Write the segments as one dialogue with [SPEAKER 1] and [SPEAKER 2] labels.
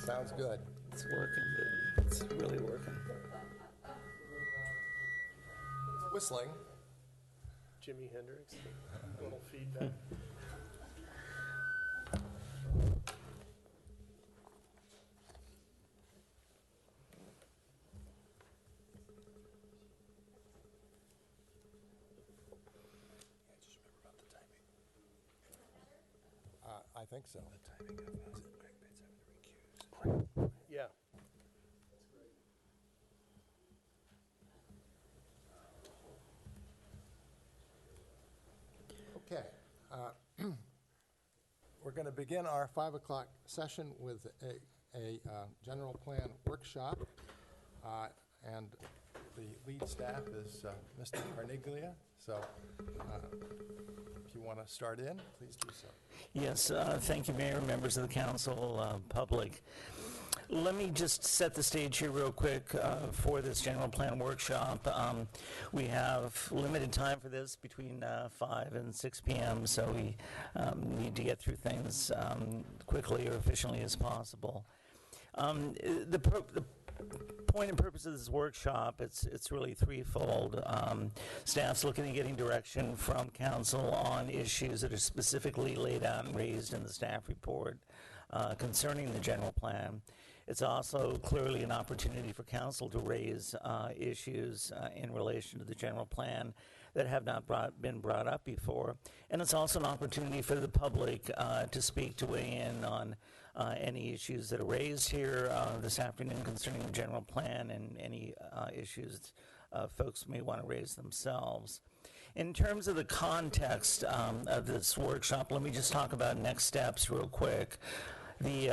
[SPEAKER 1] Sounds good.
[SPEAKER 2] It's working, baby. It's really working.
[SPEAKER 1] Whistling.
[SPEAKER 3] Jimi Hendrix, a little feedback.
[SPEAKER 1] I think so.
[SPEAKER 3] Yeah.
[SPEAKER 1] Okay. We're going to begin our 5 o'clock session with a general plan workshop. And the lead staff is Mr. Carniglia. So if you want to start in, please do so.
[SPEAKER 2] Yes, thank you, Mayor, members of the council, public. Let me just set the stage here real quick for this general plan workshop. We have limited time for this between 5 and 6 p.m., so we need to get through things quickly or efficiently as possible. The point and purpose of this workshop, it's really threefold. Staff's looking at getting direction from council on issues that are specifically laid out and raised in the staff report concerning the general plan. It's also clearly an opportunity for council to raise issues in relation to the general plan that have not been brought up before. And it's also an opportunity for the public to speak, to weigh in on any issues that are raised here this afternoon concerning the general plan and any issues folks may want to raise themselves. In terms of the context of this workshop, let me just talk about next steps real quick. The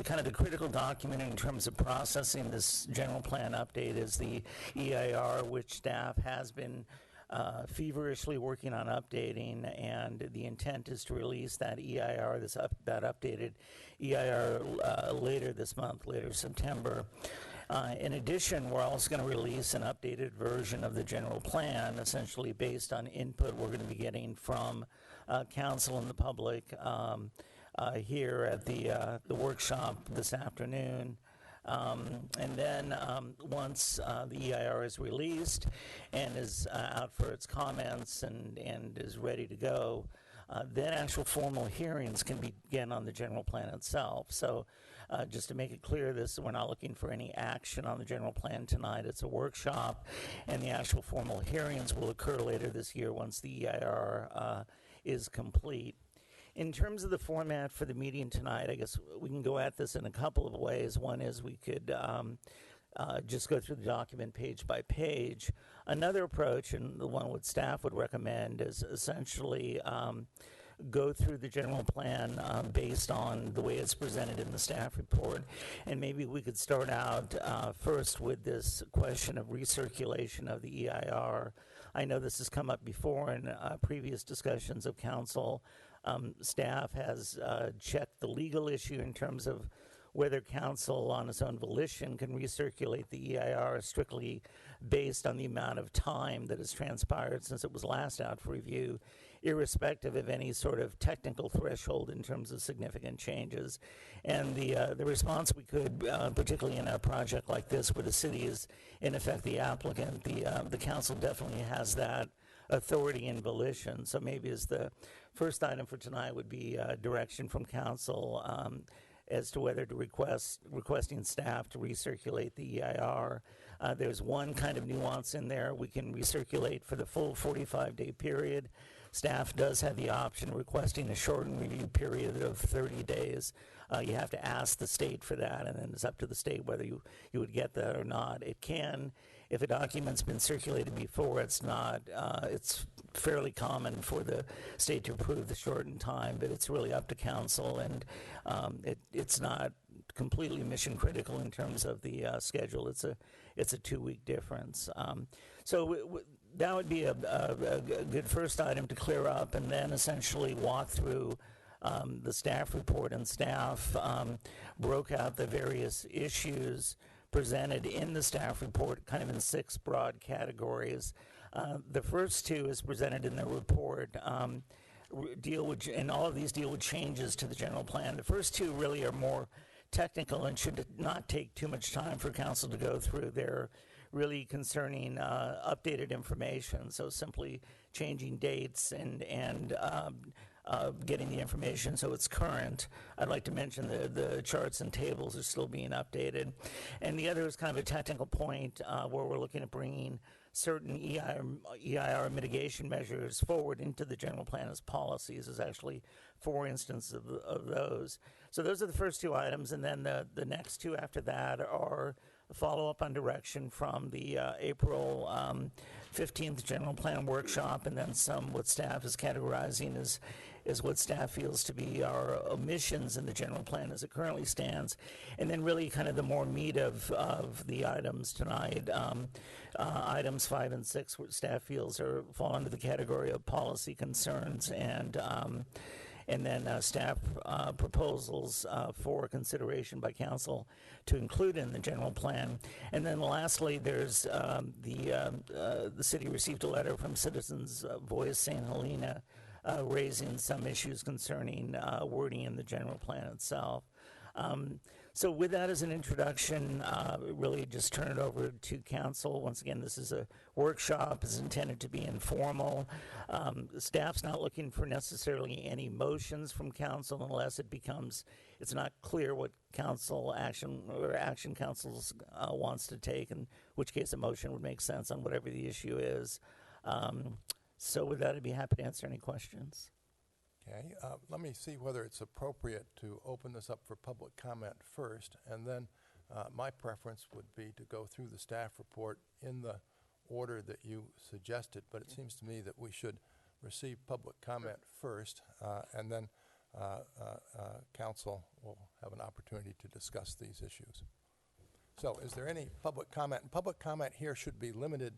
[SPEAKER 2] kind of the critical document in terms of processing this general plan update is the EIR, which staff has been feverishly working on updating, and the intent is to release that EIR, that updated EIR later this month, later September. In addition, we're also going to release an updated version of the general plan, essentially based on input we're going to be getting from council and the public here at the workshop this afternoon. And then once the EIR is released and is out for its comments and is ready to go, then actual formal hearings can begin on the general plan itself. So just to make it clear, we're not looking for any action on the general plan tonight. It's a workshop, and the actual formal hearings will occur later this year once the EIR is complete. In terms of the format for the meeting tonight, I guess we can go at this in a couple of ways. One is we could just go through the document page by page. Another approach, and the one what staff would recommend, is essentially go through the general plan based on the way it's presented in the staff report. And maybe we could start out first with this question of recirculation of the EIR. I know this has come up before in previous discussions of council. Staff has checked the legal issue in terms of whether council on its own volition can recirculate the EIR strictly based on the amount of time that has transpired since it was last out for review, irrespective of any sort of technical threshold in terms of significant changes. And the response we could, particularly in a project like this where the city is in effect the applicant, the council definitely has that authority and volition. So maybe as the first item for tonight would be direction from council as to whether to requesting staff to recirculate the EIR. There's one kind of nuance in there. We can recirculate for the full 45-day period. Staff does have the option of requesting a shortened review period of 30 days. You have to ask the state for that, and then it's up to the state whether you would get that or not. It can, if a document's been circulated before, it's not, it's fairly common for the state to approve the shortened time, but it's really up to council, and it's not completely mission critical in terms of the schedule. It's a 2-week difference. So that would be a good first item to clear up, and then essentially walk through the staff report. And staff broke out the various issues presented in the staff report kind of in 6 broad categories. The first 2 is presented in the report, and all of these deal with changes to the general plan. The first 2 really are more technical and should not take too much time for council to go through. They're really concerning updated information, so simply changing dates and getting the information so it's current. I'd like to mention the charts and tables are still being updated. And the other is kind of a technical point where we're looking at bringing certain EIR mitigation measures forward into the general plan as policies. There's actually 4 instances of those. So those are the first 2 items, and then the next 2 after that are a follow-up on direction from the April 15th general plan workshop, and then some what staff is categorizing as what staff feels to be our omissions in the general plan as it currently stands, and then really kind of the more meat of the items tonight. Items 5 and 6, what staff feels fall under the category of policy concerns, and then staff proposals for consideration by council to include in the general plan. And then lastly, there's the city received a letter from Citizens Voice St. Helena raising some issues concerning wording in the general plan itself. So with that as an introduction, really just turn it over to council. Once again, this is a workshop. It's intended to be informal. The staff's not looking for necessarily any motions from council unless it's not clear what council action council wants to take, in which case a motion would make sense on whatever the issue is. So with that, I'd be happy to answer any questions.
[SPEAKER 1] Okay, let me see whether it's appropriate to open this up for public comment first, and then my preference would be to go through the staff report in the order that you suggested, but it seems to me that we should receive public comment first, and then council will have an opportunity to discuss these issues. So is there any public comment? And public comment here should be limited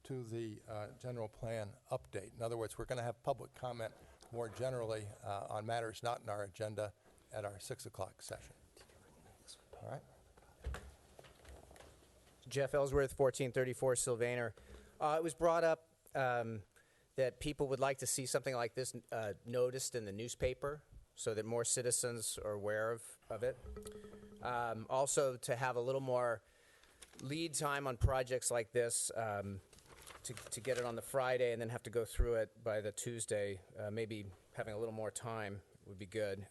[SPEAKER 1] to the general plan update. In other words, we're going to have public comment more generally on matters not in our agenda at our 6 o'clock session. All right.
[SPEAKER 4] Jeff Ellsworth, 1434 Sylvaner. It was brought up that people would like to see something like this noticed in the newspaper so that more citizens are aware of it. Also, to have a little more lead time on projects like this, to get it on the Friday and then have to go through it by the Tuesday. Maybe having a little more time would be good.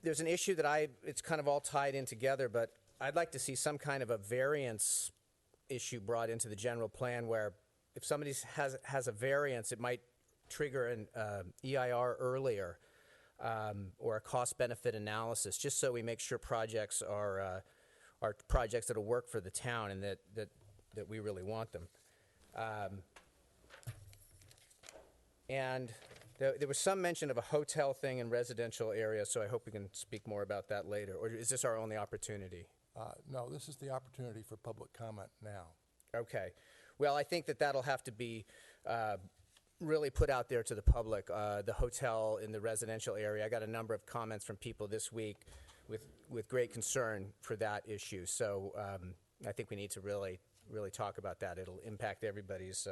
[SPEAKER 4] There's an issue that it's kind of all tied in together, but I'd like to see some kind of a variance issue brought into the general plan where if somebody has a variance, it might trigger an EIR earlier or a cost-benefit analysis, just so we make sure projects are projects that will work for the town and that we really want them. And there was some mention of a hotel thing in residential areas, so I hope we can speak more about that later. Or is this our only opportunity?
[SPEAKER 1] No, this is the opportunity for public comment now.
[SPEAKER 4] Okay. Well, I think that'll have to be really put out there to the public, the hotel in the residential area. I got a number of comments from people this week with great concern for that issue. So I think we need to really talk about that. It'll impact everybody's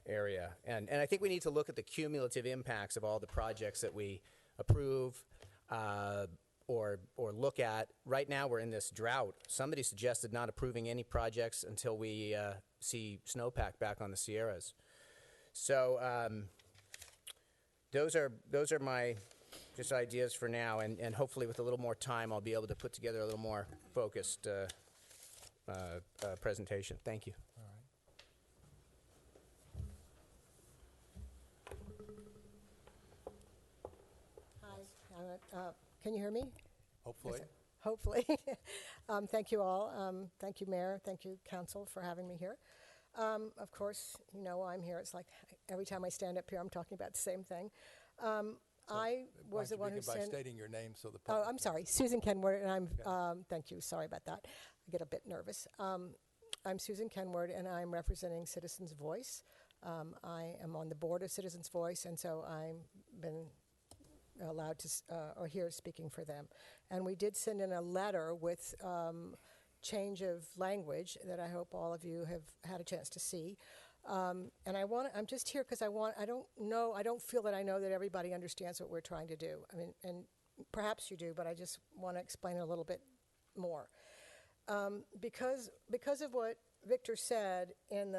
[SPEAKER 4] area. And I think we need to look at the cumulative impacts of all the projects that we approve or look at. Right now we're in this drought. Somebody suggested not approving any projects until we see snowpack back on the Sierras. So those are my just ideas for now, and hopefully with a little more time I'll be able to put together a little more focused presentation. Thank you.
[SPEAKER 5] Hi, can you hear me?
[SPEAKER 1] Hopefully.
[SPEAKER 5] Hopefully. Thank you all. Thank you, Mayor. Thank you, Council, for having me here. Of course, you know why I'm here. It's like every time I stand up here, I'm talking about the same thing. I was the one who
[SPEAKER 1] by
[SPEAKER 5] sent...
[SPEAKER 1] stating your name so the
[SPEAKER 5] Oh,
[SPEAKER 1] public...
[SPEAKER 5] I'm sorry. Susan Kenward, and I'm... thank you. Sorry about that. I get a bit nervous. I'm Susan Kenward, and I'm representing Citizens Voice. I am on the board of Citizens Voice, and so I've been allowed to, or here speaking for them. And we did send in a letter with change of language that I hope all of you have had a chance to see. And I'm just here because I don't feel that I know that everybody understands what we're trying to do. I mean, and perhaps you do, but I just want to explain it a little bit more. Because of what Victor said in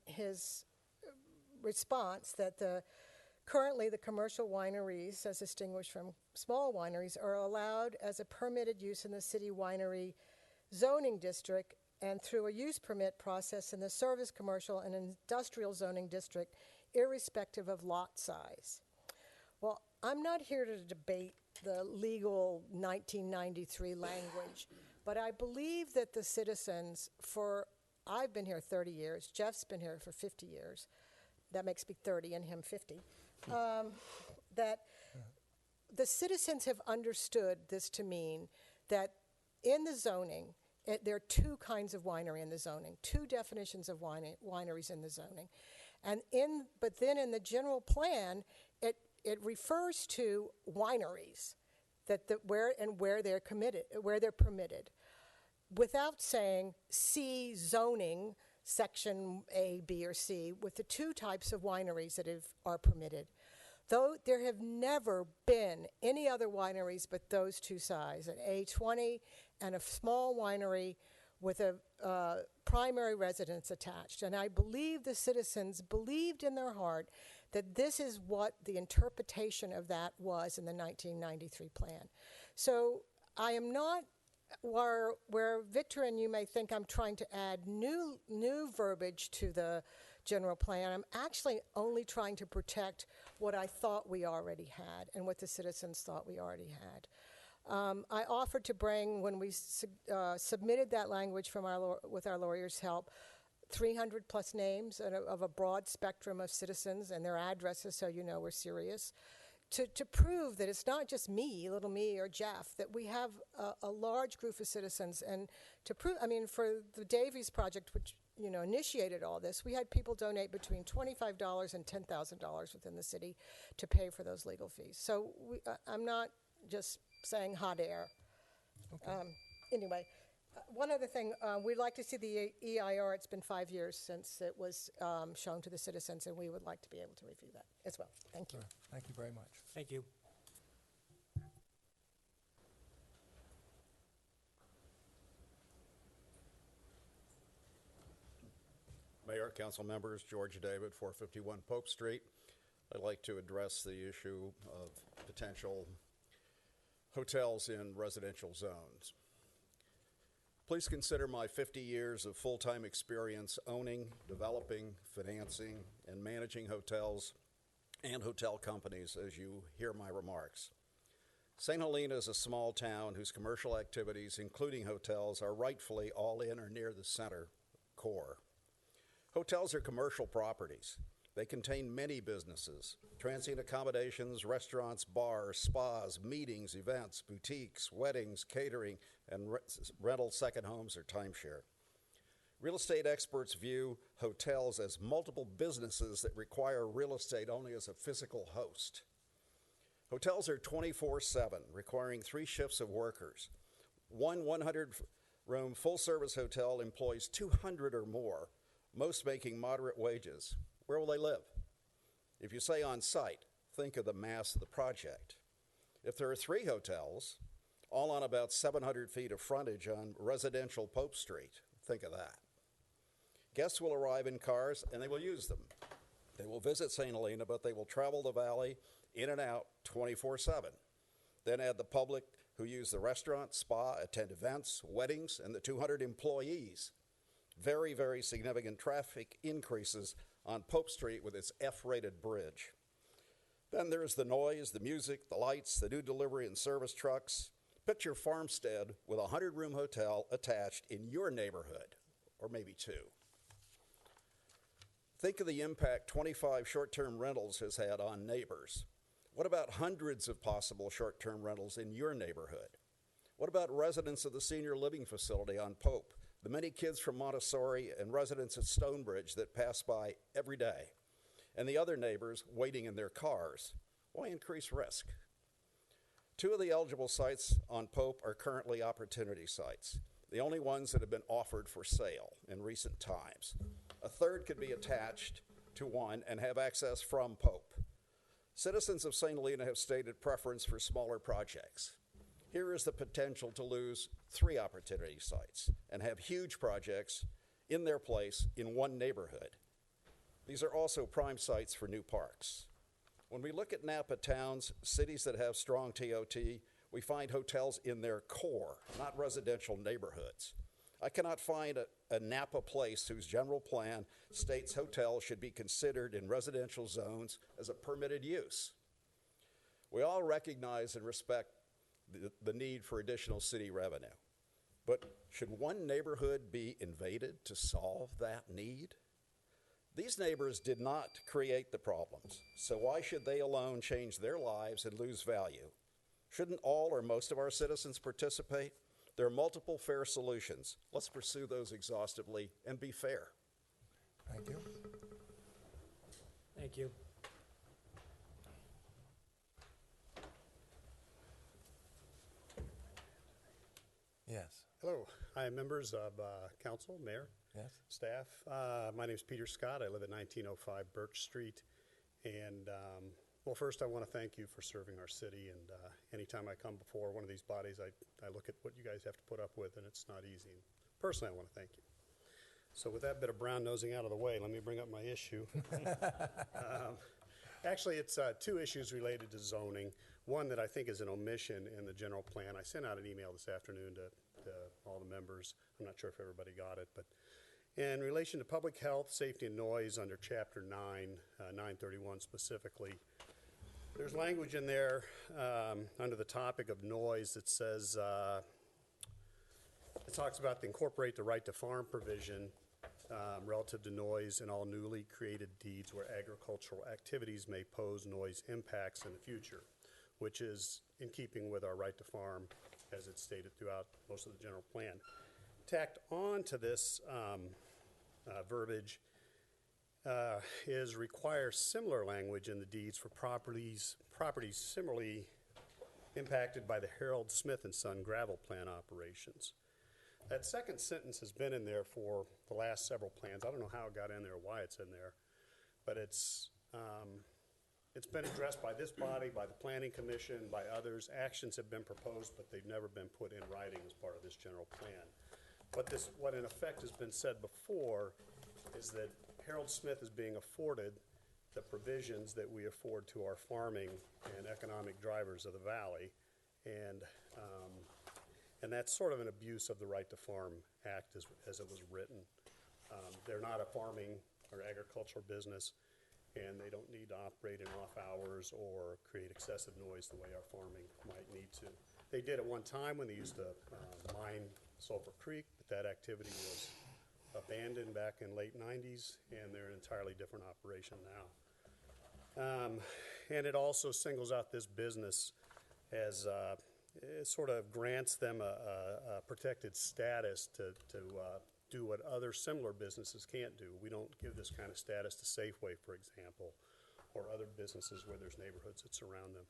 [SPEAKER 5] his response, that currently the commercial wineries, as distinguished from small wineries, are allowed as a permitted use in the city winery zoning district and through a use permit process in the service, commercial, and industrial zoning district, irrespective of lot size. Well, I'm not here to debate the legal 1993 language, but I believe that the citizens I've been here 30 years, Jeff's been here for 50 years, that makes me 30 and him 50, that the citizens have understood this to mean that in the zoning, there are two kinds of winery in the zoning, two definitions of wineries in the zoning. But then in the general plan, it refers to wineries where they're permitted, without saying see zoning section A, B, or C with the two types of wineries that are permitted. Though there have never been any other wineries but those two sizes, an A20 and a small winery with a primary residence attached. And I believe the citizens believed in their heart that this is what the interpretation of that was in the 1993 plan. So I am not, where Victor and you may think I'm trying to add new verbiage to the general plan, I'm actually only trying to protect what I thought we already had and what the citizens thought we already had. I offered to bring, when we submitted that language with our lawyers' help, 300 plus names of a broad spectrum of citizens and their addresses, so you know we're serious, to prove that it's not just me, little me or Jeff, that we have a large group of citizens. And to prove, for the Davies Project, which initiated all this, we had people donate between $25 and $10,000 within the city to pay for those legal fees. So I'm not just saying hot air. Okay. Anyway, one other thing, we'd like to see the EIR. It's been 5 years since it was shown to the citizens, and we would like to be able to review that as well. Thank you.
[SPEAKER 1] Sure. Thank you very much.
[SPEAKER 6] Thank you.
[SPEAKER 7] Mayor, council members, George David, 451 Pope Street. I'd like to address the issue of potential hotels in residential zones. Please consider my 50 years of full-time experience owning, developing, financing, and managing hotels and hotel companies as you hear my remarks. St. Helena is a small town whose commercial activities, including hotels, are rightfully all in or near the center core. Hotels are commercial properties. They contain many businesses: transient accommodations, restaurants, bars, spas, meetings, events, boutiques, weddings, catering, and rental second homes or timeshare. Real estate experts view hotels as multiple businesses that require real estate only as a physical host. Hotels are 24/7, requiring 3 shifts of workers. One 100-room full-service hotel employs 200 or more, most making moderate wages. Where will they live? If you say on site, think of the mass of the project. If there are 3 hotels, all on about 700 feet of frontage on residential Pope Street, think of that. Guests will arrive in cars and they will use them. They will visit St. Helena, but they will travel the valley in and out 24/7. Then add the public who use the restaurant, spa, attend events, weddings, and the 200 employees. Very, very significant traffic increases on Pope Street with its F-rated bridge. Then there's the noise, the music, the lights, the new delivery and service trucks. Picture Farmstead with a 100-room hotel attached in your neighborhood, or maybe 2. Think of the impact 25 short-term rentals has had on neighbors. What about hundreds of possible short-term rentals in your neighborhood? What about residents of the senior living facility on Pope, the many kids from Montessori and residents at Stonebridge that pass by every day, and the other neighbors waiting in their cars? Why increase risk? 2 of the eligible sites on Pope are currently opportunity sites, the only ones that have been offered for sale in recent times. A third could be attached to one and have access from Pope. Citizens of St. Helena have stated preference for smaller projects. Here is the potential to lose 3 opportunity sites and have huge projects in their place in one neighborhood. These are also prime sites for new parks. When we look at Napa towns, cities that have strong TOT, we find hotels in their core, not residential neighborhoods. I cannot find a Napa place whose general plan states hotels should be considered in residential zones as a permitted use. We all recognize and respect the need for additional city revenue. But should one neighborhood be invaded to solve that need? These neighbors did not create the problems, so why should they alone change their lives and lose value? Shouldn't all or most of our citizens participate? There are multiple fair solutions. Let's pursue those exhaustively and be fair.
[SPEAKER 1] Thank you.
[SPEAKER 6] Thank you.
[SPEAKER 1] Yes.
[SPEAKER 8] Hello. Hi, members of council, mayor,
[SPEAKER 1] Yes.
[SPEAKER 8] staff. My name is Peter Scott. I live at 1905 Birch Street. And, well, first I want to thank you for serving our city. And anytime I come before one of these bodies, I look at what you guys have to put up with, and it's not easy. And personally, I want to thank you. So with that bit of brown nosing out of the way, let me bring up my issue. Actually, it's 2 issues related to zoning. One that I think is an omission in the general plan. I sent out an email this afternoon to all the members. I'm not sure if everybody got it, but in relation to public health, safety, and noise under Chapter 9, 931 specifically, there's language in there under the topic of noise that says, it talks about incorporate the right to farm provision relative to noise in all newly created deeds where agricultural activities may pose noise impacts in the future, which is in keeping with our right to farm as it's stated throughout most of the general plan. Tacked on to this verbiage is require similar language in the deeds for properties similarly impacted by the Harold Smith and Son gravel plant operations. That second sentence has been in there for the last several plans. I don't know how it got in there or why it's in there, but it's been addressed by this body, by the Planning Commission, by others. Actions have been proposed, but they've never been put in writing as part of this general plan. What in effect has been said before is that Harold Smith is being afforded the provisions that we afford to our farming and economic drivers of the valley, and that's sort of an abuse of the Right to Farm Act as it was written. They're not a farming or agricultural business, and they don't need to operate in off hours or create excessive noise the way our farming might need to. They did at one time when they used to mine Sulphur Creek, but that activity was abandoned back in late 90s, and they're an entirely different operation now. And it also singles out this business as it sort of grants them a protected status to do what other similar businesses can't do. We don't give this kind of status to Safeway, for example, or other businesses where there's neighborhoods that surround them.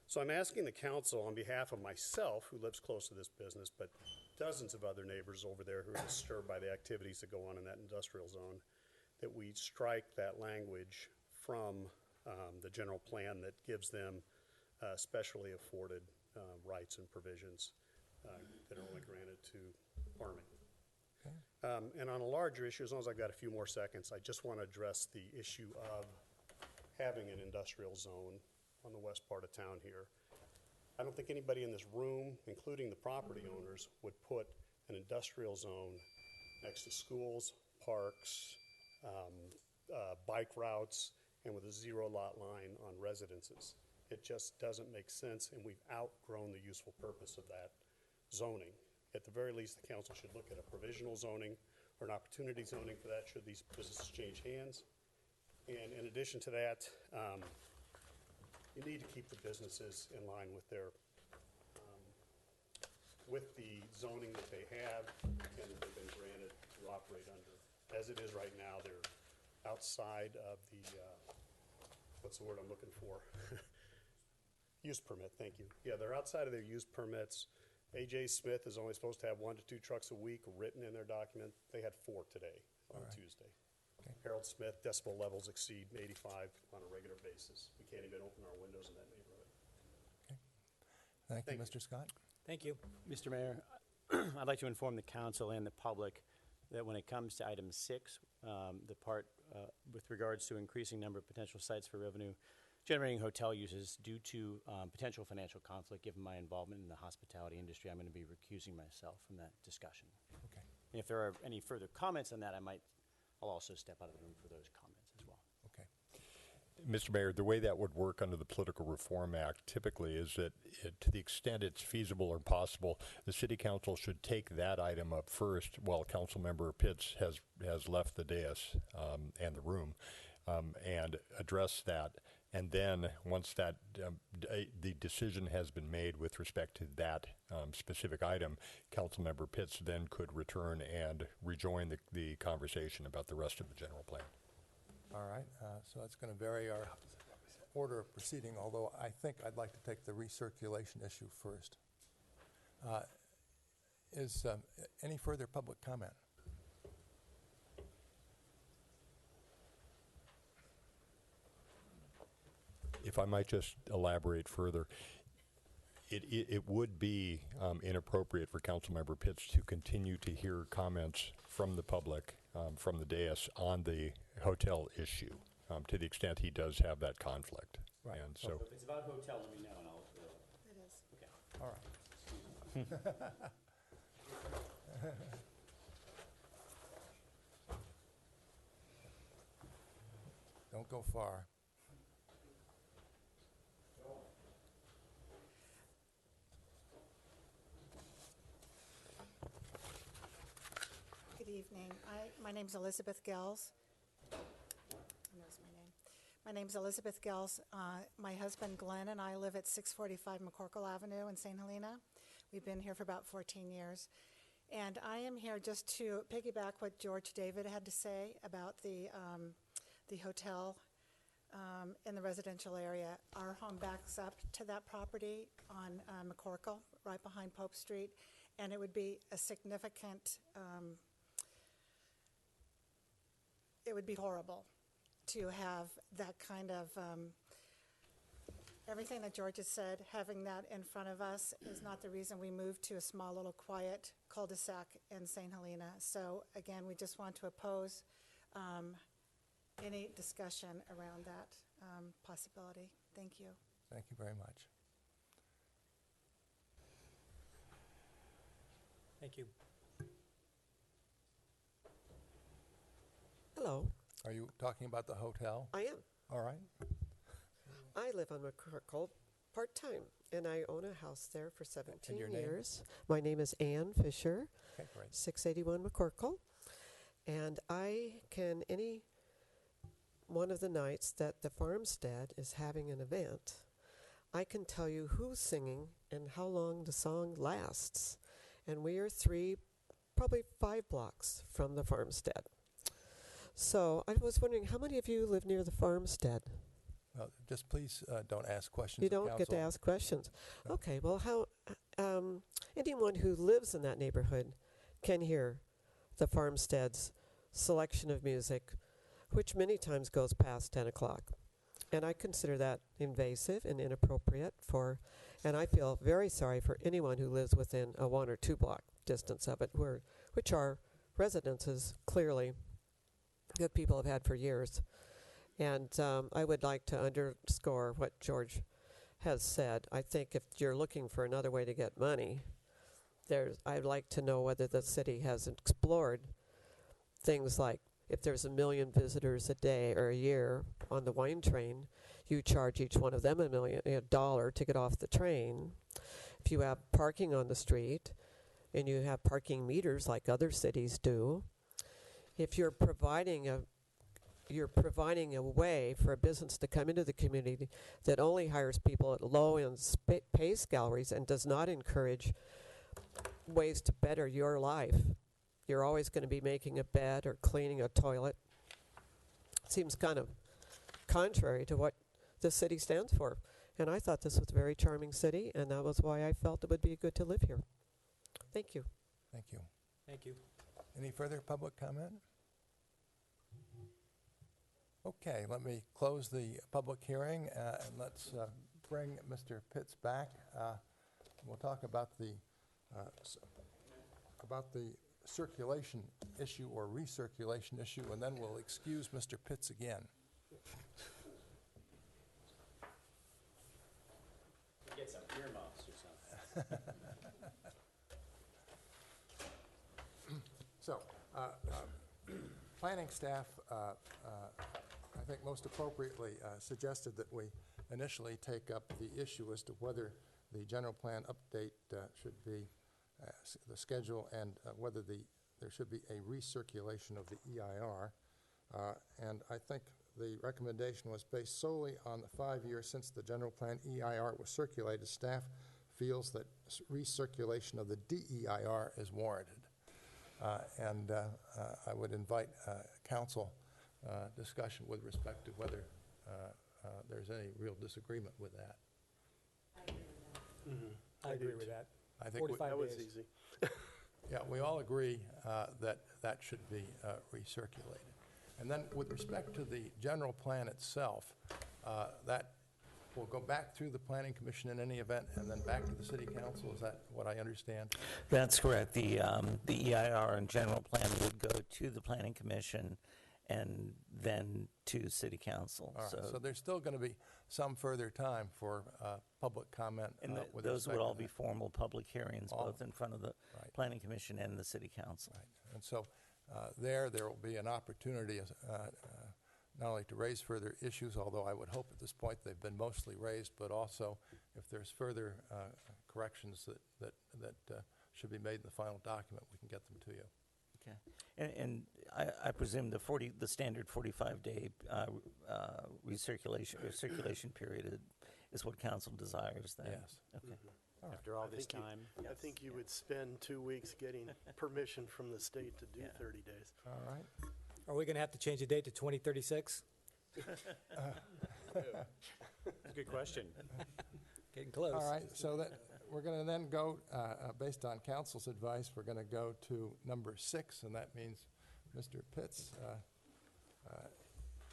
[SPEAKER 8] So I'm asking the council on behalf of myself, who lives close to this business, but dozens of other neighbors over there who are disturbed by the activities that go on in that industrial zone, that we strike that language from the general plan that gives them specially afforded rights and provisions that are only granted to farming. And on a larger issue, as long as I've got a few more seconds, I just want to address the issue of having an industrial zone on the west part of town here. I don't think anybody in this room, including the property owners, would put an industrial zone next to schools, parks, bike routes, and with a 0 lot line on residences. It just doesn't make sense, and we've outgrown the useful purpose of that zoning. At the very least, the council should look at a provisional zoning or an opportunity zoning for that should these businesses change hands. And in addition to that, you need to keep the businesses in line with their, with the zoning that they have and that they've been granted to operate under. As it is right now, they're outside of the, what's the word I'm looking for? Use permit, thank you. Yeah, they're outside of their use permits. A.J. Smith is only supposed to have 1 to 2 trucks a week written in their document. They had 4 today on Tuesday. Harold Smith, decibel levels exceed 85 on a regular basis. We can't even open our windows in that neighborhood.
[SPEAKER 1] Thank you,
[SPEAKER 8] Thank
[SPEAKER 1] Mr. Scott.
[SPEAKER 6] Thank you. Mr. Mayor, I'd like to inform the council and the public that when it comes to item 6, the part with regards to increasing number of potential sites for revenue generating hotel uses due to potential financial conflict, given my involvement in the hospitality industry, I'm going to be recusing myself from that discussion.
[SPEAKER 1] Okay.
[SPEAKER 6] And if there are any further comments on that, I'll also step out of the room for those comments as well.
[SPEAKER 1] Okay.
[SPEAKER 9] Mr. Mayor, the way that would work under the Political Reform Act typically is that to the extent it's feasible or possible, the City Council should take that item up first while Councilmember Pitts has left the dais and the room and address that. And then once that the decision has been made with respect to that specific item, Councilmember Pitts then could return and rejoin the conversation about the rest of the general plan.
[SPEAKER 1] All right, so that's going to vary our order of proceeding, although I think I'd like to take the recirculation issue first. Is any further public comment?
[SPEAKER 9] If I might just elaborate further, it would be inappropriate for Councilmember Pitts to continue to hear comments from the public, from the dais on the hotel issue, to the extent he does have that conflict.
[SPEAKER 1] Right.
[SPEAKER 9] And so,
[SPEAKER 6] If it's about hotel, let me know and I'll.
[SPEAKER 5] It is.
[SPEAKER 6] Okay.
[SPEAKER 1] All right. Don't go far.
[SPEAKER 10] Good evening. My name's Elizabeth Gels. Who knows my name? My name's Elizabeth Gels. My husband Glenn and I live at 645 McCorkle Avenue in St. Helena. We've been here for about 14 years. And I am here just to piggyback what George David had to say about the hotel in the residential area. Our home backs up to that property on McCorkle, right behind Pope Street, and it would be a significant it would be horrible to have that kind of, everything that George has said, having that in front of us is not the reason we moved to a small little quiet cul-de-sac in St. Helena. So again, we just want to oppose any discussion around that possibility. Thank you.
[SPEAKER 1] Thank you very much.
[SPEAKER 3] Thank you.
[SPEAKER 11] Hello,
[SPEAKER 1] Are you talking about the hotel?
[SPEAKER 11] I am.
[SPEAKER 1] All right.
[SPEAKER 11] I live on McCorkle part-time, and I own a house there for 17
[SPEAKER 1] your name?
[SPEAKER 11] years. My name is Ann Fisher,
[SPEAKER 1] Okay, great.
[SPEAKER 11] 681 McCorkle, and I can, any one of the nights that the farmstead is having an event, I can tell you who's singing and how long the song lasts. And we are probably 5 blocks from the farmstead. So I was wondering, how many of you live near the farmstead?
[SPEAKER 1] Well, just please don't ask questions
[SPEAKER 11] You
[SPEAKER 1] of
[SPEAKER 11] don't get to
[SPEAKER 1] council.
[SPEAKER 11] ask questions.
[SPEAKER 1] No.
[SPEAKER 11] Okay, well, how anyone who lives in that neighborhood can hear the farmstead's selection of music, which many times goes past 10 o'clock. And I consider that invasive and inappropriate and I feel very sorry for anyone who lives within a 1 or 2 block distance of it, which are residences clearly that people have had for years. And I would like to underscore what George has said. I think if you're looking for another way to get money, I'd like to know whether the city has explored things like if there's 1 million visitors a day or a year on the wine train, you charge each one of them $1 to get off the train. If you have parking on the street and you have parking meters like other cities do, if you're providing a way for a business to come into the community that only hires people at low-end pay salaries and does not encourage ways to better your life, you're always going to be making a bed or cleaning a toilet. Seems kind of contrary to what the city stands for. And I thought this was a very charming city, and that was why I felt it would be good to live here. Thank you.
[SPEAKER 1] Thank you.
[SPEAKER 3] Thank you.
[SPEAKER 1] Any further public comment? Okay, let me close the public hearing, and let's bring Mr. Pitts back. We'll talk about the circulation issue or recirculation issue, and then we'll excuse Mr. Pitts again.
[SPEAKER 6] Get some earmuffs or something.
[SPEAKER 1] So, planning staff, I think most appropriately suggested that we initially take up the issue as to whether the general plan update should be the schedule and whether there should be a recirculation of the EIR. And I think the recommendation was based solely on the 5 years since the general plan EIR was circulated. Staff feels that recirculation of the DEIR is warranted. And I would invite council discussion with respect to whether there's any real disagreement with that.
[SPEAKER 3] I agree with that.
[SPEAKER 1] I think
[SPEAKER 3] 45 That was easy.
[SPEAKER 1] yeah, we all agree that that should be recirculated. And then with respect to the general plan itself, that will go back through the Planning Commission in any event and then back to the City Council. Is that what I understand?
[SPEAKER 2] That's correct. The EIR and general plan would go to the Planning Commission and then to City Council.
[SPEAKER 1] All right, so there's still going to be some further time for public comment.
[SPEAKER 2] And
[SPEAKER 1] with
[SPEAKER 2] those would
[SPEAKER 1] respect to
[SPEAKER 2] all be
[SPEAKER 1] that.
[SPEAKER 2] formal public hearings,
[SPEAKER 1] All-
[SPEAKER 2] both in front of the
[SPEAKER 1] Right.
[SPEAKER 2] Planning Commission and the City Council.
[SPEAKER 1] Right. And so there will be an opportunity not only to raise further issues, although I would hope at this point they've been mostly raised, but also if there's further corrections that should be made in the final document, we can get them to you.
[SPEAKER 2] Okay. And I presume the standard 45-day recirculation or circulation period is what council desires then?
[SPEAKER 1] Yes.
[SPEAKER 2] Okay.
[SPEAKER 6] After all
[SPEAKER 3] I
[SPEAKER 6] this
[SPEAKER 3] think you-
[SPEAKER 6] time.
[SPEAKER 3] I think you would spend 2 weeks getting permission from the state to do
[SPEAKER 2] Yeah.
[SPEAKER 3] 30 days.
[SPEAKER 1] All right.
[SPEAKER 12] Are we going to have to change the date to 2036?
[SPEAKER 6] That's a good question.
[SPEAKER 12] Getting close.
[SPEAKER 1] All right, so that, we're going to then go, based on council's advice, we're going to go to number 6, and that means, Mr. Pitts,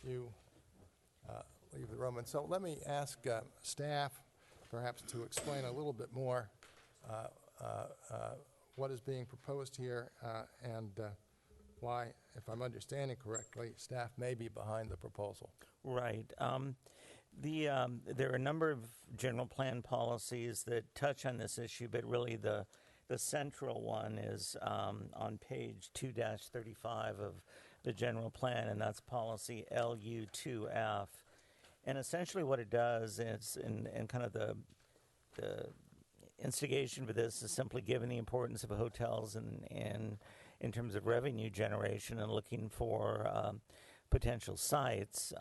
[SPEAKER 1] you leave the room. And so let me ask staff perhaps to explain a little bit more what is being proposed here and why, if I'm understanding correctly, staff may be behind the proposal.
[SPEAKER 2] Right. There are a number of general plan policies that touch on this issue, but really the central one is on page 2-35 of the general plan, and that's policy LU2F. And essentially what it does is, and kind of the instigation for this is simply given the importance of hotels and in terms of revenue generation and looking for potential sites.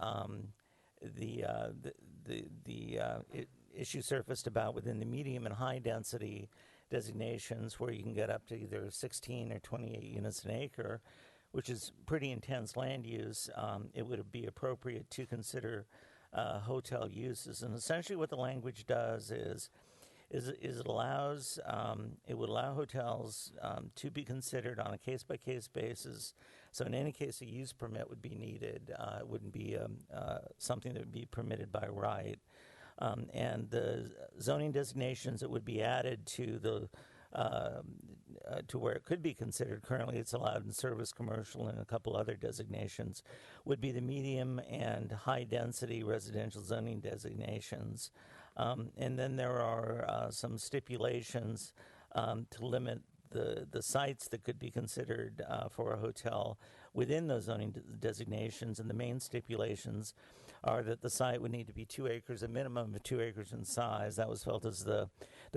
[SPEAKER 2] Issue surfaced about within the medium and high density designations where you can get up to either 16 or 28 units an acre, which is pretty intense land use. It would be appropriate to consider hotel uses. And essentially what the language does is it allows, it would allow hotels to be considered on a case-by-case basis. So in any case, a use permit would be needed. It wouldn't be something that would be permitted by right. And the zoning designations that would be added to the to where it could be considered, currently it's allowed in service, commercial, and a couple other designations, would be the medium and high density residential zoning designations. And then there are some stipulations to limit the sites that could be considered for a hotel within those zoning designations. And the main stipulations are that the site would need to be 2 acres, a minimum of 2 acres in size. That was felt as the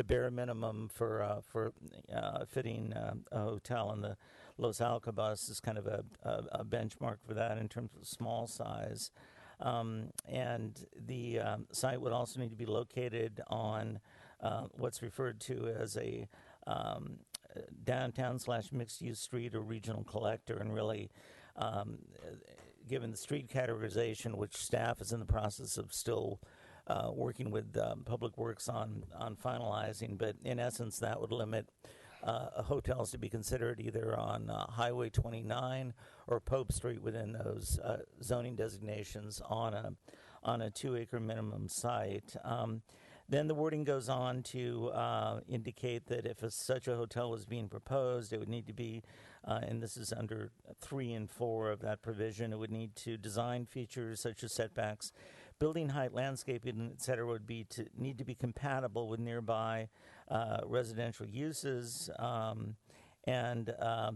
[SPEAKER 2] bare minimum for fitting a hotel, and the Los Alcabas is kind of a benchmark for that in terms of small size. And the site would also need to be located on what's referred to as a downtown/mixed-use street or regional collector, and really, given the street categorization, which staff is in the process of still working with Public Works on finalizing, but in essence, that would limit hotels to be considered either on Highway 29 or Pope Street within those zoning designations on a 2-acre minimum site. Then the wording goes on to indicate that if such a hotel was being proposed, it would need to be, and this is under 3 and 4 of that provision, it would need to design features such as setbacks, building height, landscaping, et cetera, would need to be compatible with nearby residential uses. And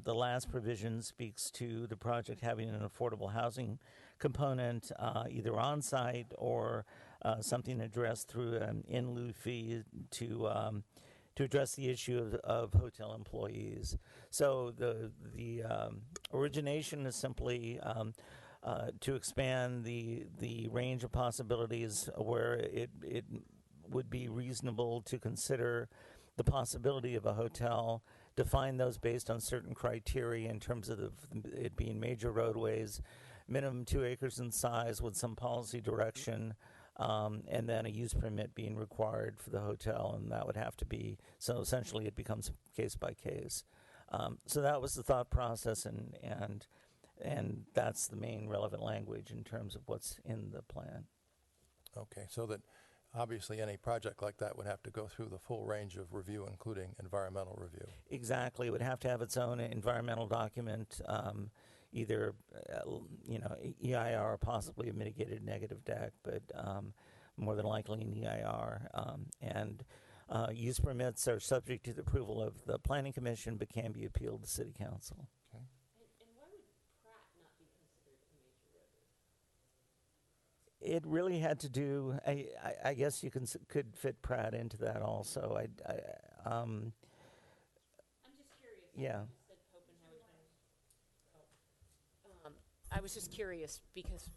[SPEAKER 2] the last provision speaks to the project having an affordable housing component, either on site or something addressed through an in lieu fee to address the issue of hotel employees. So the origination is simply to expand the range of possibilities where it would be reasonable to consider the possibility of a hotel, define those based on certain criteria in terms of it being major roadways, minimum 2 acres in size with some policy direction, and then a use permit being required for the hotel, and that would have to be, so essentially it becomes case by case. So that was the thought process, and that's the main relevant language in terms of what's in the plan.
[SPEAKER 1] Okay, so that obviously any project like that would have to go through the full range of review, including environmental review.
[SPEAKER 2] Exactly. It would have to have its own environmental document, either, EIR or possibly a mitigated negative deck, but more than likely an EIR. And use permits are subject to the approval of the Planning Commission, but can be appealed to City Council.
[SPEAKER 1] Okay.
[SPEAKER 13] And why would Pratt not be considered a major roadway?
[SPEAKER 2] It really had to do. I guess you could fit Pratt into that also.
[SPEAKER 13] I'm just curious.
[SPEAKER 2] Yeah.
[SPEAKER 13] You said Pope and Highway 20. I was just curious because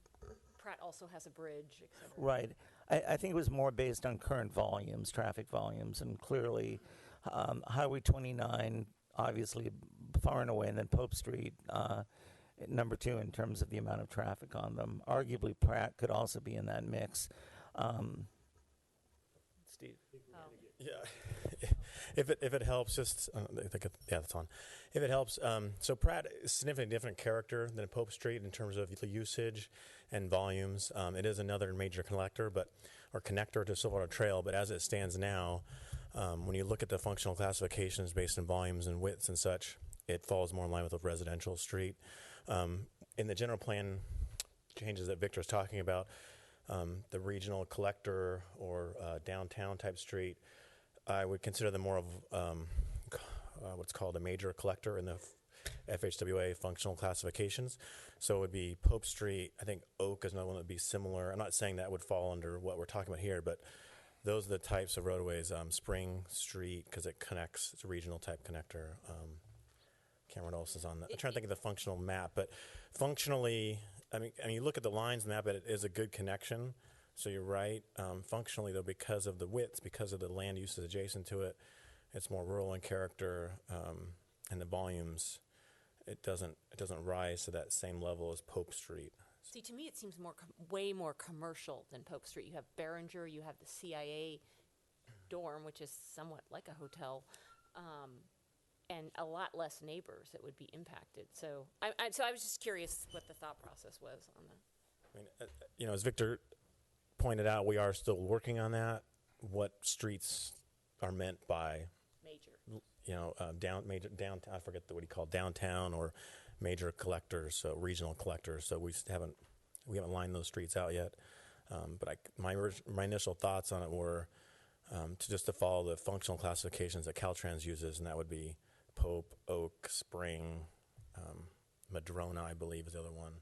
[SPEAKER 13] Pratt also has a bridge, et cetera.
[SPEAKER 2] Right. I think it was more based on current volumes, traffic volumes, and clearly Highway 29, obviously far and away, and then Pope Street, number 2 in terms of the amount of traffic on them. Arguably, Pratt could also be in that mix.
[SPEAKER 6] Steve?
[SPEAKER 14] Yeah, if it helps, just that's on. If it helps, so Pratt is a significantly different character than Pope Street in terms of the usage and volumes. It is another major connector to Silverado Trail, but as it stands now, when you look at the functional classifications based on volumes and widths and such, it falls more in line with a residential street. In the general plan changes that Victor is talking about, the regional collector or downtown type street, I would consider them more of what's called a major collector in the FHWA functional classifications. So it would be Pope Street. I think Oak is another one that would be similar. I'm not saying that would fall under what we're talking about here, but those are the types of roadways. Spring Street, because it connects, it's a regional type connector. Can't remember what else is on that. I'm trying to think of the functional map, but functionally, I mean, you look at the lines in the map, it is a good connection. So you're right. Functionally, though, because of the widths, because of the land uses adjacent to it, it's more rural in character, and the volumes, it doesn't rise to that same level as Pope Street.
[SPEAKER 13] See, to me, it seems way more commercial than Pope Street. You have Behringer, you have the CIA dorm, which is somewhat like a hotel, and a lot less neighbors that would be impacted. So I was just curious what the thought process was on that.
[SPEAKER 14] I mean, as Victor pointed out, we are still working on that. What streets are meant by
[SPEAKER 13] major?
[SPEAKER 14] Downtown. I forget what he called downtown or major collectors, so regional collectors. So we haven't lined those streets out yet. But my initial thoughts on it were to follow the functional classifications that Caltrans uses, and that would be Pope, Oak, Spring, Madrona, I believe, is the other one.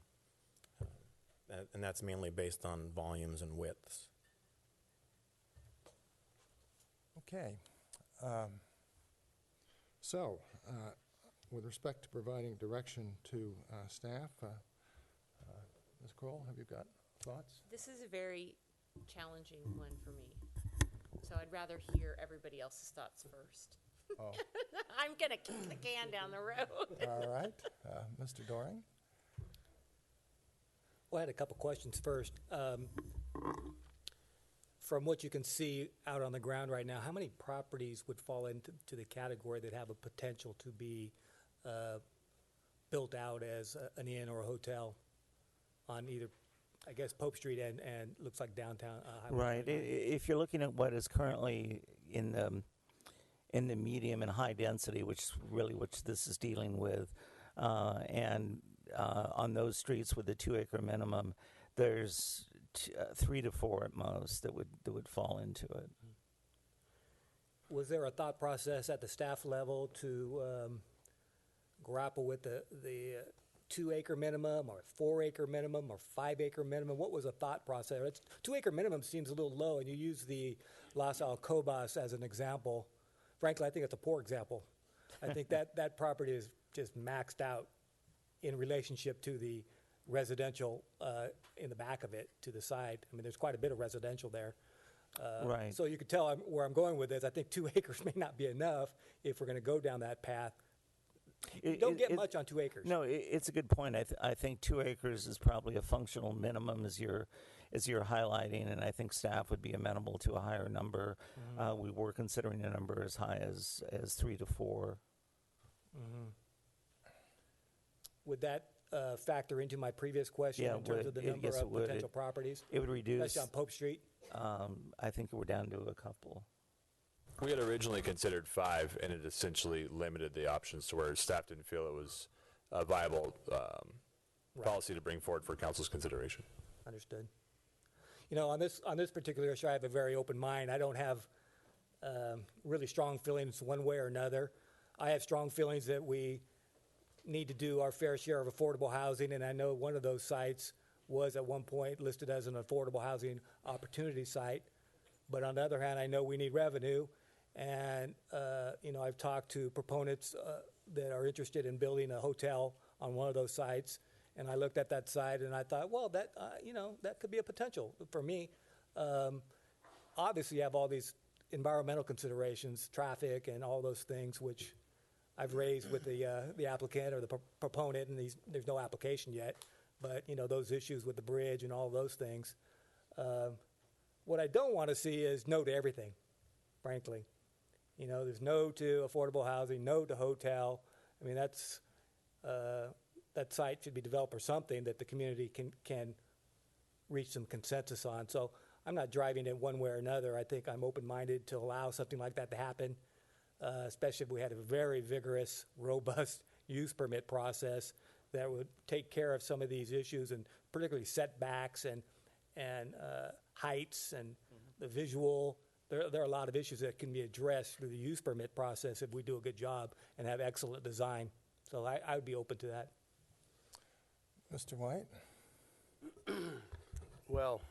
[SPEAKER 14] And that's mainly based on volumes and widths.
[SPEAKER 1] Okay. So, with respect to providing direction to staff, Ms. Kroll, have you got thoughts?
[SPEAKER 13] This is a very challenging one for me. So I'd rather hear everybody else's thoughts first.
[SPEAKER 1] Oh.
[SPEAKER 13] I'm going to kick the can down the road.
[SPEAKER 1] All right. Mr. Doring?
[SPEAKER 12] Well, I had a couple questions first. from what you can see out on the ground right now, how many properties would fall into the category that have a potential to be built out as an inn or a hotel on either, I guess, Pope Street and looks like downtown Highway
[SPEAKER 2] Right.
[SPEAKER 12] 29?
[SPEAKER 2] If you're looking at what is currently in the medium and high density, which is really which this is dealing with, and on those streets with the 2-acre minimum, there's 3 to 4 at most that would fall into it.
[SPEAKER 12] Was there a thought process at the staff level to grapple with the 2-acre minimum or 4-acre minimum or 5-acre minimum? What was a thought process? 2-acre minimum seems a little low, and you use the Las Alcobas as an example. Frankly, I think it's a poor example. I think that property is just maxed out in relationship to the residential in the back of it to the side. I mean, there's quite a bit of residential there.
[SPEAKER 2] Right.
[SPEAKER 12] So you could tell where I'm going with this. I think 2 acres may not be enough if we're going to go down that path. You don't get much on 2 acres.
[SPEAKER 2] No, it's a good point. I think 2 acres is probably a functional minimum as you're highlighting, and I think staff would be amenable to a higher number.
[SPEAKER 12] Mm-hmm.
[SPEAKER 2] We were considering a number as high as 3 to 4.
[SPEAKER 12] Mm-hmm. Would that factor into my previous question in terms of the number
[SPEAKER 2] yes,
[SPEAKER 12] of potential properties?
[SPEAKER 2] It would reduce.
[SPEAKER 12] Especially on Pope Street?
[SPEAKER 2] I think we're down to a couple.
[SPEAKER 15] We had originally considered 5, and it essentially limited the options to where staff didn't feel it was a viable policy to bring forward for council's consideration.
[SPEAKER 12] Understood. You know, on this particular issue, I have a very open mind. I don't have really strong feelings one way or another. I have strong feelings that we need to do our fair share of affordable housing, and I know one of those sites was at one point listed as an affordable housing opportunity site. But on the other hand, I know we need revenue, and you know, I've talked to proponents that are interested in building a hotel on one of those sites, and I looked at that site and I thought, well, that you know, that could be a potential for me. Obviously, you have all these environmental considerations, traffic, and all those things, which I've raised with the applicant or the proponent, and there's no application yet. But you know, those issues with the bridge and all those things. What I don't want to see is no to everything, frankly. You know, there's no to affordable housing, no to hotel. I mean, that's that site should be developed or something that the community can reach some consensus on. So I'm not driving it one way or another. I think I'm open-minded to allow something like that to happen, especially if we had a very vigorous, robust use permit process that would take care of some of these issues, and particularly setbacks and heights and the visual. There are a lot of issues that can be addressed through the use permit process if we do a good job and have excellent design. So I would be open to that.
[SPEAKER 1] Mr. White?
[SPEAKER 3] Well,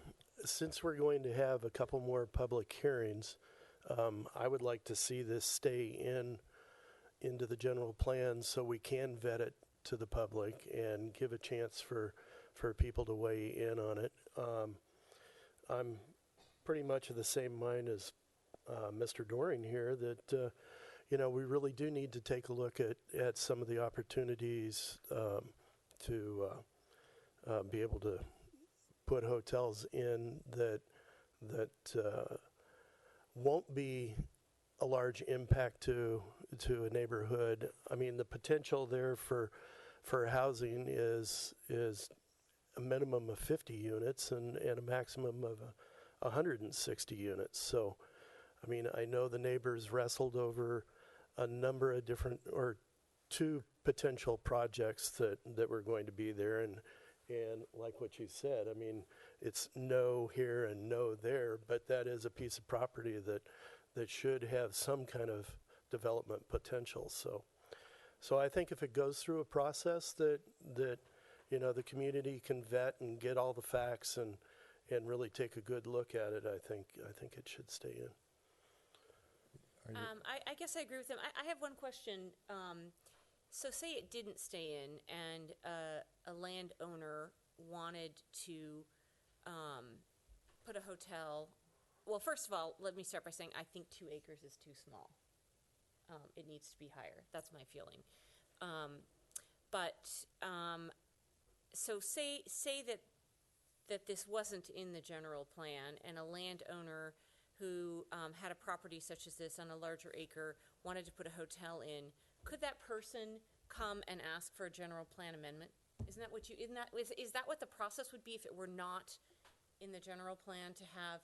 [SPEAKER 3] since we're going to have a couple more public hearings, I would like to see this stay into the general plan so we can vet it to the public and give a chance for people to weigh in on it. I'm pretty much of the same mind as Mr. Doring here that, you know, we really do need to take a look at some of the opportunities to be able to put hotels in that won't be a large impact to a neighborhood. I mean, the potential there for housing is a minimum of 50 units and a maximum of 160 units. So, I mean, I know the neighbors wrestled over a number of different, or 2 potential projects that were going to be there, and like what you said, I mean, it's no here and no there, but that is a piece of property that should have some kind of development potential. So I think if it goes through a process that you know, the community can vet and get all the facts and really take a good look at it, I think it should stay in.
[SPEAKER 13] I guess I agree with him. I have one question. So say it didn't stay in, and a landowner wanted to put a hotel. Well, first of all, let me start by saying I think 2 acres is too small. It needs to be higher. That's my feeling. So say that that this wasn't in the general plan, and a landowner who had a property such as this on a larger acre wanted to put a hotel in, could that person come and ask for a general plan amendment? Is that what the process would be if it were not in the general plan to have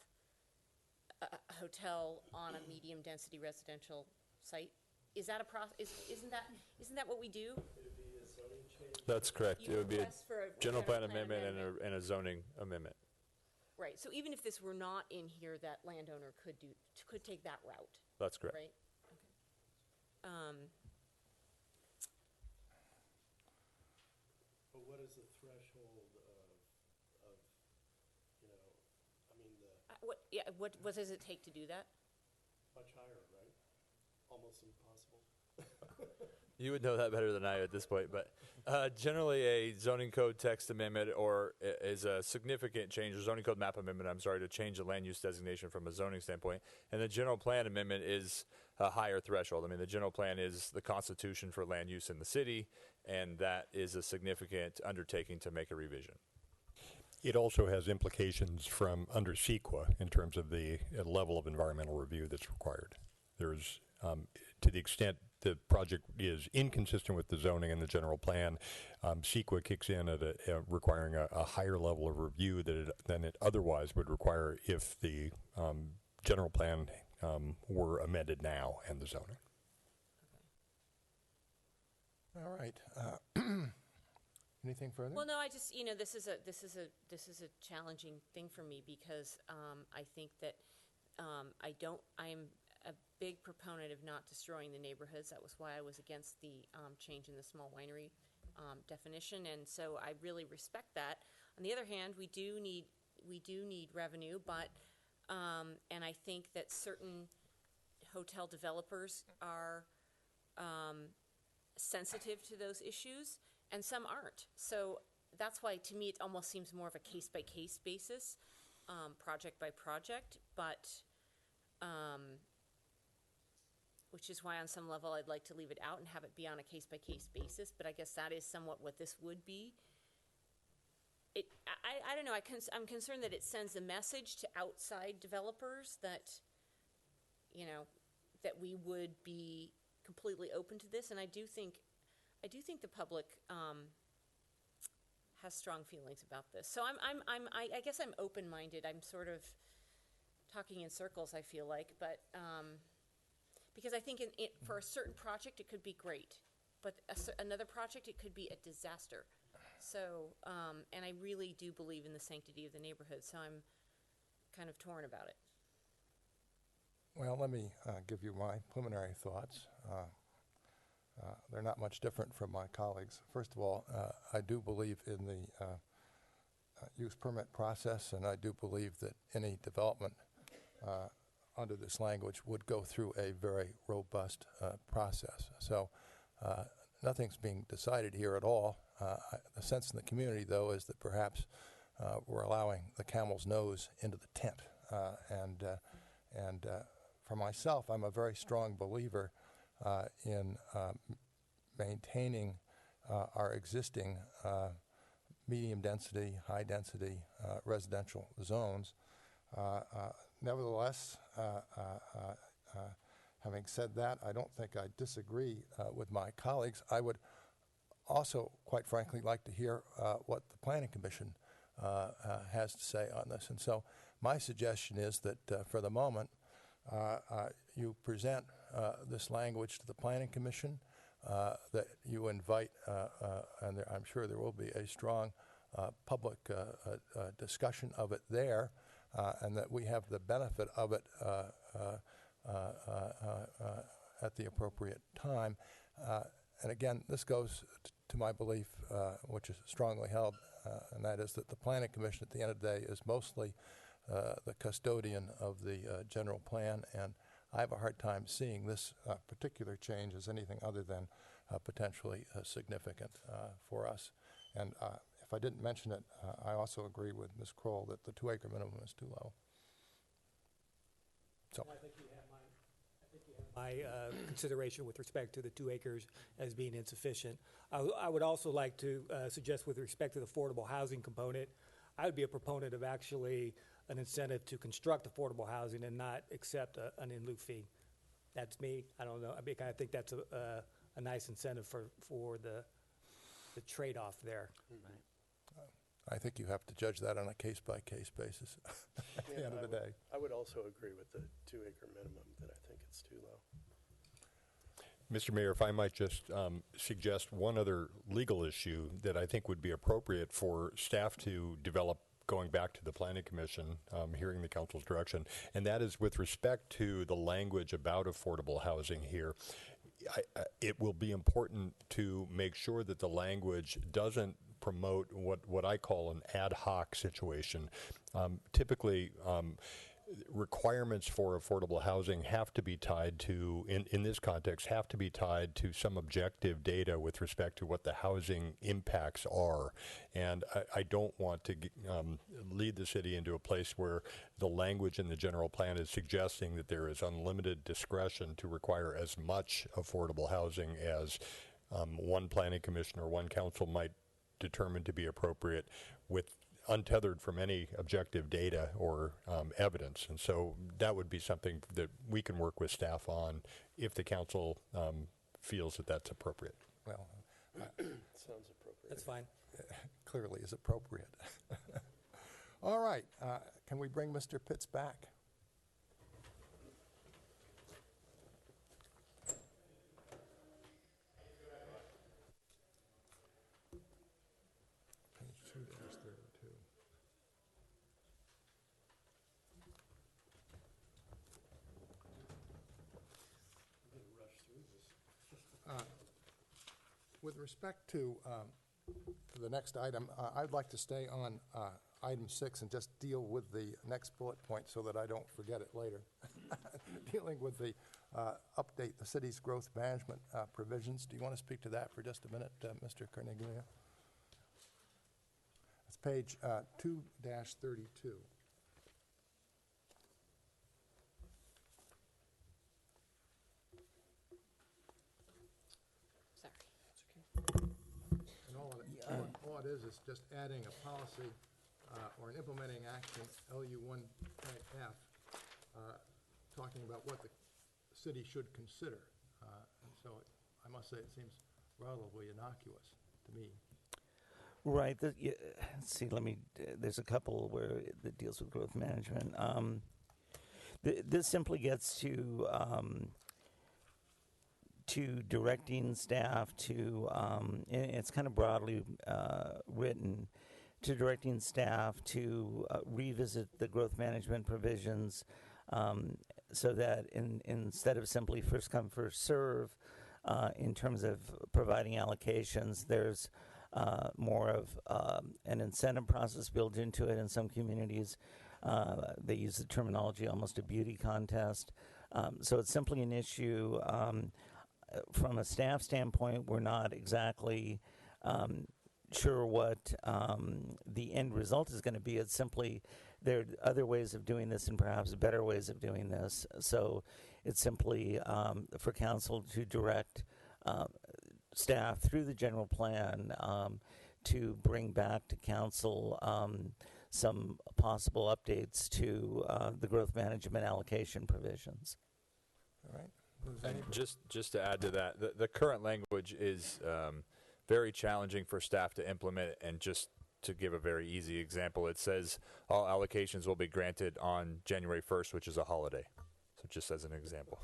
[SPEAKER 13] a hotel on a medium density residential site? Is that a process? Isn't that what we do?
[SPEAKER 15] That's correct.
[SPEAKER 13] You
[SPEAKER 15] It would be a
[SPEAKER 13] request for a
[SPEAKER 15] general plan
[SPEAKER 13] amendment.
[SPEAKER 15] amendment and a zoning amendment.
[SPEAKER 13] Right, so even if this were not in here, that landowner could take that route,
[SPEAKER 15] That's correct.
[SPEAKER 13] right? Okay.
[SPEAKER 3] But what is the threshold of you know, I mean,
[SPEAKER 13] What does it take to do that?
[SPEAKER 3] much higher, right? Almost impossible.
[SPEAKER 15] You would know that better than I at this point, but generally a zoning code text amendment is a significant change, or zoning code map amendment, I'm sorry, to change the land use designation from a zoning standpoint. And the general plan amendment is a higher threshold. I mean, the general plan is the constitution for land use in the city, and that is a significant undertaking to make a revision.
[SPEAKER 9] It also has implications from under CEQA in terms of the level of environmental review that's required. There's, to the extent the project is inconsistent with the zoning and the general plan, CEQA kicks in at requiring a higher level of review than it otherwise would require if the general plan were amended now and the zoning.
[SPEAKER 1] All right. Anything further?
[SPEAKER 13] Well, no, I just, this is a challenging thing for me because I think that I'm a big proponent of not destroying the neighborhoods. That was why I was against the change in the small winery definition, and so I really respect that. On the other hand, we do need revenue, but and I think that certain hotel developers are sensitive to those issues, and some aren't. So that's why, to me, it almost seems more of a case-by-case basis, project by project, but which is why on some level I'd like to leave it out and have it be on a case-by-case basis, but I guess that is somewhat what this would be. I don't know, I'm concerned that it sends a message to outside developers that, that we would be completely open to this, and I do think the public has strong feelings about this. So I guess I'm open-minded. I'm sort of talking in circles, I feel like, but because I think for a certain project it could be great, but another project it could be a disaster. So, and I really do believe in the sanctity of the neighborhood, so I'm kind of torn about it.
[SPEAKER 1] Well, let me give you my preliminary thoughts. They're not much different from my colleagues. First of all, I do believe in the use permit process, and I do believe that any development under this language would go through a very robust process. So nothing's being decided here at all. The sense in the community, though, is that perhaps we're allowing the camel's nose into the tent. And for myself, I'm a very strong believer in maintaining our existing medium density, high density residential zones. Nevertheless, having said that, I don't think I disagree with my colleagues. I would also, quite frankly, like to hear what the Planning Commission has to say on this. And so my suggestion is that for the moment, you present this language to the Planning Commission, that you invite, and I'm sure there will be a strong public discussion of it there, and that we have the benefit of it at the appropriate time. And again, this goes to my belief, which is strongly held, and that is that the Planning Commission at the end of the day is mostly the custodian of the general plan, and I have a hard time seeing this particular change as anything other than potentially significant for us. And if I didn't mention it, I also agree with Ms. Kroll that the 2-acre minimum is too low. So
[SPEAKER 12] I think you have my consideration with respect to the 2 acres as being insufficient. I would also like to suggest with respect to the affordable housing component, I would be a proponent of actually an incentive to construct affordable housing and not accept an in lieu fee. That's me. I don't know. I mean, I think that's a nice incentive for the trade-off there.
[SPEAKER 1] I think you have to judge that on a case-by-case basis at the end of the day.
[SPEAKER 3] I would also agree with the 2-acre minimum, that I think it's too low.
[SPEAKER 9] Mr. Mayor, if I might just suggest one other legal issue that I think would be appropriate for staff to develop going back to the Planning Commission, hearing the council's direction, and that is with respect to the language about affordable housing here. It will be important to make sure that the language doesn't promote what I call an ad hoc situation. Typically, requirements for affordable housing have to be tied to, in this context, have to be tied to some objective data with respect to what the housing impacts are. And I don't want to lead the city into a place where the language in the general plan is suggesting that there is unlimited discretion to require as much affordable housing as one planning commission or one council might determined to be appropriate, with untethered from any objective data or evidence. And so that would be something that we can work with staff on if the council feels that that's appropriate.
[SPEAKER 1] Well,
[SPEAKER 3] Sounds appropriate.
[SPEAKER 12] That's fine.
[SPEAKER 1] clearly is appropriate. All right, can we bring Mr. Pitts back? Page 2-32. With respect to the next item, I'd like to stay on item 6 and just deal with the next bullet point so that I don't forget it later. Dealing with the update, the city's growth management provisions. Do you want to speak to that for just a minute, Mr. Carneglia? It's page 2-32.
[SPEAKER 13] Sorry.
[SPEAKER 1] And all it is just adding a policy or an implementing action, LU 1.F, talking about what the city should consider. And so I must say it seems relatively innocuous to me.
[SPEAKER 2] Right. Let's see. There's a couple where that deals with growth management. This simply gets to directing staff to. And it's kind of broadly written, to directing staff to revisit the growth management provisions, so that instead of simply first come first serve, in terms of providing allocations, there's more of an incentive process built into it. In some communities, they use the terminology almost a beauty contest. So it's simply an issue. From a staff standpoint, we're not exactly sure what the end result is going to be. It's simply there are other ways of doing this and perhaps better ways of doing this. So it's simply for council to direct staff through the general plan to bring back to council some possible updates to the growth management allocation provisions.
[SPEAKER 1] All right.
[SPEAKER 15] And just to add to that, the current language is very challenging for staff to implement. And just to give a very easy example, it says all allocations will be granted on January 1st, which is a holiday. So just as an example.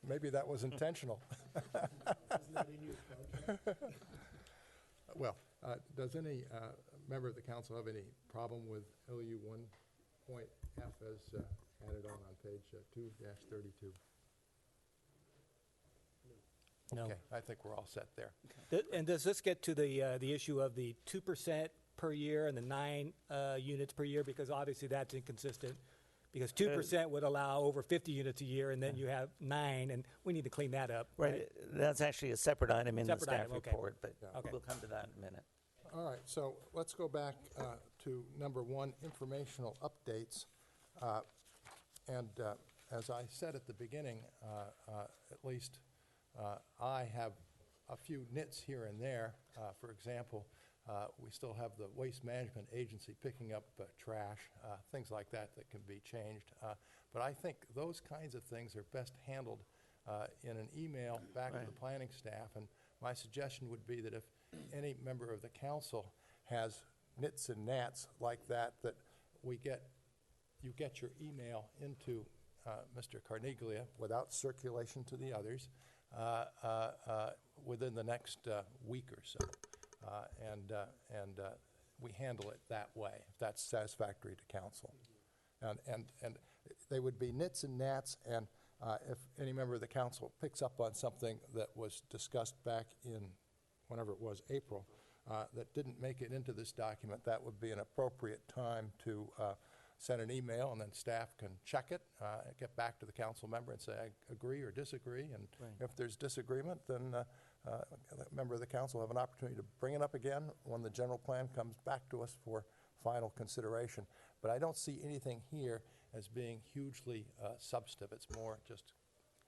[SPEAKER 1] Maybe that was intentional. Well, does any member of the council have any problem with LU 1.F as added on page 2-32?
[SPEAKER 12] No.
[SPEAKER 1] Okay, I think we're all set there.
[SPEAKER 12] And does this get to the issue of the 2% per year and the 9 units per year? Because obviously that's inconsistent. Because 2% would allow over 50 units a year, and then you have 9, and we need to clean that up.
[SPEAKER 2] Right. That's actually a separate item in the staff
[SPEAKER 12] okay.
[SPEAKER 2] report, but
[SPEAKER 12] Okay.
[SPEAKER 2] we'll come to that in a minute.
[SPEAKER 1] All right, so let's go back to number 1, informational updates. And as I said at the beginning, at least I have a few nits here and there. For example, We still have the Waste Management Agency picking up trash, things like that that can be changed. But I think those kinds of things are best handled in an email back to the planning staff. And my suggestion would be that if any member of the council has nits and gnats like that, that you get your email into Mr. Carneglia without circulation to the others within the next week or so. And we handle it that way, if that's satisfactory to council. And they would be nits and gnats, and if any member of the council picks up on something that was discussed back in, whenever it was, April, that didn't make it into this document, that would be an appropriate time to send an email, and then staff can check it, get back to the council member and say, I agree or disagree, and if there's disagreement, then a member of the council will have an opportunity to bring it up again when the general plan comes back to us for final consideration. But I don't see anything here as being hugely substantive. It's more just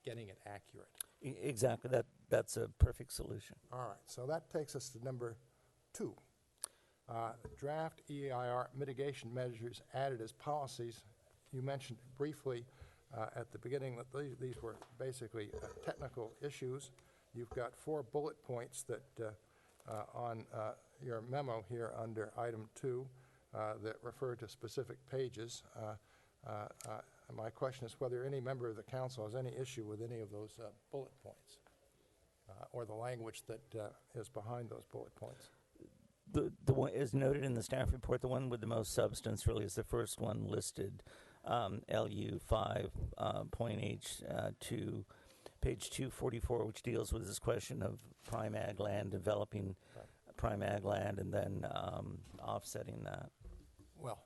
[SPEAKER 1] getting it accurate.
[SPEAKER 2] Exactly. That's a perfect solution.
[SPEAKER 1] All right, so that takes us to number 2. Draft EIR mitigation measures added as policies. You mentioned briefly at the beginning that these were basically technical issues. You've got 4 bullet points that on your memo here under item 2 that refer to specific pages. My question is whether any member of the council has any issue with any of those bullet points or the language that is behind those bullet points.
[SPEAKER 2] The one is noted in the staff report. The one with the most substance really is the first one listed, LU 5.H to page 244, which deals with this question of prime ag land, developing prime ag land, and then offsetting that.
[SPEAKER 1] Well,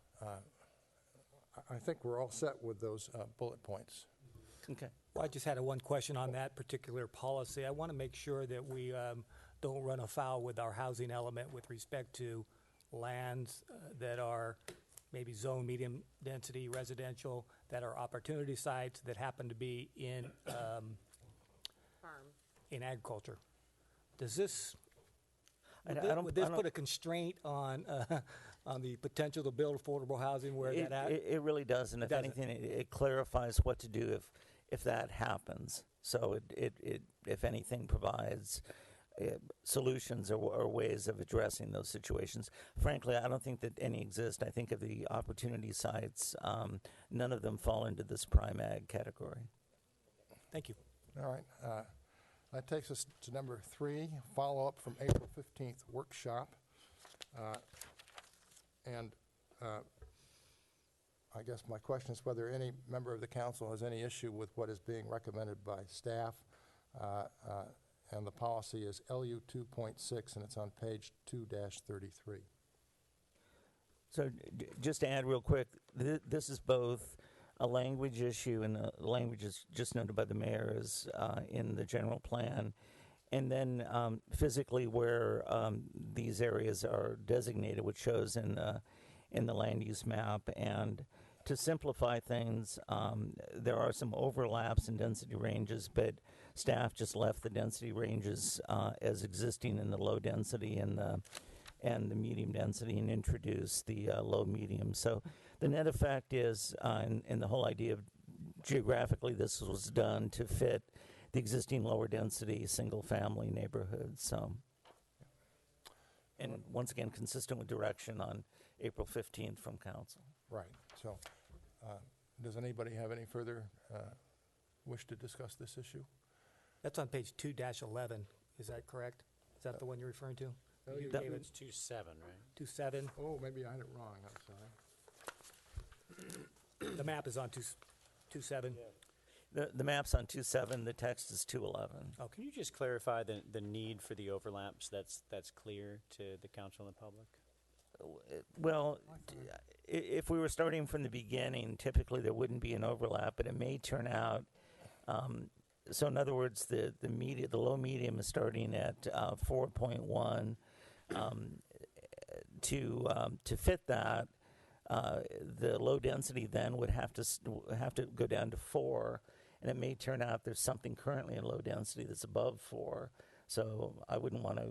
[SPEAKER 1] I think we're all set with those bullet points.
[SPEAKER 2] Okay.
[SPEAKER 12] Well, I just had one question on that particular policy. I want to make sure that we don't run afoul with our housing element with respect to lands that are maybe zone medium density residential, that are opportunity sites that happen to be in in agriculture. Does this would this put a constraint on the potential to build affordable housing where
[SPEAKER 2] it really does, and if anything, it clarifies what to do if that happens. So it if anything, provides solutions or ways of addressing those situations. Frankly, I don't think that any exist. I think of the opportunity sites, none of them fall into this prime ag category.
[SPEAKER 12] Thank you.
[SPEAKER 1] All right. That takes us to number 3, follow-up from April 15th workshop. And I guess my question is whether any member of the council has any issue with what is being recommended by staff. And the policy is LU 2.6, and it's on page 2-33.
[SPEAKER 2] So just to add real quick, this is both a language issue, and the language is just noted by the mayor is in the general plan, and then physically where these areas are designated, which shows in the land use map. And to simplify things, there are some overlaps in density ranges, but staff just left the density ranges as existing in the low density and the medium density, and introduced the low medium. So the net effect is, and the whole idea of geographically this was done to fit the existing lower density single family neighborhoods. So, and once again, consistent with direction on April 15th from council.
[SPEAKER 1] Right. So does anybody have any further wish to discuss this issue?
[SPEAKER 12] That's on page 2-11. Is that correct? Is that the one you're referring to?
[SPEAKER 6] It's 2.7, right?
[SPEAKER 12] 2.7.
[SPEAKER 1] Oh, maybe I had it wrong. I'm sorry.
[SPEAKER 12] The map is on 2.7.
[SPEAKER 2] The map's on 2.7. The text is 2.11.
[SPEAKER 6] Oh, can you just clarify the need for the overlaps? That's clear to the council and the public?
[SPEAKER 2] Well, if we were starting from the beginning, typically there wouldn't be an overlap, but it may turn out. So in other words, the low medium is starting at 4.1. To fit that, the low density then would have to go down to 4, and it may turn out there's something currently in low density that's above 4. So I wouldn't want to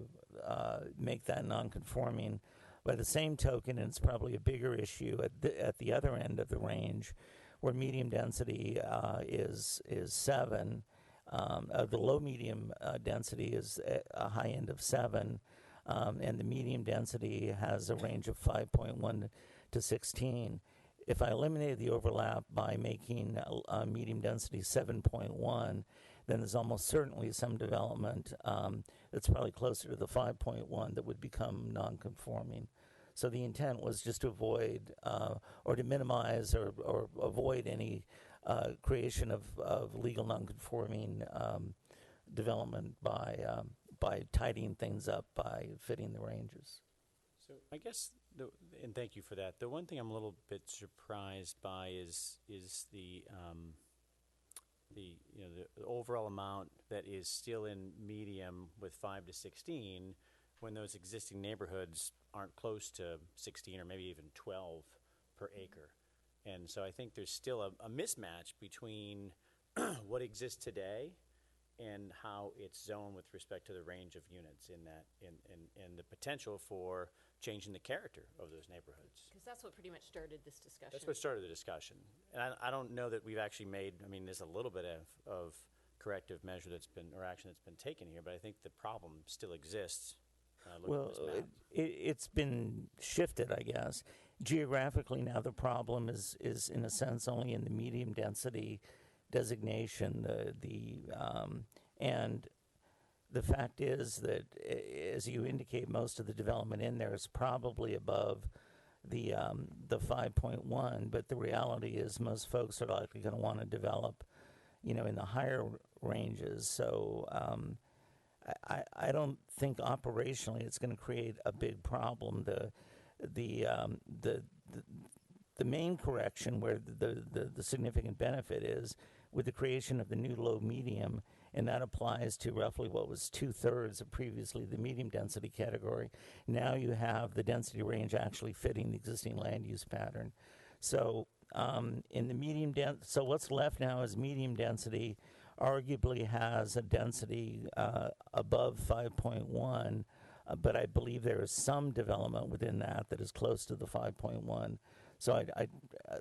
[SPEAKER 2] make that non-conforming. By the same token, and it's probably a bigger issue at the other end of the range, where medium density is 7. The low medium density is a high end of 7, and the medium density has a range of 5.1 to 16. If I eliminated the overlap by making medium density 7.1, then there's almost certainly some development that's probably closer to the 5.1 that would become non-conforming. So the intent was just to avoid or to minimize or avoid any creation of legal non-conforming development by tidying things up by fitting the ranges.
[SPEAKER 6] So I guess, and thank you for that. The one thing I'm a little bit surprised by is the overall amount that is still in medium with 5 to 16, when those existing neighborhoods aren't close to 16 or maybe even 12 per acre. And so I think there's still a mismatch between what exists today and how it's zoned with respect to the range of units in that, and the potential for changing the character of those neighborhoods.
[SPEAKER 13] Because that's what pretty much started this discussion.
[SPEAKER 6] That's what started the discussion. And I don't know that we've actually made, there's a little bit of corrective measure or action that's been taken here, but I think the problem still exists.
[SPEAKER 2] Well, it's been shifted, I guess. Geographically now the problem is in a sense only in the medium density designation. And the fact is that, as you indicate, most of the development in there is probably above the 5.1, but the reality is most folks are likely going to want to develop, in the higher ranges. So I don't think operationally it's going to create a big problem. The main correction where the significant benefit is with the creation of the new low medium, and that applies to roughly what was 2/3 of previously the medium density category. Now you have the density range actually fitting the existing land use pattern. So in the medium so what's left now is medium density arguably has a density above 5.1, but I believe there is some development within that is close to the 5.1. So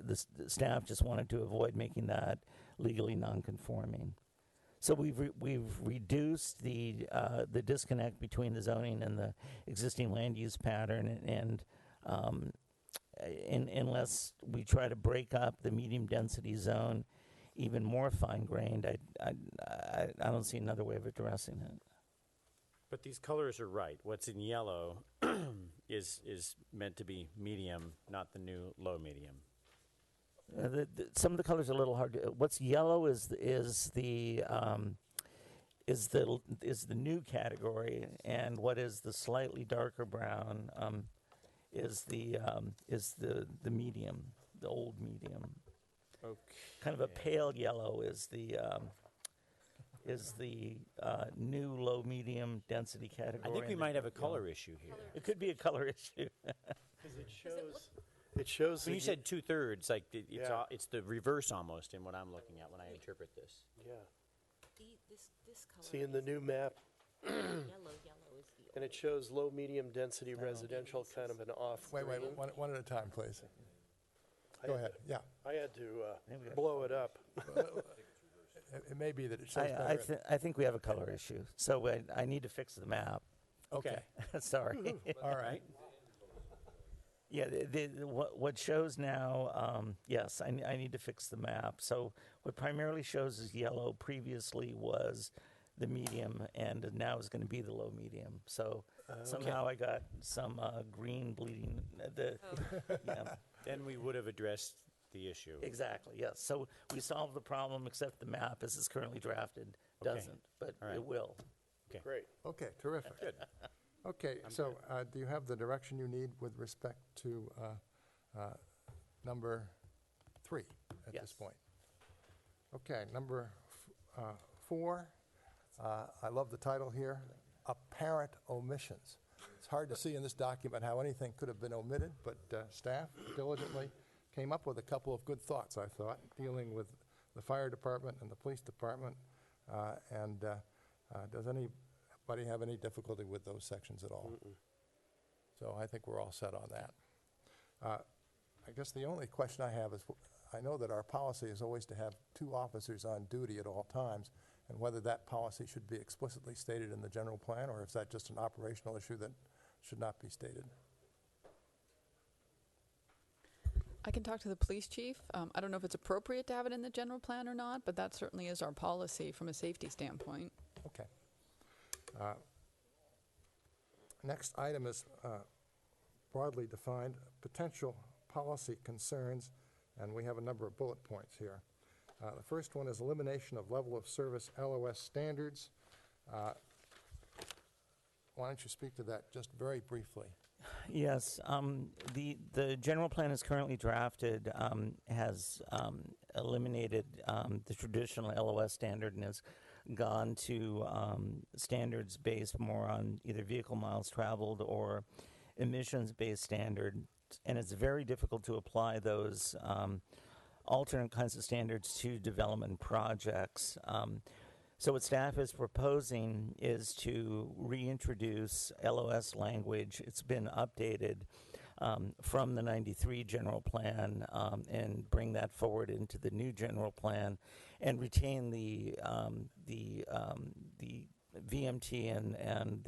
[SPEAKER 2] the staff just wanted to avoid making that legally non-conforming. So we've reduced the disconnect between the zoning and the existing land use pattern, and unless we try to break up the medium density zone even more fine-grained, I don't see another way of addressing it.
[SPEAKER 6] But these colors are right. What's in yellow is meant to be medium, not the new low medium.
[SPEAKER 2] Some of the colors are a little hard to. What's yellow is the new category, and what is the slightly darker brown is the medium, the old medium.
[SPEAKER 6] Okay.
[SPEAKER 2] Kind of a pale yellow is the new low medium density category.
[SPEAKER 6] I think we might have a color issue here.
[SPEAKER 2] It could be a color issue.
[SPEAKER 3] Because it shows.
[SPEAKER 6] When you said 2/3, like
[SPEAKER 3] Yeah.
[SPEAKER 6] it's the reverse almost in what I'm looking at when I interpret this.
[SPEAKER 3] Yeah.
[SPEAKER 13] This color.
[SPEAKER 3] See in the new map,
[SPEAKER 13] Yellow is the
[SPEAKER 3] and it shows low, medium density residential, kind of an off.
[SPEAKER 1] Wait,
[SPEAKER 3] green.
[SPEAKER 1] one at a time, please. Go ahead, yeah.
[SPEAKER 3] I had to blow it up.
[SPEAKER 1] It may be that it shows better.
[SPEAKER 2] I think we have a color issue, so I need to fix the map.
[SPEAKER 6] Okay.
[SPEAKER 2] Sorry.
[SPEAKER 6] All right.
[SPEAKER 2] Yeah, what shows now, yes, I need to fix the map. So what primarily shows is yellow previously was the medium, and now is going to be the low medium. So somehow I got some green bleeding. Yeah.
[SPEAKER 6] Then we would have addressed the issue.
[SPEAKER 2] Exactly, yes. So we solved the problem, except the map, as it's currently drafted, doesn't, but
[SPEAKER 6] All right.
[SPEAKER 2] it will.
[SPEAKER 6] Okay.
[SPEAKER 3] Great.
[SPEAKER 1] Okay, terrific.
[SPEAKER 6] Good.
[SPEAKER 1] Okay, so do you have the direction you need with respect to number 3 at this
[SPEAKER 2] Yes.
[SPEAKER 1] point? Okay, number 4, I love the title here, Apparent Omissions. It's hard to see in this document how anything could have been omitted, but staff diligently came up with a couple of good thoughts, I thought, dealing with the fire department and the police department. Does any Anybody have any difficulty with those sections at all? So I think we're all set on that. I guess the only question I have is, I know that our policy is always to have 2 officers on duty at all times, and whether that policy should be explicitly stated in the general plan, or is that just an operational issue that should not be stated?
[SPEAKER 16] I can talk to the police chief. I don't know if it's appropriate to have it in the general plan or not, but that certainly is our policy from a safety standpoint.
[SPEAKER 1] Okay. Next item is broadly defined potential policy concerns, and we have a number of bullet points here. The first one is elimination of level of service LOS standards. Why don't you speak to that just very briefly?
[SPEAKER 2] Yes, the general plan is currently drafted, has eliminated the traditional LOS standard and has gone to standards based more on either vehicle miles traveled or emissions-based standard, and it's very difficult to apply those alternate kinds of standards to development projects. So what staff is proposing is to reintroduce LOS language. It's been updated from the 93 general plan and bring that forward into the new general plan and retain the VMT and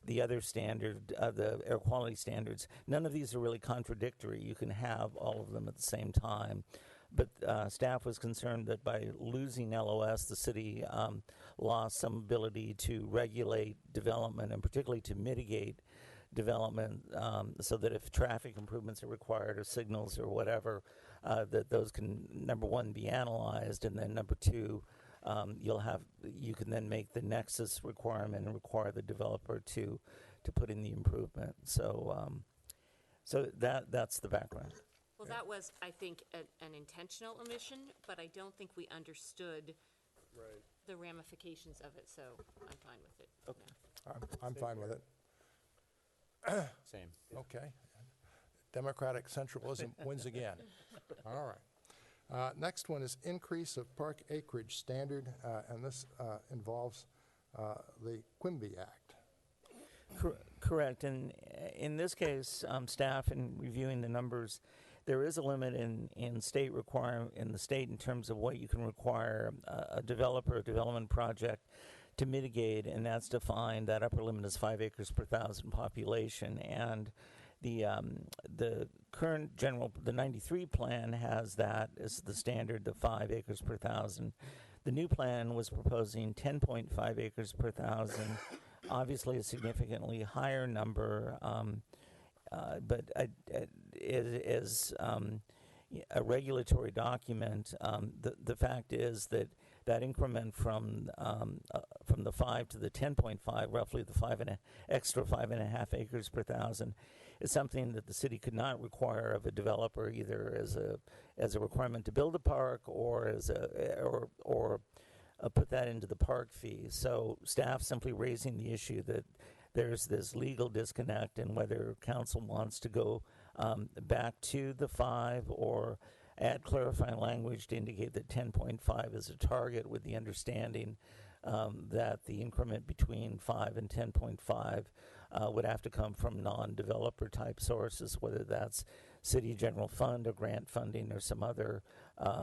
[SPEAKER 2] the other standard, the air quality standards. None of these are really contradictory. You can have all of them at the same time. But staff was concerned that by losing LOS, the city lost some ability to regulate development and particularly to mitigate development, so that if traffic improvements are required or signals or whatever, that those can, number one, be analyzed, and then number two, you can then make the nexus requirement and require the developer to put in the improvement. So that's the background.
[SPEAKER 13] Well, that was, I think, an intentional omission, but I don't think we understood the ramifications of it, so I'm fine with it.
[SPEAKER 1] Okay. I'm fine with it.
[SPEAKER 6] Same.
[SPEAKER 1] Okay. Democratic centralism wins again. All right. Next one is increase of park acreage standard, and this involves the Quimby Act.
[SPEAKER 2] Correct. And in this case, staff, in reviewing the numbers, there is a limit in state requirement in the state in terms of what you can require a developer, a development project to mitigate, and that's defined. That upper limit is 5 acres per 1,000 population, and the current the 93 plan has that as the standard, the 5 acres per 1,000. The new plan was proposing 10.5 acres per 1,000, obviously a significantly higher number, but as a regulatory document, the fact is that increment from the 5 to the 10.5, roughly the extra 5.5 acres per 1,000, is something that the city could not require of a developer, either as a requirement to build a park or or put that into the park fee. So staff simply raising the issue that there's this legal disconnect, and whether council wants to go back to the 5 or add clarifying language to indicate that 10.5 is a target, with the understanding that the increment between 5 and 10.5 would have to come from non-developer type sources, whether that's city general fund or grant funding or some other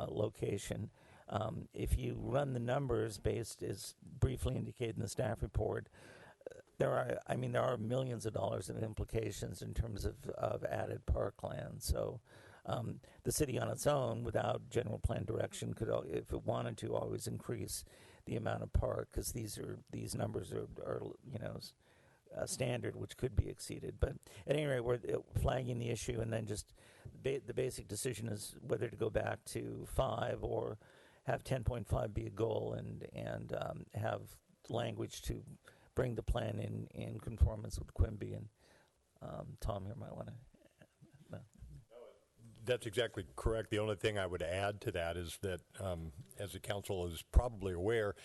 [SPEAKER 2] location. If you run the numbers based, as briefly indicated in the staff report, there are millions of dollars of implications in terms of added parkland. So the city on its own, without general plan direction, could, if it wanted to, always increase the amount of park, because these numbers are standard, which could be exceeded. But at any rate, we're flagging the issue, and then just the basic decision is whether to go back to 5 or have 10.5 be a goal, and have language to bring the plan in conformance with Quimby. And Tom here might want to.
[SPEAKER 9] That's exactly correct. The only thing I would add to that is that, as the council is probably aware,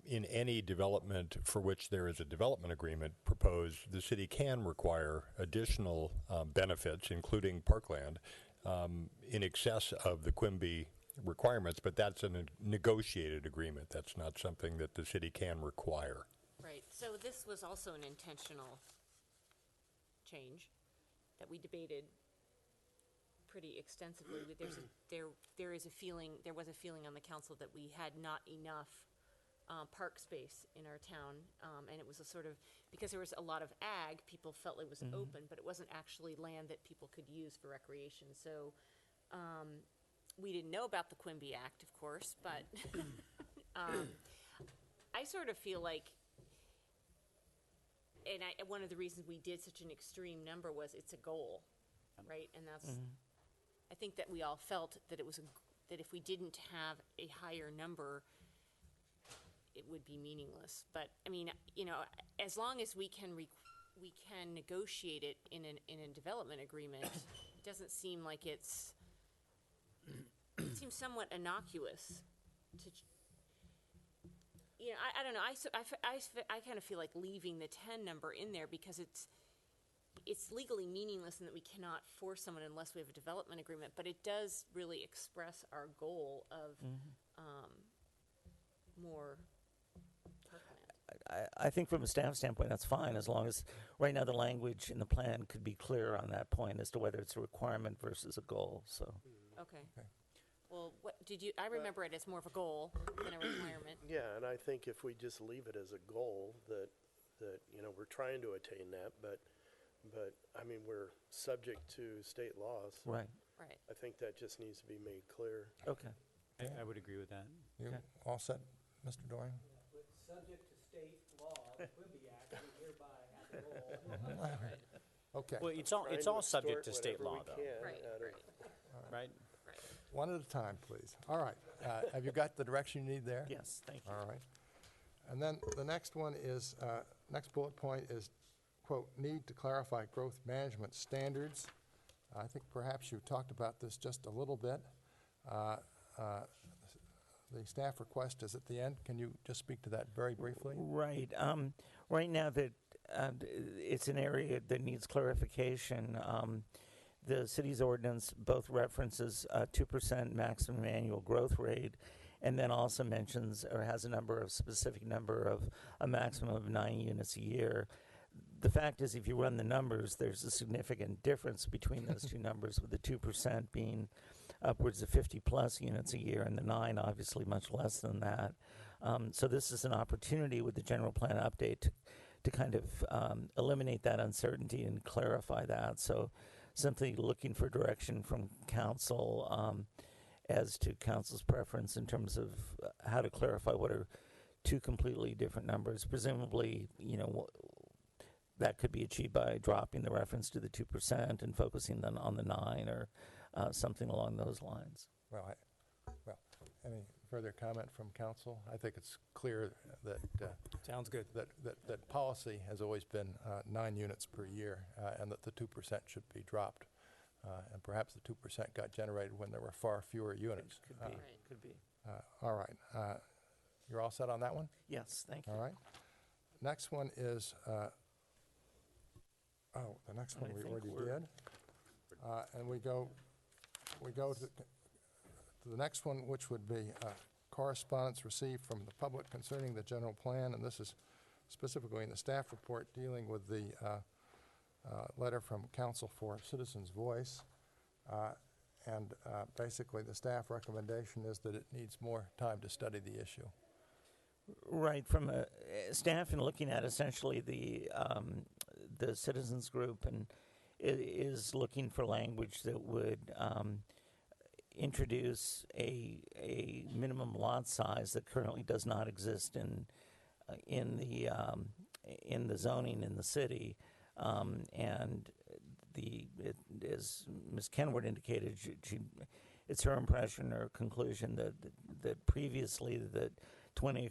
[SPEAKER 9] in any development for which there is a development agreement proposed, the city can require additional benefits, including parkland, in excess of the Quimby requirements, but that's a negotiated agreement. That's not something that the city can require.
[SPEAKER 13] Right. So this was also an intentional change that we debated pretty extensively. There is a feeling, there was a feeling on the council that we had not enough park space in our town, and it was a sort of, because there was a lot of ag, people felt it was open, but it wasn't actually land that people could use for recreation. So we didn't know about the Quimby Act, of course, but I sort of feel like, and one of the reasons we did such an extreme number was it's a goal, right? And that's, I think that we all felt that it was that if we didn't have a higher number, it would be meaningless. But I mean, you know, as long as we can negotiate it in a development agreement, it doesn't seem like it seems somewhat innocuous to. You know, I don't know. I kind of feel like leaving the 10 number in there because it's legally meaningless and that we cannot force someone unless we have a development agreement. But it does really express our goal of more park land.
[SPEAKER 2] I think from a staff standpoint, that's fine, as long as, right now, the language in the plan could be clear on that point as to whether it's a requirement versus a goal, so.
[SPEAKER 13] Okay. Well, what did you? I remember it as more of a goal than a requirement.
[SPEAKER 3] Yeah, and I think if we just leave it as a goal, that you know, we're trying to attain that, but I mean, we're subject to state laws.
[SPEAKER 2] Right.
[SPEAKER 13] Right.
[SPEAKER 3] I think that just needs to be made clear.
[SPEAKER 2] Okay.
[SPEAKER 6] I would agree with that.
[SPEAKER 1] You all set, Mr. Dorian?
[SPEAKER 12] Subject to state law, the Quimby Act, we hereby have a goal.
[SPEAKER 1] Okay.
[SPEAKER 6] Well, it's
[SPEAKER 3] Trying
[SPEAKER 6] all
[SPEAKER 3] to
[SPEAKER 6] subject
[SPEAKER 3] extort
[SPEAKER 6] to state
[SPEAKER 3] whatever
[SPEAKER 6] law,
[SPEAKER 3] we
[SPEAKER 6] though,
[SPEAKER 3] can
[SPEAKER 13] Right,
[SPEAKER 3] out of-
[SPEAKER 13] right.
[SPEAKER 6] right?
[SPEAKER 1] One at a time, please. All right. Have you got the direction you need there?
[SPEAKER 2] Yes, thank you.
[SPEAKER 1] All right. And then the next one is, next bullet point is, quote, need to clarify growth management standards. I think perhaps you talked about this just a little bit. The staff request is at the end. Can you just speak to that very briefly?
[SPEAKER 2] Right. Right now, that it's an area that needs clarification. The city's ordinance both references 2% maximum annual growth rate, and then also mentions or has a specific number of a maximum of 9 units a year. The fact is, if you run the numbers, there's a significant difference between those two numbers, with the 2% being upwards of 50 plus units a year, and the 9 obviously much less than that. So this is an opportunity with the general plan update to kind of eliminate that uncertainty and clarify that. So simply looking for direction from council as to council's preference in terms of how to clarify what are two completely different numbers. Presumably, you know, that could be achieved by dropping the reference to the 2% and focusing then on the 9 or something along those lines.
[SPEAKER 1] Well, any further comment from council? I think it's clear that
[SPEAKER 12] Sounds good.
[SPEAKER 1] that policy has always been 9 units per year, and that the 2% should be dropped. And perhaps the 2% got generated when there were far fewer units.
[SPEAKER 2] Could be. Could be.
[SPEAKER 1] All right. You're all set on that one?
[SPEAKER 2] Yes, thank you.
[SPEAKER 1] All right. Next one is, the next one
[SPEAKER 2] I
[SPEAKER 1] we
[SPEAKER 2] think
[SPEAKER 1] already
[SPEAKER 2] we're-
[SPEAKER 1] did. And we go to the next one, which would be correspondence received from the public concerning the general plan, and this is specifically in the staff report dealing with the letter from Council for Citizens Voice. And basically, the staff recommendation is that it needs more time to study the issue.
[SPEAKER 2] Right, from a staff and looking at essentially the citizens group, and it is looking for language that would introduce a minimum lot size that currently does not exist in the zoning in the city, and as Ms. Kenward indicated, it's her impression or conclusion that previously that 20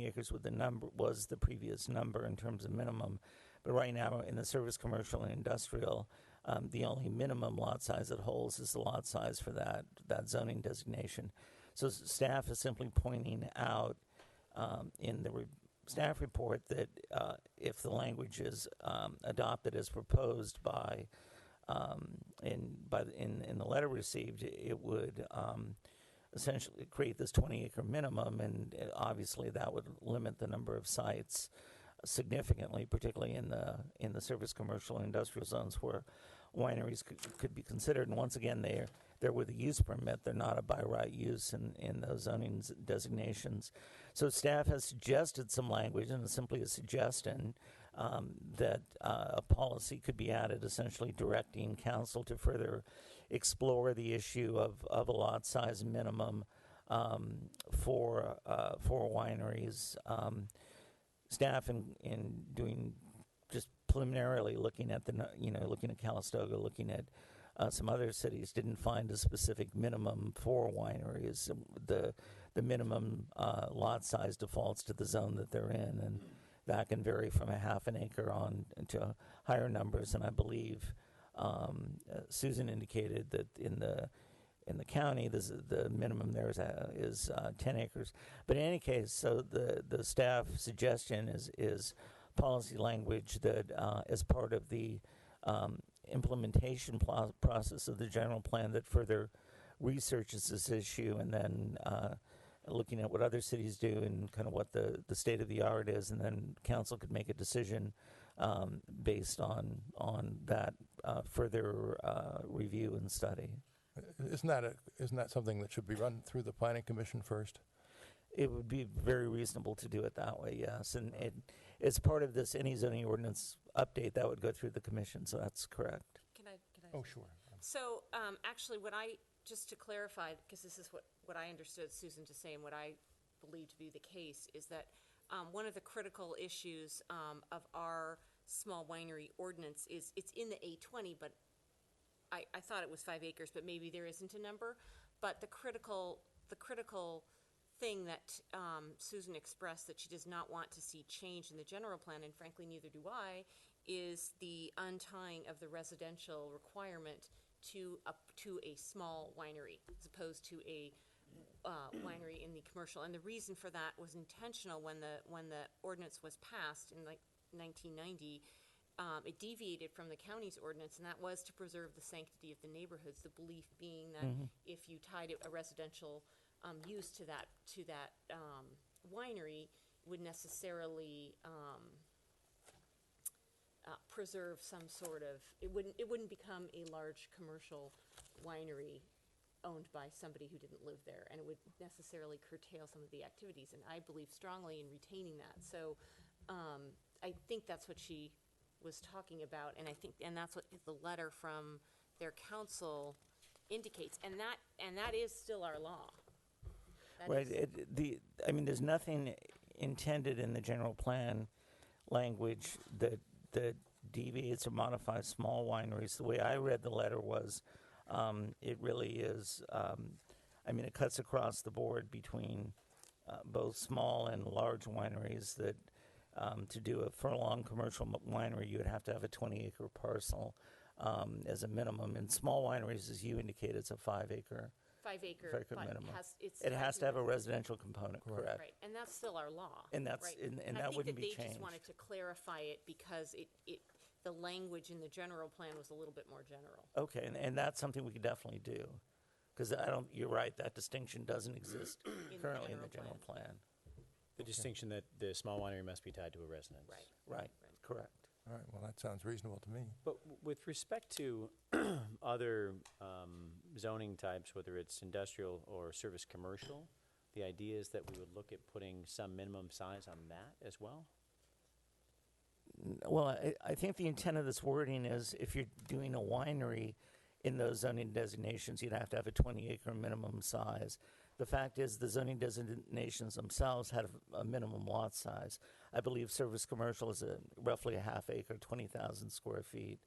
[SPEAKER 2] acres with the number was the previous number in terms of minimum, but right now in the service, commercial, and industrial, the only minimum lot size it holds is the lot size for that zoning designation. So staff is simply pointing out in the staff report that if the language is adopted as proposed in the letter received, it would essentially create this 20-acre minimum, and obviously that would limit the number of sites significantly, particularly in the service, commercial, and industrial zones where wineries could be considered. And once again, they're with a use permit. They're not a by right use in those zoning designations. So staff has suggested some language, and it's simply a suggestion, that a policy could be added, essentially directing council to further explore the issue of a lot size minimum for wineries. Staff in doing just preliminarily looking at looking at Calistoga, looking at some other cities, didn't find a specific minimum for wineries. The minimum lot size defaults to the zone that they're in, and that can vary from a half an acre on to higher numbers. And I believe Susan indicated that in the county, the minimum there is 10 acres. But in any case, so the staff suggestion is policy language that as part of the implementation process of the general plan that further researches this issue, and then looking at what other cities do and kind of what the state of the art is, and then council could make a decision based on that further review and study.
[SPEAKER 1] Isn't that something that should be run through the planning commission first?
[SPEAKER 2] It would be very reasonable to do it that way, yes. And as part of this, any zoning ordinance update, that would go through the commission, so that's correct.
[SPEAKER 13] Can I?
[SPEAKER 1] Oh, sure.
[SPEAKER 13] So actually, just to clarify, because this is what I understood Susan to say and what I believe to be the case, is that one of the critical issues of our small winery ordinance is it's in the A20, but I thought it was 5 acres, but maybe there isn't a number. But the critical thing that Susan expressed that she does not want to see change in the general plan, and frankly neither do I, is the untying of the residential requirement to a small winery as opposed to a winery in the commercial. And the reason for that was intentional. When the ordinance was passed in like 1990, it deviated from the county's ordinance, and that was to preserve the sanctity of the neighborhoods. The belief being that if you tied a residential use to that winery, would necessarily preserve some sort of, it wouldn't become a large commercial winery owned by somebody who didn't live there, and it would necessarily curtail some of the activities. And I believe strongly in retaining that. So I think that's what she was talking about, and that's what the letter from their council indicates, and that is still our law.
[SPEAKER 2] Right. There's nothing intended in the general plan language that deviates or modifies small wineries. The way I read the letter was, it really is. It cuts across the board between both small and large wineries. That to do a furlong commercial winery, you would have to have a 20-acre parcel as a minimum. And small wineries, as you indicated, it's a 5-acre.
[SPEAKER 13] 5-acre
[SPEAKER 2] minimum.
[SPEAKER 13] It
[SPEAKER 2] has to have a residential component, correct?
[SPEAKER 13] Right, and that's still our law.
[SPEAKER 2] And that's
[SPEAKER 13] right?
[SPEAKER 2] and that wouldn't be
[SPEAKER 13] I think that
[SPEAKER 2] changed.
[SPEAKER 13] they just wanted to clarify it because the language in the general plan was a little bit more general.
[SPEAKER 2] Okay, and that's something we could definitely do, because you're right, that distinction doesn't exist currently in the general plan.
[SPEAKER 6] The distinction that the small winery must be tied to a residence.
[SPEAKER 2] Right, correct.
[SPEAKER 1] All right, well, that sounds reasonable to me.
[SPEAKER 6] But with respect to other zoning types, whether it's industrial or service commercial, the idea is that we would look at putting some minimum size on that as well?
[SPEAKER 2] Well, I think the intent of this wording is if you're doing a winery in those zoning designations, you'd have to have a 20-acre minimum size. The fact is the zoning designations themselves had a minimum lot size. I believe service commercial is roughly a half acre, 20,000 square feet.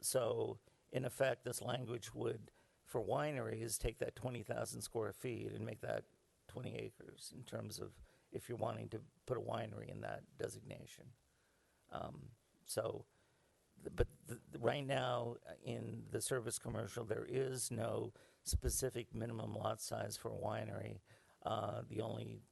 [SPEAKER 2] So in effect, this language would, for wineries, take that 20,000 square feet and make that 20 acres in terms of if you're wanting to put a winery in that designation. Right now in the service commercial, there is no specific minimum lot size for a winery. The only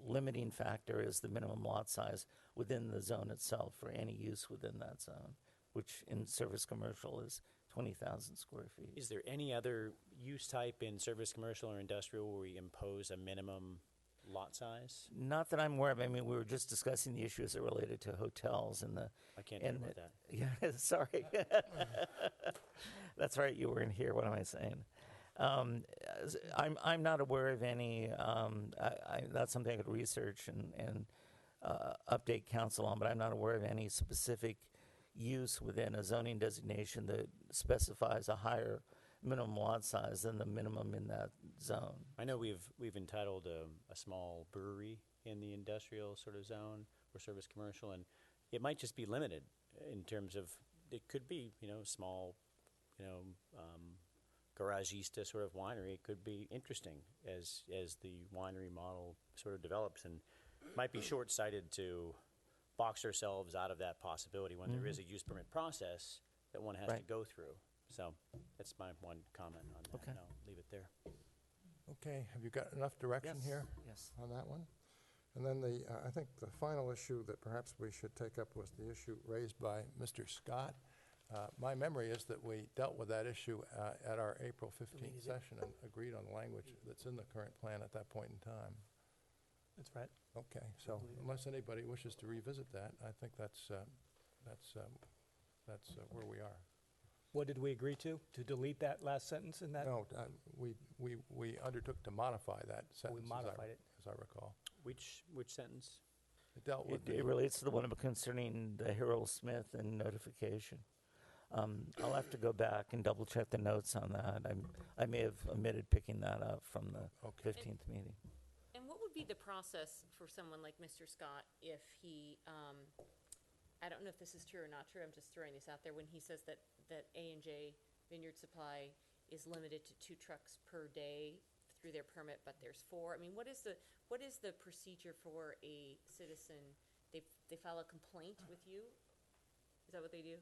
[SPEAKER 2] limiting factor is the minimum lot size within the zone itself for any use within that zone, which in service commercial is 20,000 square feet.
[SPEAKER 6] Is there any other use type in service commercial or industrial where we impose a minimum lot size?
[SPEAKER 2] Not that I'm aware of. I mean, we were just discussing the issue as it related to hotels and the.
[SPEAKER 6] I can't talk about that.
[SPEAKER 2] Yeah, sorry. That's right. You weren't here. What am I saying? I'm not aware of any. That's something I could research and update council on, but I'm not aware of any specific use within a zoning designation that specifies a higher minimum lot size than the minimum in that zone.
[SPEAKER 6] I know we've entitled a small brewery in the industrial sort of zone or service commercial, and it might just be limited in terms of, it could be, small, garagista sort of winery. It could be interesting as the winery model sort of develops, and might be short-sighted to box ourselves out of that possibility when there is a use permit process that one has to go through. So that's my one comment on that.
[SPEAKER 2] Okay.
[SPEAKER 6] And I'll leave it there.
[SPEAKER 1] Okay, have you got enough direction here
[SPEAKER 2] Yes.
[SPEAKER 1] on that one? And then I think the final issue that perhaps we should take up was the issue raised by Mr. Scott. My memory is that we dealt with that issue at our April 15th session and agreed on the language that's in the current plan at that point in time.
[SPEAKER 12] That's right.
[SPEAKER 1] Okay, so unless anybody wishes to revisit that, I think that's where we are.
[SPEAKER 12] What did we agree to? To delete that last sentence in that?
[SPEAKER 1] No, we undertook to modify that sentence.
[SPEAKER 12] We modified it.
[SPEAKER 1] As I recall.
[SPEAKER 6] Which sentence?
[SPEAKER 1] It dealt with
[SPEAKER 2] It relates to the one concerning the Harold Smith and notification. I'll have to go back and double check the notes on that. I may have omitted picking that up from the 15th meeting.
[SPEAKER 13] And what would be the process for someone like Mr. Scott if he, I don't know if this is true or not true, I'm just throwing this out there, when he says that A&J Vineyard Supply is limited to 2 trucks per day through their permit, but there's 4. I mean, what is the procedure for a citizen? They file a complaint with you? Is that what they do?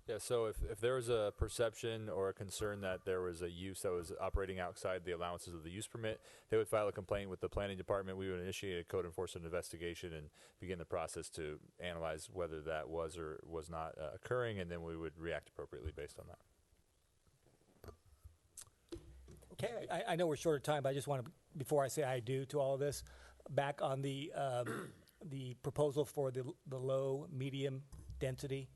[SPEAKER 15] Yeah, so if there was a perception or a concern that there was a use that was operating outside the allowances of the use permit, they would file a complaint with the planning department. We would initiate a code enforcement investigation and begin the process to analyze whether that was or was not occurring, and then we would react appropriately based on that.
[SPEAKER 12] Okay, I know we're short of time, but I just want to, before I say I do to all of this, back on the proposal for the low, medium density.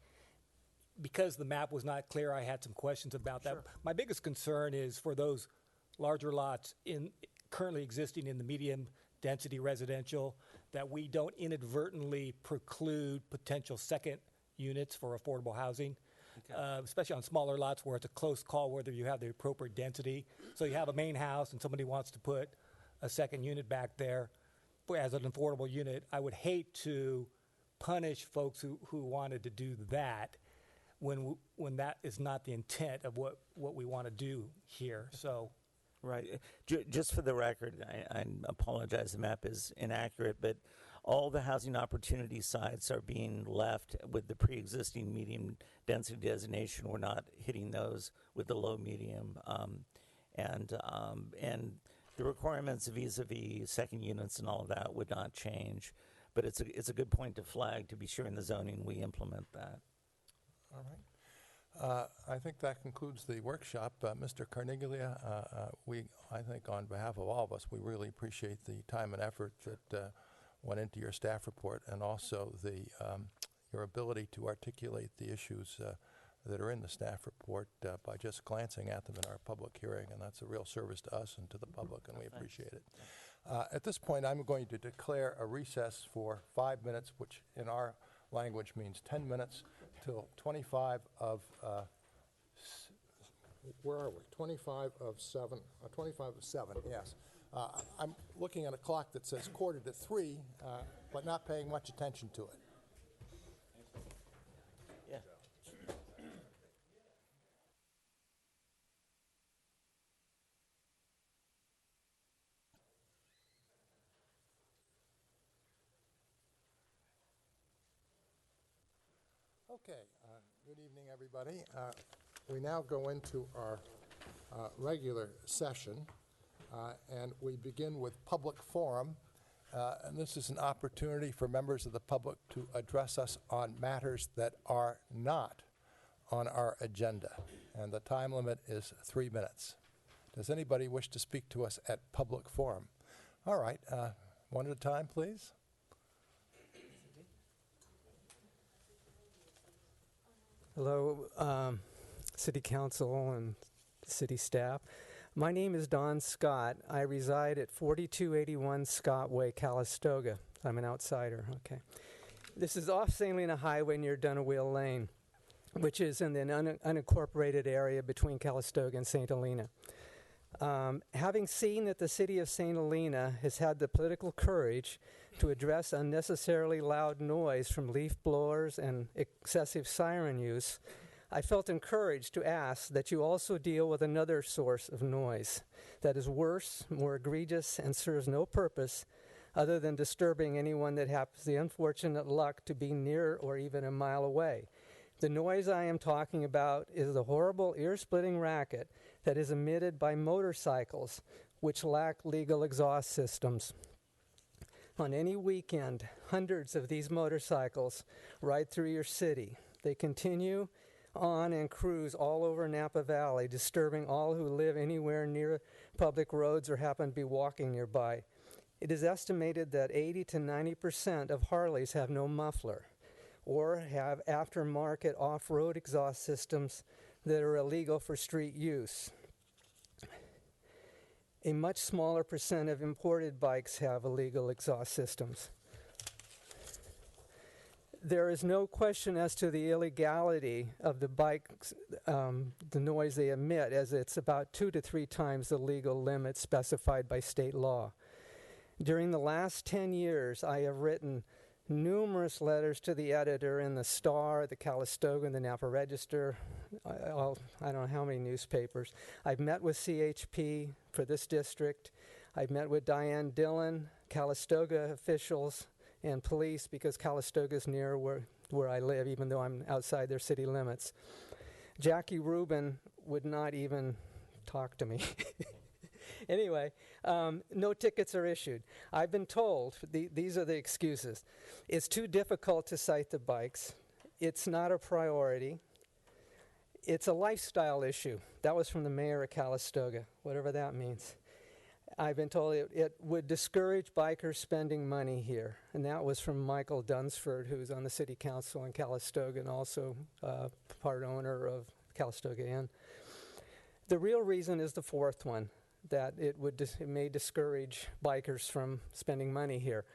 [SPEAKER 12] Because the map was not clear, I had some questions about that. My biggest concern is for those larger lots currently existing in the medium density residential, that we don't inadvertently preclude potential second units for affordable housing, especially on smaller lots where it's a close call whether you have the appropriate density. So you have a main house and somebody wants to put a second unit back there as an affordable unit. I would hate to punish folks who wanted to do that when that is not the intent of what we want to do here. So,
[SPEAKER 2] right. Just for the record, I apologize, the map is inaccurate, but all the housing opportunity sites are being left with the pre-existing medium density designation. We're not hitting those with the low medium, and the requirements vis-a-vis second units and all of that would not change. But it's a good point to flag to be sure in the zoning we implement that.
[SPEAKER 1] All right. I think that concludes the workshop. Mr. Carniglia, I think on behalf of all of us, we really appreciate the time and effort that went into your staff report, and also your ability to articulate the issues that are in the staff report by just glancing at them in our public hearing, and that's a real service to us and to the public, and we appreciate it. At this point, I'm going to declare a recess for 5 minutes, which in our language means 10 minutes, till 25 of, where are we? 25 of 7, 25 of 7, yes. I'm looking at a clock that says 2:45, but not paying much attention to it.
[SPEAKER 2] Yeah.
[SPEAKER 1] Okay, good evening, everybody. We now go into our regular session, and we begin with public forum. And this is an opportunity for members of the public to address us on matters that are not on our agenda. And the time limit is 3 minutes. Does anybody wish to speak to us at public forum? All right, one at a time, please.
[SPEAKER 17] Hello, City Council and City staff. My name is Don Scott. I reside at 4281 Scott Way, Calistoga. I'm an outsider, okay. This is off St. Helena Highway near Dunawheel Lane, which is in an unincorporated area between Calistoga and St. Helena. Having seen that the city of St. Helena has had the political courage to address unnecessarily loud noise from leaf blowers and excessive siren use, I felt encouraged to ask that you also deal with another source of noise that is worse, more egregious, and serves no purpose other than disturbing anyone that happens the unfortunate luck to be near or even a mile away. The noise I am talking about is the horrible ear-splitting racket that is emitted by motorcycles which lack legal exhaust systems. On any weekend, hundreds of these motorcycles ride through your city. They continue on and cruise all over Napa Valley, disturbing all who live anywhere near public roads or happen to be walking nearby. It is estimated that 80 to 90% of Harleys have no muffler or have aftermarket off-road exhaust systems that are illegal for street use. A much smaller percent of imported bikes have illegal exhaust systems. There is no question as to the illegality of the bikes, the noise they emit, as it's about 2 to 3 times the legal limit specified by state law. During the last 10 years, I have written numerous letters to the editor in the Star, the Calistoga, and the Napa Register. I don't know how many newspapers. I've met with CHP for this district. I've met with Diane Dillon, Calistoga officials, and police, because Calistoga is near where I live, even though I'm outside their city limits. Jackie Rubin would not even talk to me. Anyway, no tickets are issued. I've been told, these are the excuses. It's too difficult to cite the bikes. It's not a priority. It's a lifestyle issue. That was from the mayor of Calistoga, whatever that means. I've been told it would discourage bikers spending money here. And that was from Michael Dunsford, who's on the city council in Calistoga and also part owner of Calistoga Inn. The real reason is the fourth one, that it may discourage bikers from spending money here.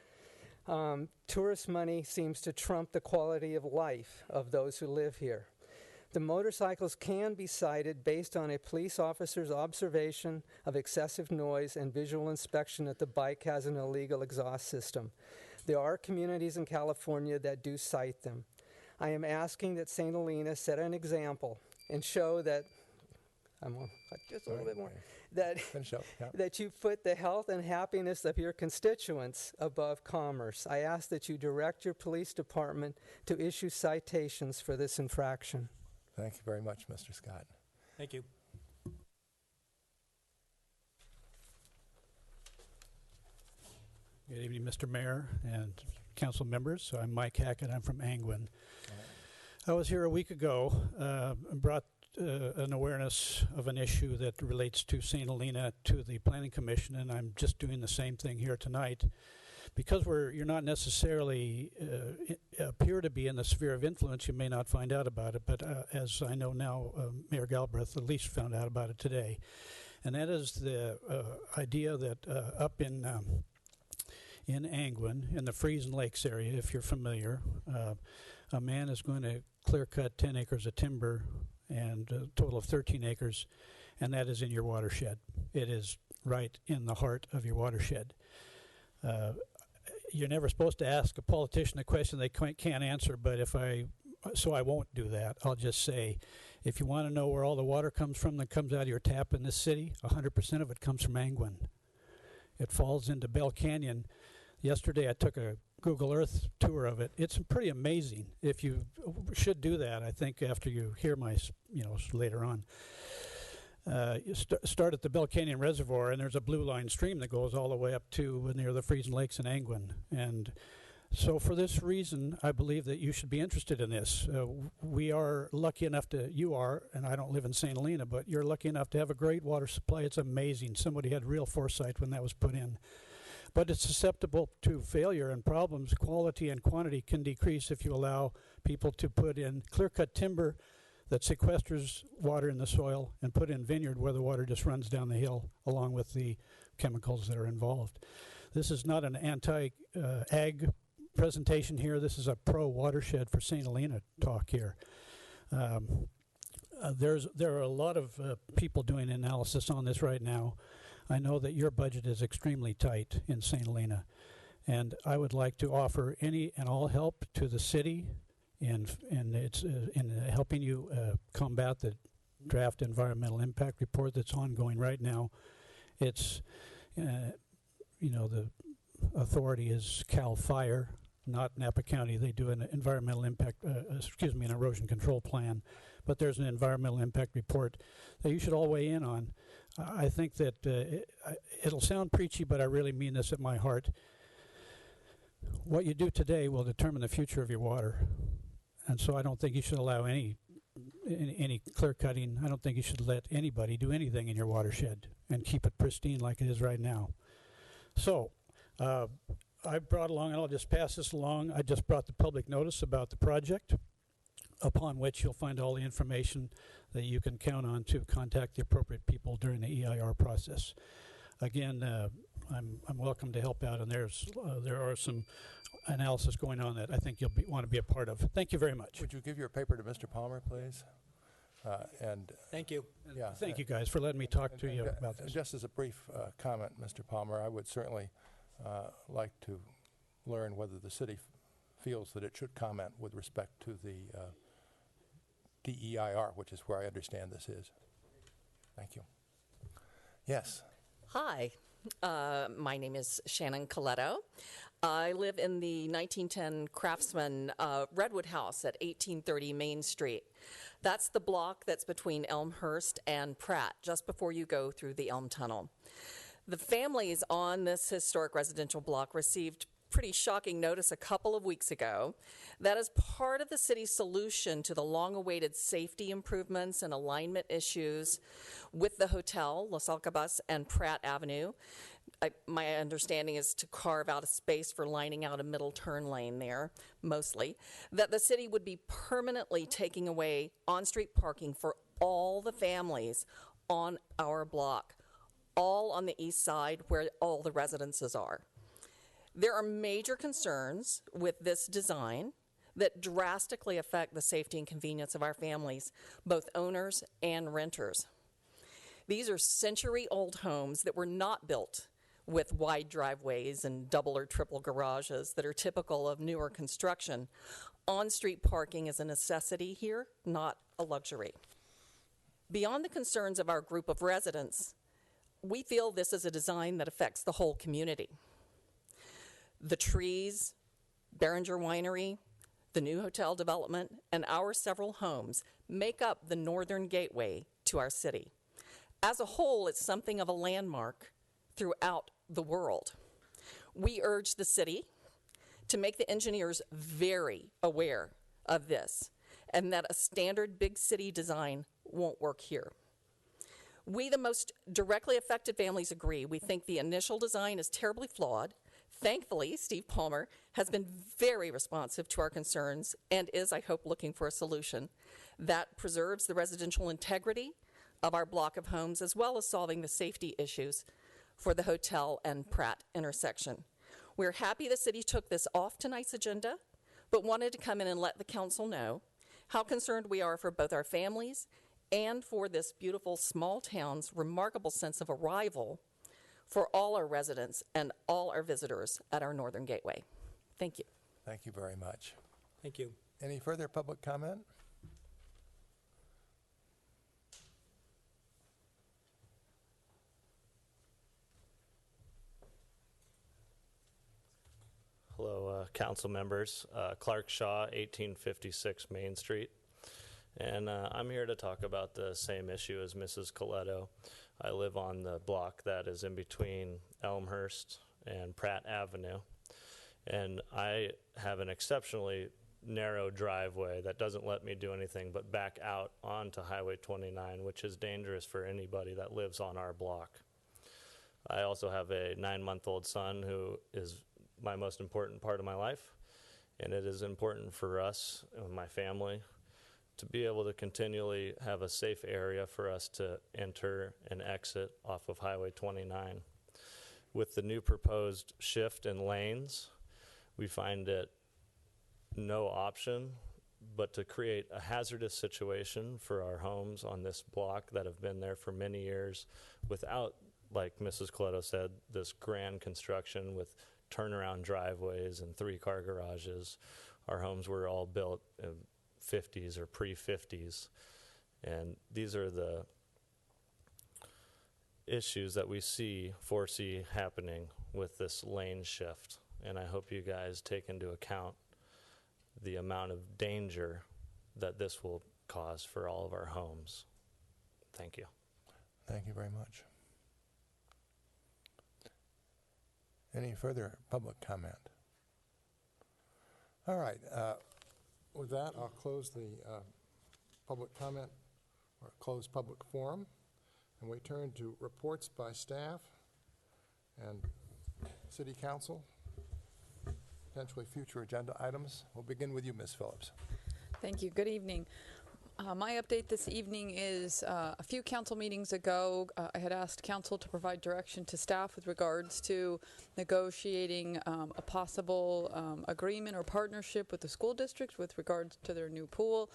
[SPEAKER 17] Tourist money seems to trump the quality of life of those who live here. The motorcycles can be cited based on a police officer's observation of excessive noise and visual inspection that the bike has an illegal exhaust system. There are communities in California that do cite them. I am asking that St. Helena set an example and show that, just a little bit more, that you put the health and happiness of your constituents above commerce. I ask that you direct your police department to issue citations for this infraction.
[SPEAKER 1] Thank you very much, Mr. Scott.
[SPEAKER 12] Thank you.
[SPEAKER 18] Good evening, Mr. Mayor and council members. I'm Mike Hackett. I'm from Angwin. I was here a week ago and brought an awareness of an issue that relates to St. Helena to the Planning Commission, and I'm just doing the same thing here tonight. Because you're not necessarily appear to be in the sphere of influence, you may not find out about it, but as I know now, Mayor Galbraith at least found out about it today. And that is the idea that up in Angwin, in the Friesen Lakes area, if you're familiar, a man is going to clear cut 10 acres of timber and a total of 13 acres, and that is in your watershed. It is right in the heart of your watershed. You're never supposed to ask a politician a question they can't answer, but so I won't do that. I'll just say, if you want to know where all the water comes from that comes out of your tap in this city, 100% of it comes from Angwin. It falls into Bell Canyon. Yesterday I took a Google Earth tour of it. It's pretty amazing. If you should do that, I think, after you hear my, later on. You start at the Bell Canyon Reservoir, and there's a blue line stream that goes all the way up to near the Friesen Lakes in Angwin. And so for this reason, I believe that you should be interested in this. We are lucky enough you are, and I don't live in St. Helena, but you're lucky enough to have a great water supply. It's amazing. Somebody had real foresight when that was put in. but it's susceptible to failure and problems. Quality and quantity can decrease if you allow people to put in clear-cut timber that sequesters water in the soil and put in vineyard where the water just runs down the hill along with the chemicals that are involved. This is not an anti-ag presentation here. This is a pro-watershed for St. Helena talk here. There are a lot of people doing analysis on this right now. I know that your budget is extremely tight in St. Helena, and I would like to offer any and all help to the city in helping you combat the draft environmental impact report that's ongoing right now. It's the authority is CAL FIRE, not Napa County. They do an environmental impact, an erosion control plan, but there's an environmental impact report that you should all weigh in on. I think that it'll sound preachy, but I really mean this at my heart. What you do today will determine the future of your water. And so I don't think you should allow any clear cutting. I don't think you should let anybody do anything in your watershed and keep it pristine like it is right now. So I brought along, and I'll just pass this along, I just brought the public notice about the project, upon which you'll find all the information that you can count on to contact the appropriate people during the EIR process. Again, I'm welcome to help out, and there are some analysis going on that I think you'll want to be a part of. Thank you very much.
[SPEAKER 1] Would you give your paper to Mr. Palmer, please?
[SPEAKER 12] Thank you.
[SPEAKER 1] Yeah.
[SPEAKER 18] Thank you guys for letting me talk to you about this.
[SPEAKER 1] Just as a brief comment, Mr. Palmer, I would certainly like to learn whether the city feels that it should comment with respect to the DEIR, which is where I understand this is. Thank you. Yes.
[SPEAKER 19] Hi, my name is Shannon Coletto. I live in the 1910 Craftsman Redwood House at 1830 Main Street. That's the block that's between Elmhurst and Pratt, just before you go through the Elm Tunnel. The families on this historic residential block received pretty shocking notice a couple of weeks ago that as part of the city's solution to the long-awaited safety improvements and alignment issues with the hotel, Los Alcabas and Pratt Avenue, my understanding is to carve out a space for lining out a middle turn lane there, mostly, that the city would be permanently taking away on-street parking for all the families on our block, all on the east side where all the residences are. There are major concerns with this design that drastically affect the safety and convenience of our families, both owners and renters. These are century-old homes that were not built with wide driveways and double or triple garages that are typical of newer construction. On-street parking is a necessity here, not a luxury. Beyond the concerns of our group of residents, we feel this is a design that affects the whole community. The trees, Behringer Winery, the new hotel development, and our several homes make up the northern gateway to our city. As a whole, it's something of a landmark throughout the world. We urge the city to make the engineers very aware of this and that a standard big city design won't work here. We, the most directly affected families, agree. We think the initial design is terribly flawed. Thankfully, Steve Palmer has been very responsive to our concerns and is, I hope, looking for a solution that preserves the residential integrity of our block of homes as well as solving the safety issues for the hotel and Pratt intersection. We're happy the city took this off tonight's agenda, but wanted to come in and let the council know how concerned we are for both our families and for this beautiful small town's remarkable sense of arrival for all our residents and all our visitors at our Northern Gateway. Thank you.
[SPEAKER 1] Thank you very much.
[SPEAKER 12] Thank you.
[SPEAKER 1] Any further public comment?
[SPEAKER 20] Hello, council members. Clark Shaw, 1856 Main Street. And I'm here to talk about the same issue as Mrs. Coletto. I live on the block that is in between Elmhurst and Pratt Avenue. And I have an exceptionally narrow driveway that doesn't let me do anything but back out onto Highway 29, which is dangerous for anybody that lives on our block. I also have a 9-month-old son who is my most important part of my life, and it is important for us and my family to be able to continually have a safe area for us to enter and exit off of Highway 29. With the new proposed shift in lanes, we find it no option but to create a hazardous situation for our homes on this block that have been there for many years without, like Mrs. Coletto said, this grand construction with turnaround driveways and 3-car garages. Our homes were all built in 50s or pre-50s, and these are the issues that we foresee happening with this lane shift, and I hope you guys take into account the amount of danger that this will cause for all of our homes. Thank you.
[SPEAKER 1] Thank you very much. Any further public comment? All right. With that, I'll close the public comment or close public forum, and we turn to reports by staff and City Council, potentially future agenda items. We'll begin with you, Ms. Phillips.
[SPEAKER 16] Thank you. Good evening. My update this evening is a few council meetings ago, I had asked council to provide direction to staff with regards to negotiating a possible agreement or partnership with the school district with regards to their new pool.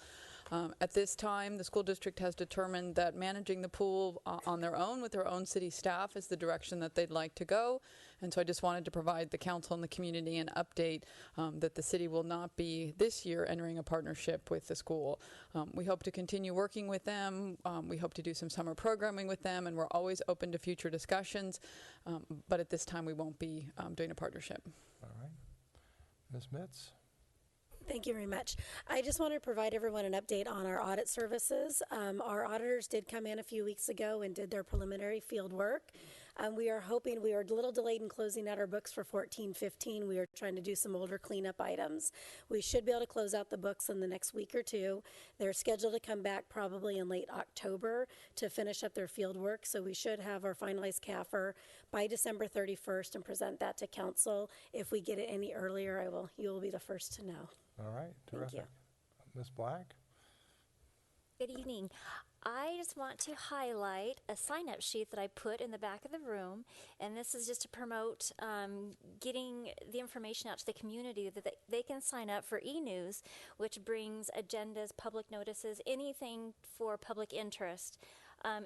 [SPEAKER 16] At this time, the school district has determined that managing the pool on their own with their own city staff is the direction that they'd like to go. And so I just wanted to provide the council and the community an update that the city will not be this year entering a partnership with the school. We hope to continue working with them. We hope to do some summer programming with them, and we're always open to future discussions. But at this time, we won't be doing a partnership.
[SPEAKER 1] All right. Ms. Mitz?
[SPEAKER 21] Thank you very much. I just want to provide everyone an update on our audit services. Our auditors did come in a few weeks ago and did their preliminary field work. We are hoping, we are a little delayed in closing out our books for 14-15. We are trying to do some older cleanup items. We should be able to close out the books in the next week or two. They're scheduled to come back probably in late October to finish up their field work. So we should have our finalized CAFR by December 31st and present that to council. If we get it any earlier, you will be the first to know.
[SPEAKER 1] All right, terrific.
[SPEAKER 21] Thank you.
[SPEAKER 1] Ms. Black?
[SPEAKER 22] Good evening. I just want to highlight a sign-up sheet that I put in the back of the room, and this is just to promote getting the information out to the community that they can sign up for e-news, which brings agendas, public notices, anything for public interest.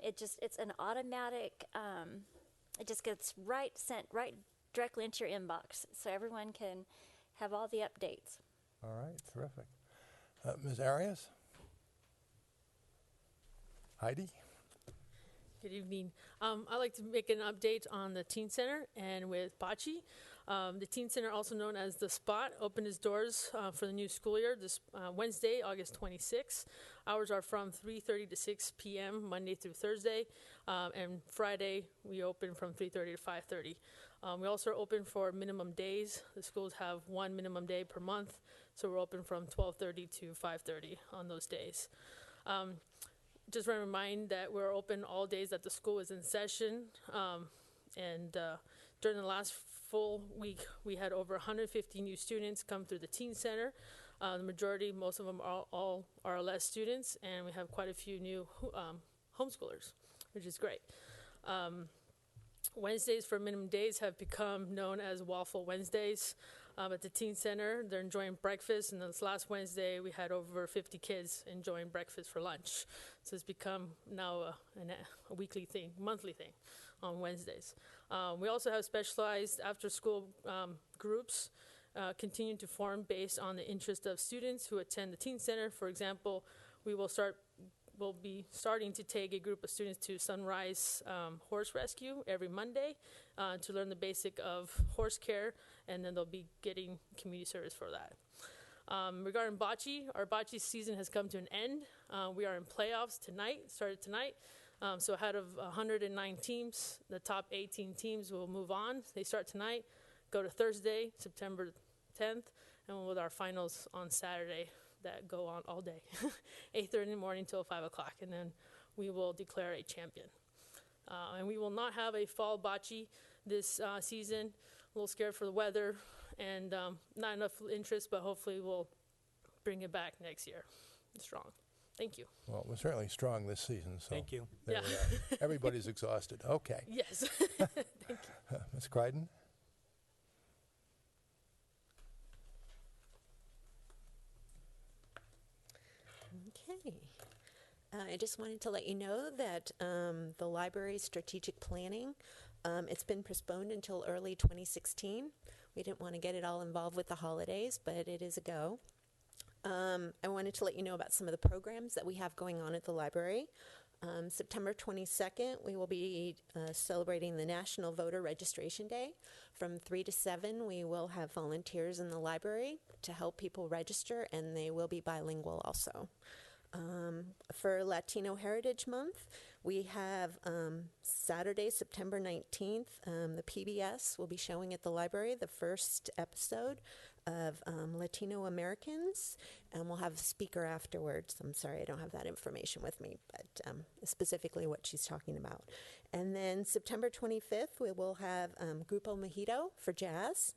[SPEAKER 22] It's an automatic, it just gets sent right directly into your inbox, so everyone can have all the updates.
[SPEAKER 1] All right, terrific. Ms. Arias? Heidi?
[SPEAKER 23] Good evening. I'd like to make an update on the Teen Center and with Bocce. The Teen Center, also known as The Spot, opened its doors for the new school year this Wednesday, August 26th. Hours are from 3:30 to 6 p.m. Monday through Thursday, and Friday we open from 3:30 to 5:30. We also are open for minimum days. The schools have one minimum day per month, so we're open from 12:30 to 5:30 on those days. Just want to remind that we're open all days that the school is in session, and during the last full week, we had over 150 new students come through the Teen Center. The majority, most of them are all RLS students, and we have quite a few new homeschoolers, which is great. Wednesdays for minimum days have become known as Waffle Wednesdays. At the Teen Center, they're enjoying breakfast, and this last Wednesday we had over 50 kids enjoying breakfast for lunch. So it's become now a weekly thing, monthly thing on Wednesdays. We also have specialized after-school groups continue to form based on the interest of students who attend the Teen Center. For example, we'll be starting to take a group of students to Sunrise Horse Rescue every Monday to learn the basic of horse care, and then they'll be getting community service for that. Regarding bocce, our bocce season has come to an end. We are in playoffs tonight, started tonight. So out of 109 teams, the top 18 teams will move on. They start tonight, go to Thursday, September 10th, and with our finals on Saturday that go on all day, 8:30 in the morning till 5 o'clock, and then we will declare a champion. And we will not have a fall bocce this season. A little scared for the weather and not enough interest, but hopefully we'll bring it back next year strong. Thank you.
[SPEAKER 1] Well, we're certainly strong this season, so.
[SPEAKER 12] Thank you.
[SPEAKER 1] there
[SPEAKER 23] Yeah.
[SPEAKER 1] we are. Everybody's exhausted. Okay.
[SPEAKER 23] Yes. Thank you.
[SPEAKER 1] Ms. Crichton?
[SPEAKER 4] Okay. I just wanted to let you know that the library's strategic planning, it's been postponed until early 2016. We didn't want to get it all involved with the holidays, but it is a go. I wanted to let you know about some of the programs that we have going on at the library. September 22nd, we will be celebrating the National Voter Registration Day. From 3 to 7, we will have volunteers in the library to help people register, and they will be bilingual also. For Latino Heritage Month, we have Saturday, September 19th, the PBS will be showing at the library the first episode of Latino Americans, and we'll have a speaker afterwards. I'm sorry, I don't have that information with me, but specifically what she's talking about. And then September 25th, we will have Grupo Mojito for jazz.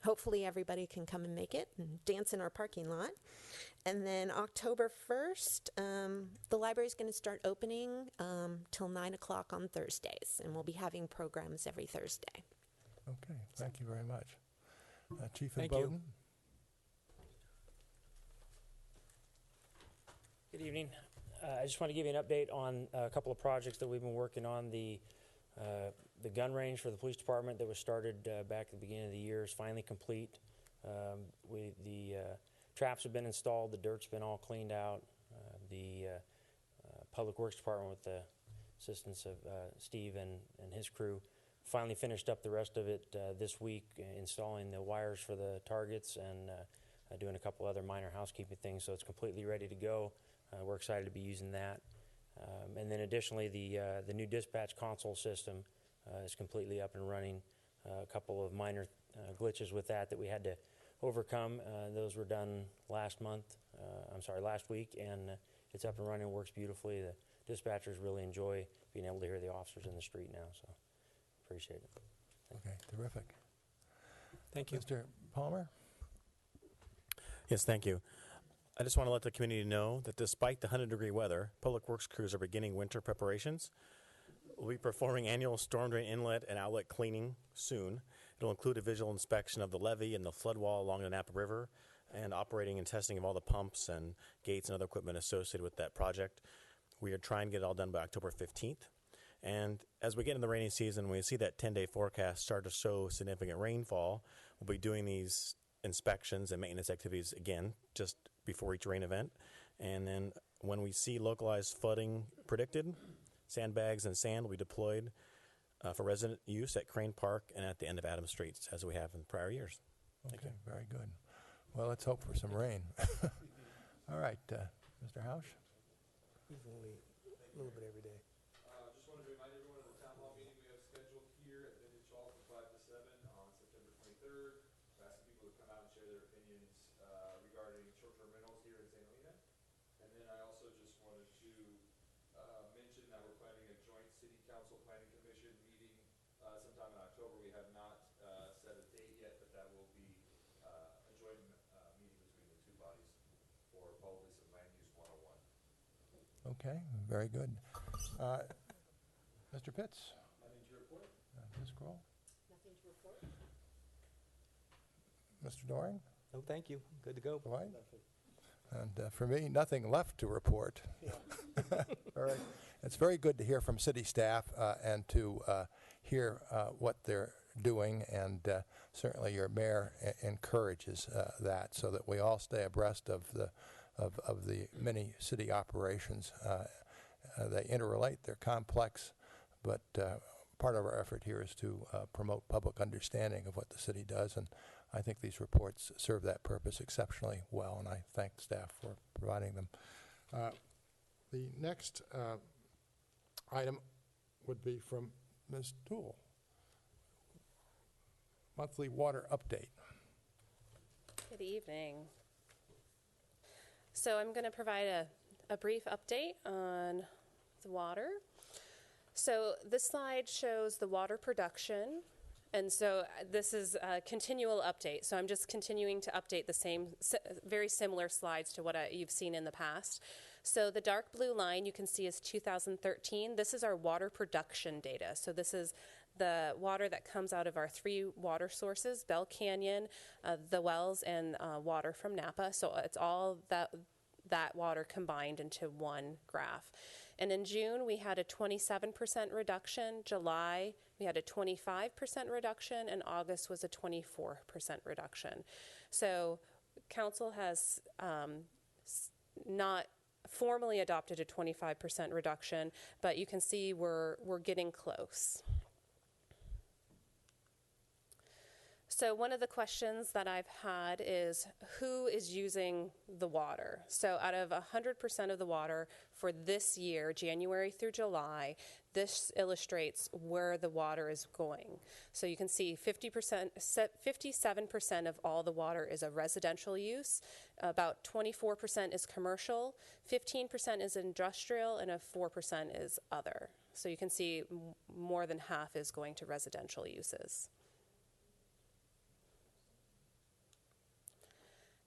[SPEAKER 4] Hopefully everybody can come and make it and dance in our parking lot. And then October 1st, the library is going to start opening till 9 o'clock on Thursdays, and we'll be having programs every Thursday.
[SPEAKER 1] Okay, thank you very much. Chief
[SPEAKER 12] Thank you.
[SPEAKER 1] Bowden?
[SPEAKER 7] Good evening. I just want to give you an update on a couple of projects that we've been working on. The gun range for the police department that was started back at the beginning of the year is finally complete. The traps have been installed, the dirt's been all cleaned out. The Public Works Department, with the assistance of Steve and his crew, finally finished up the rest of it this week, installing the wires for the targets and doing a couple other minor housekeeping things, so it's completely ready to go. We're excited to be using that. And then additionally, the new dispatch console system is completely up and running. A couple of minor glitches with that we had to overcome. Those were done last week, and it's up and running, works beautifully. The dispatchers really enjoy being able to hear the officers in the street now, so appreciate it.
[SPEAKER 1] Okay, terrific.
[SPEAKER 12] Thank you.
[SPEAKER 1] Mr. Palmer?
[SPEAKER 14] Yes, thank you. I just want to let the community know that despite the 100-degree weather, Public Works crews are beginning winter preparations. We'll be performing annual storm drain inlet and outlet cleaning soon. It'll include a visual inspection of the levee and the flood wall along the Napa River, and operating and testing of all the pumps and gates and other equipment associated with that project. We are trying to get it all done by October 15th. And as we get into the rainy season, we see that 10-day forecast start to show significant rainfall. We'll be doing these inspections and maintenance activities again just before each rain event. And then when we see localized flooding predicted, sandbags and sand will be deployed for resident use at Crane Park and at the end of Adams Street, as we have in prior years. Thank you.
[SPEAKER 1] Very good. Well, let's hope for some rain. All right, Mr. Hausch?
[SPEAKER 12] Evenly, a little bit every day.
[SPEAKER 15] Just wanted to remind everyone of the town hall meeting we have scheduled here at Vintage Hall from 5 to 7 on September 23rd. We're asking people to come out and share their opinions regarding short-term rentals here in St. Helena. And then I also just wanted to mention that we're planning a joint city council planning commission meeting sometime in October. We have not set a date yet, but that will be a joint meeting between the two bodies for probably some land use 101.
[SPEAKER 1] Okay, very good. Mr. Pitts?
[SPEAKER 15] Nothing to report.
[SPEAKER 1] Ms. Kroll?
[SPEAKER 16] Nothing to report.
[SPEAKER 1] Mr. Doring?
[SPEAKER 12] No, thank you. Good to go.
[SPEAKER 1] Dwight? And for me, nothing left to report. All right. It's very good to hear from city staff and to hear what they're doing, and certainly your mayor encourages that, so that we all stay abreast of the many city operations. They interrelate, they're complex, but part of our effort here is to promote public understanding of what the city does, and I think these reports serve that purpose exceptionally well, and I thank staff for providing them. The next item would be from Ms. Toole. Monthly water update.
[SPEAKER 8] Good evening. So I'm going to provide a brief update on the water. So this slide shows the water production. And so this is a continual update. So I'm just continuing to update the same, very similar slides to what you've seen in the past. So the dark blue line you can see is 2013. This is our water production data. So this is the water that comes out of our 3 water sources, Bell Canyon, the wells, and water from Napa. So it's all that water combined into one graph. And in June, we had a 27% reduction. July, we had a 25% reduction, and August was a 24% reduction. So council has not formally adopted a 25% reduction, but you can see we're getting close. So one of the questions that I've had is who is using the water? So out of 100% of the water for this year, January through July, this illustrates where the water is going. So you can see 57% of all the water is a residential use, about 24% is commercial, 15% is industrial, and 4% is other. So you can see more than half is going to residential uses.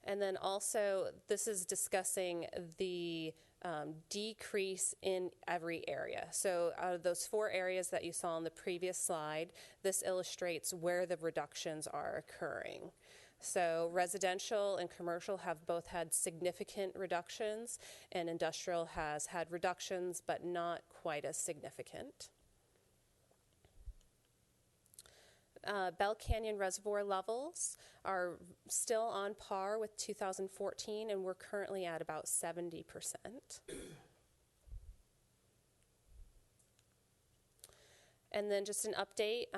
[SPEAKER 8] And then also, this is discussing the decrease in every area. So out of those 4 areas that you saw on the previous slide, this illustrates where the reductions are occurring. So residential and commercial have both had significant reductions, and industrial has had reductions, but not quite as significant. Bell Canyon reservoir levels are still on par with 2014, and we're currently at about 70%. And then just an update,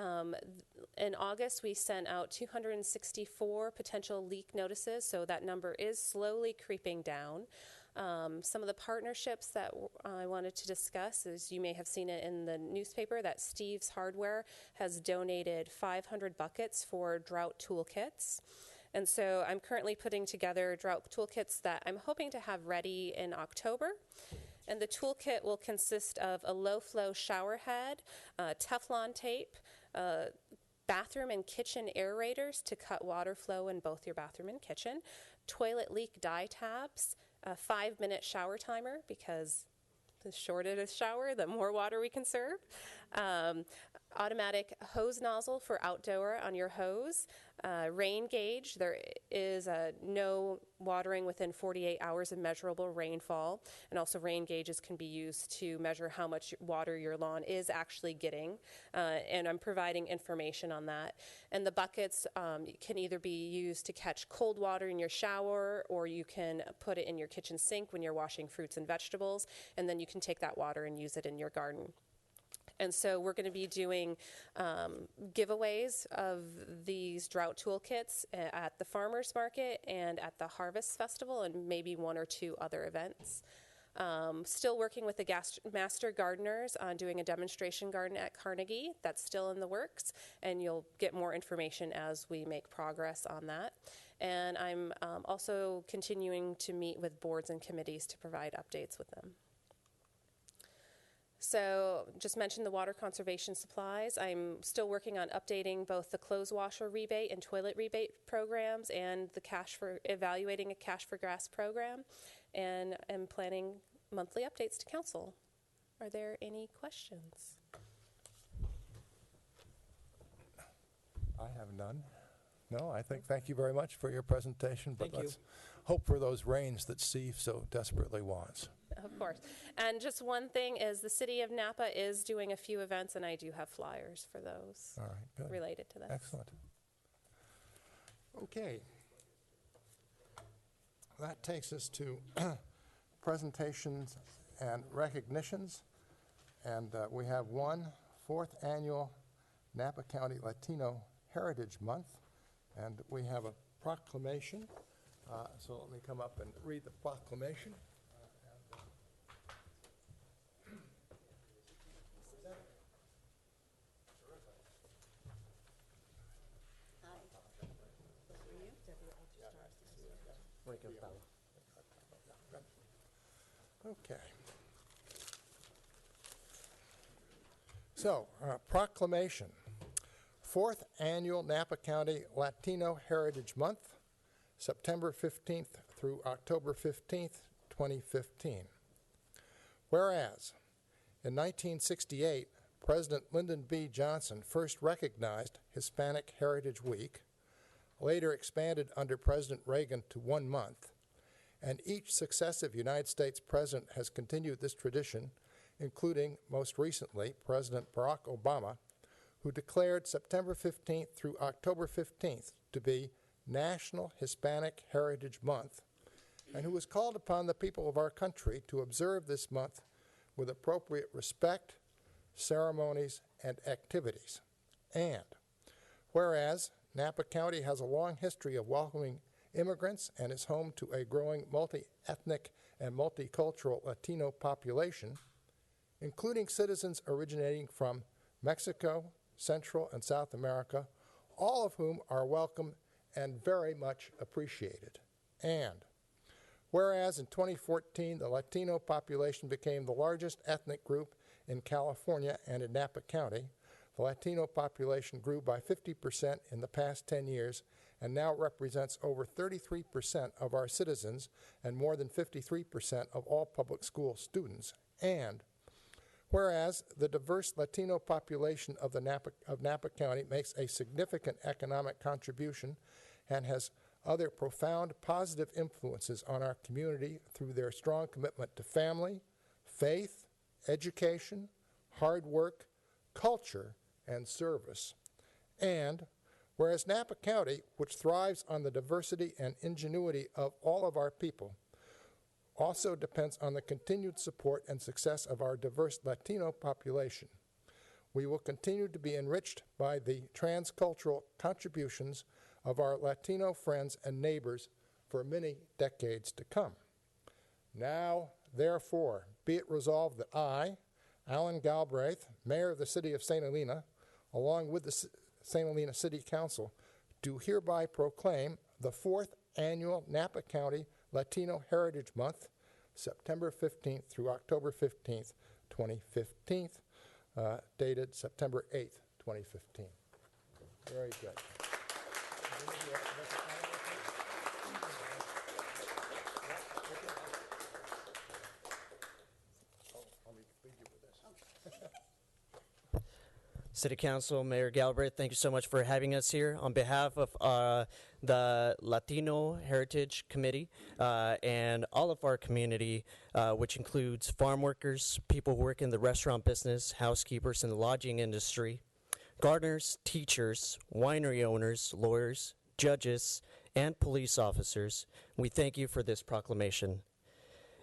[SPEAKER 8] in August we sent out 264 potential leak notices, so that number is slowly creeping down. Some of the partnerships that I wanted to discuss is, you may have seen it in the newspaper, that Steve's Hardware has donated 500 buckets for drought toolkits. And so I'm currently putting together drought toolkits that I'm hoping to have ready in October. And the toolkit will consist of a low-flow shower head, Teflon tape, bathroom and kitchen aerators to cut water flow in both your bathroom and kitchen, toilet leak dye tabs, a 5-minute shower timer, because the shorter the shower, the more water we can serve. Automatic hose nozzle for outdoor on your hose. Rain gauge, there is no watering within 48 hours of measurable rainfall. And also rain gauges can be used to measure how much water your lawn is actually getting. And I'm providing information on that. And the buckets can either be used to catch cold water in your shower, or you can put it in your kitchen sink when you're washing fruits and vegetables. And then you can take that water and use it in your garden. And so we're going to be doing giveaways of these drought toolkits at the farmers market and at the harvest festival, and maybe 1 or 2 other events. Still working with the master gardeners on doing a demonstration garden at Carnegie. That's still in the works, and you'll get more information as we make progress on that. And I'm also continuing to meet with boards and committees to provide updates with them. So just mentioned the water conservation supplies. I'm still working on updating both the clothes washer rebate and toilet rebate programs, and the evaluating a cash for grass program, and am planning monthly updates to council. Are there any questions?
[SPEAKER 1] I have none. No, I think thank you very much for your presentation. But
[SPEAKER 12] Thank you.
[SPEAKER 1] let's hope for those rains that Steve so desperately wants.
[SPEAKER 8] Of course. And just one thing is, the city of Napa is doing a few events, and I do have flyers for those
[SPEAKER 1] All right, good.
[SPEAKER 8] related to this.
[SPEAKER 1] Excellent. Okay. That takes us to presentations and recognitions. And we have one 4th annual Napa County Latino Heritage Month. And we have a proclamation. So let me come up and read the proclamation. Okay. So, proclamation. 4th Annual Napa County Latino Heritage Month, September 15th through October 15th, 2015. Whereas, in 1968, President Lyndon B. Johnson first recognized Hispanic Heritage Week, later expanded under President Reagan to 1 month, and each successive United States president has continued this tradition, including, most recently, President Barack Obama, who declared September 15th through October 15th to be National Hispanic Heritage Month, and who has called upon the people of our country to observe this month with appropriate respect, ceremonies, and activities. And whereas Napa County has a long history of welcoming immigrants and is home to a growing multi-ethnic and multicultural Latino population, including citizens originating from Mexico, Central and South America, all of whom are welcome and very much appreciated. And whereas in 2014, the Latino population became the largest ethnic group in California and in Napa County, the Latino population grew by 50% in the past 10 years and now represents over 33% of our citizens and more than 53% of all public school students. And whereas the diverse Latino population of Napa County makes a significant economic contribution and has other profound positive influences on our community through their strong commitment to family, faith, education, hard work, culture, and service. And whereas Napa County, which thrives on the diversity and ingenuity of all of our people, also depends on the continued support and success of our diverse Latino population. We will continue to be enriched by the transcultural contributions of our Latino friends and neighbors for many decades to come. Now, therefore, be it resolved that I, Alan Galbraith, Mayor of the City of St. Helena, along with the St. Helena City Council, do hereby proclaim the 4th Annual Napa County Latino Heritage Month, September 15th through October 15th, 2015, dated September 8th, 2015. Very good.
[SPEAKER 5] City Council, Mayor Galbraith, thank you so much for having us here. On behalf of the Latino Heritage Committee and all of our community, which includes farm workers, people who work in the restaurant business, housekeepers in the lodging industry, gardeners, teachers, winery owners, lawyers, judges, and police officers, we thank you for this proclamation.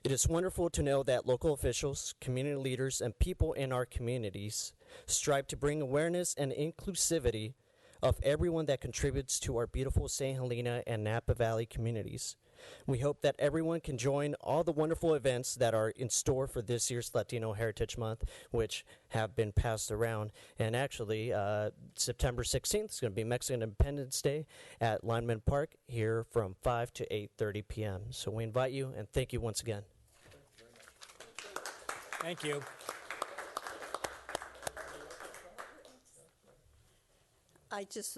[SPEAKER 5] It is wonderful to know that local officials, community leaders, and people in our communities strive to bring awareness and inclusivity of everyone that contributes to our beautiful St. Helena and Napa Valley communities. We hope that everyone can join all the wonderful events that are in store for this year's Latino Heritage Month, which have been passed around. And actually, September 16th is going to be Mexican Independence Day at Lineman Park here from 5 to 8:30 p.m. So we invite you and thank you once again.
[SPEAKER 12] Thank you.
[SPEAKER 10] I just,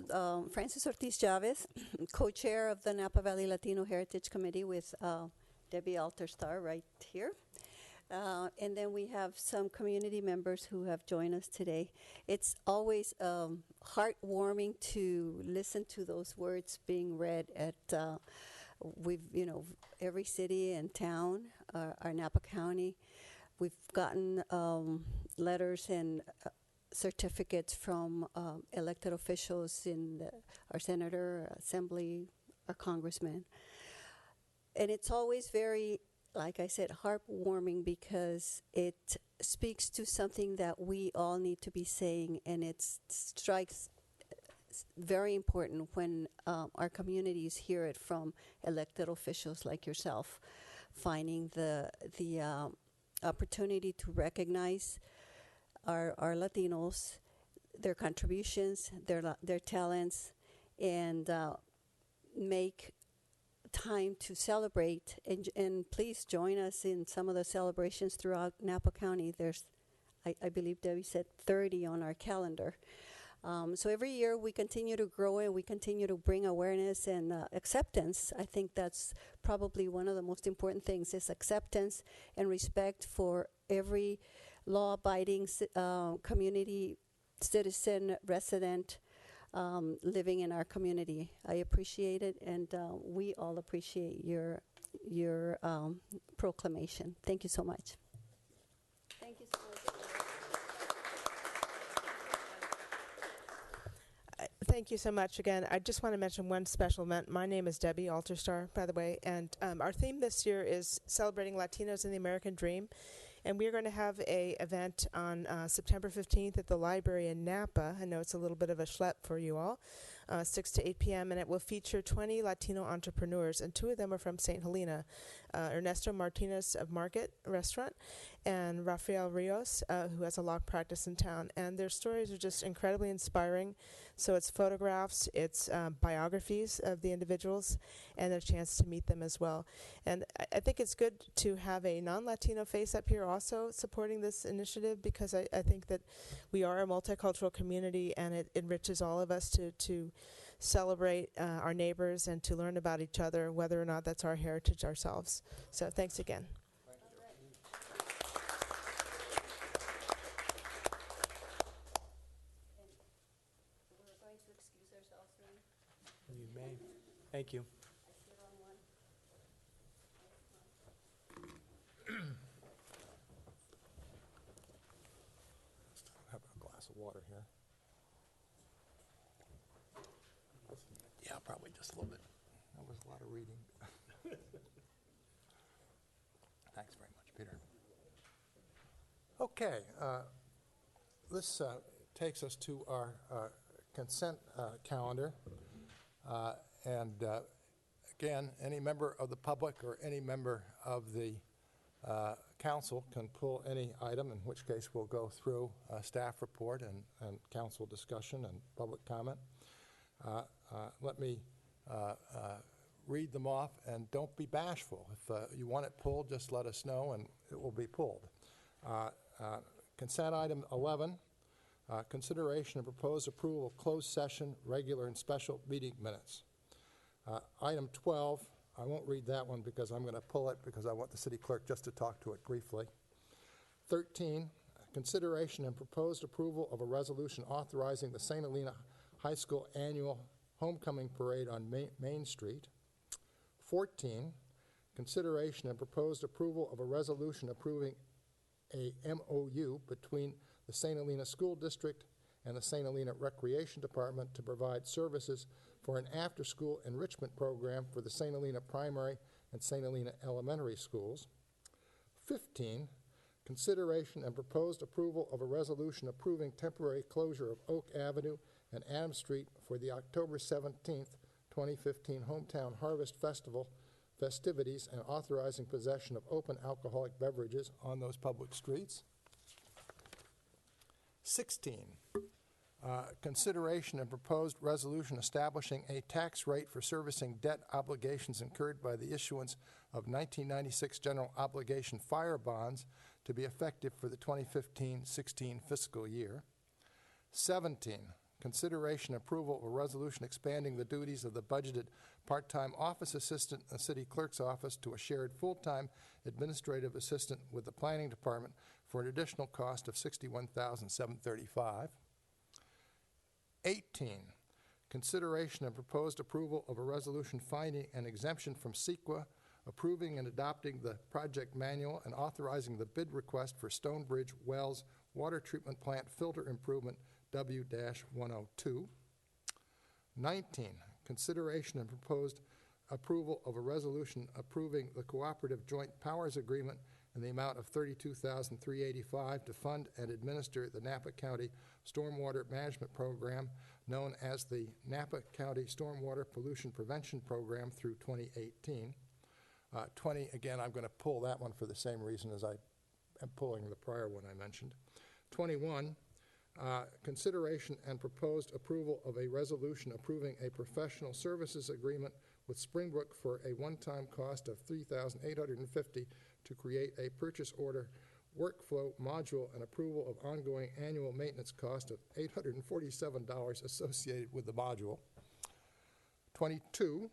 [SPEAKER 10] Francis Ortiz Chavez, co-chair of the Napa Valley Latino Heritage Committee with Debbie Alterstar right here. And then we have some community members who have joined us today. It's always heartwarming to listen to those words being read at, every city and town, our Napa County. We've gotten letters and certificates from elected officials in our senator, our assembly, our congressman. And it's always very, like I said, heartwarming because it speaks to something that we all need to be saying, and it strikes very important when our communities hear it from elected officials like yourself, finding the opportunity to recognize our Latinos, their contributions, their talents, and make time to celebrate. And please join us in some of the celebrations throughout Napa County. There's I believe Debbie said 30 on our calendar. So every year we continue to grow and we continue to bring awareness and acceptance. I think that's probably one of the most important things is acceptance and respect for every law-abiding community citizen, resident living in our community. I appreciate it, and we all appreciate your proclamation. Thank you so much. Thank you so much.
[SPEAKER 3] Thank you so much again. I just want to mention one special event. My name is Debbie Alterstar, by the way, and our theme this year is celebrating Latinos in the American Dream. And we're going to have a event on September 15th at the library in Napa. I know it's a little bit of a schlep for you all, 6 to 8 p.m., and it will feature 20 Latino entrepreneurs, and 2 of them are from St. Helena, Ernesto Martinez of Market Restaurant and Rafael Rios, who has a law practice in town. And their stories are just incredibly inspiring. So it's photographs, it's biographies of the individuals, and a chance to meet them as well. And I think it's good to have a non-Latino face up here also supporting this initiative, because I think that we are a multicultural community, and it enriches all of us to celebrate our neighbors and to learn about each other, whether or not that's our heritage ourselves. So thanks again.
[SPEAKER 12] You may. Thank you.
[SPEAKER 1] Have a glass of water here. Yeah, probably just a little bit. That was a lot of reading. Thanks very much, Peter. Okay, this takes us to our consent calendar. And again, any member of the public or any member of the council can pull any item, in which case we'll go through a staff report and council discussion and public comment. Let me read them off, and don't be bashful. If you want it pulled, just let us know and it will be pulled. Consent item 11, consideration and proposed approval of closed session, regular and special meeting minutes. Item 12, I won't read that one because I'm going to pull it because I want the city clerk just to talk to it briefly. 13, consideration and proposed approval of a resolution authorizing the St. Helena High School annual homecoming parade on Main Street. 14, consideration and proposed approval of a resolution approving a MOU between the St. Helena School District and the St. Helena Recreation Department to provide services for an after-school enrichment program for the St. Helena Primary and St. Helena Elementary Schools. 15, consideration and proposed approval of a resolution approving temporary closure of Oak Avenue and Adams Street for the October 17th, 2015 Hometown Harvest Festival festivities and authorizing possession of open alcoholic beverages on those public streets. 16, consideration and proposed resolution establishing a tax rate for servicing debt obligations incurred by the issuance of 1996 general obligation fire bonds to be effective for the 2015-16 fiscal year. 17, consideration and approval of a resolution expanding the duties of the budgeted part-time office assistant in the city clerk's office to a shared full-time administrative assistant with the planning department for an additional cost of $61,735. 18, consideration and proposed approval of a resolution finding an exemption from CEQA, approving and adopting the project manual and authorizing the bid request for Stonebridge Wells Water Treatment Plant Filter Improvement W-102. 19, consideration and proposed approval of a resolution approving the Cooperative Joint Powers Agreement in the amount of $32,385 to fund and administer the Napa County Stormwater Management Program, known as the Napa County Stormwater Pollution Prevention Program through 2018. 20, again, I'm going to pull that one for the same reason as I am pulling the prior one I mentioned. 21, consideration and proposed approval of a resolution approving a professional services agreement with Springbrook for a one-time cost of $3,850 to create a purchase order workflow module and approval of ongoing annual maintenance cost of $847 associated with the module. 22,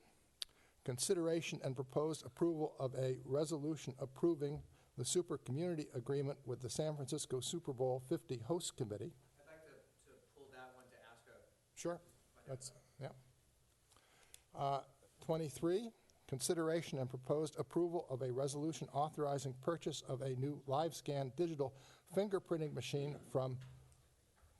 [SPEAKER 1] consideration and proposed approval of a resolution approving the super community agreement with the San Francisco Super Bowl 50 host committee.
[SPEAKER 5] I'd like to pull that one to ask a...
[SPEAKER 1] Sure. That's, yeah. 23, consideration and proposed approval of a resolution authorizing purchase of a new LiveScan digital fingerprinting machine from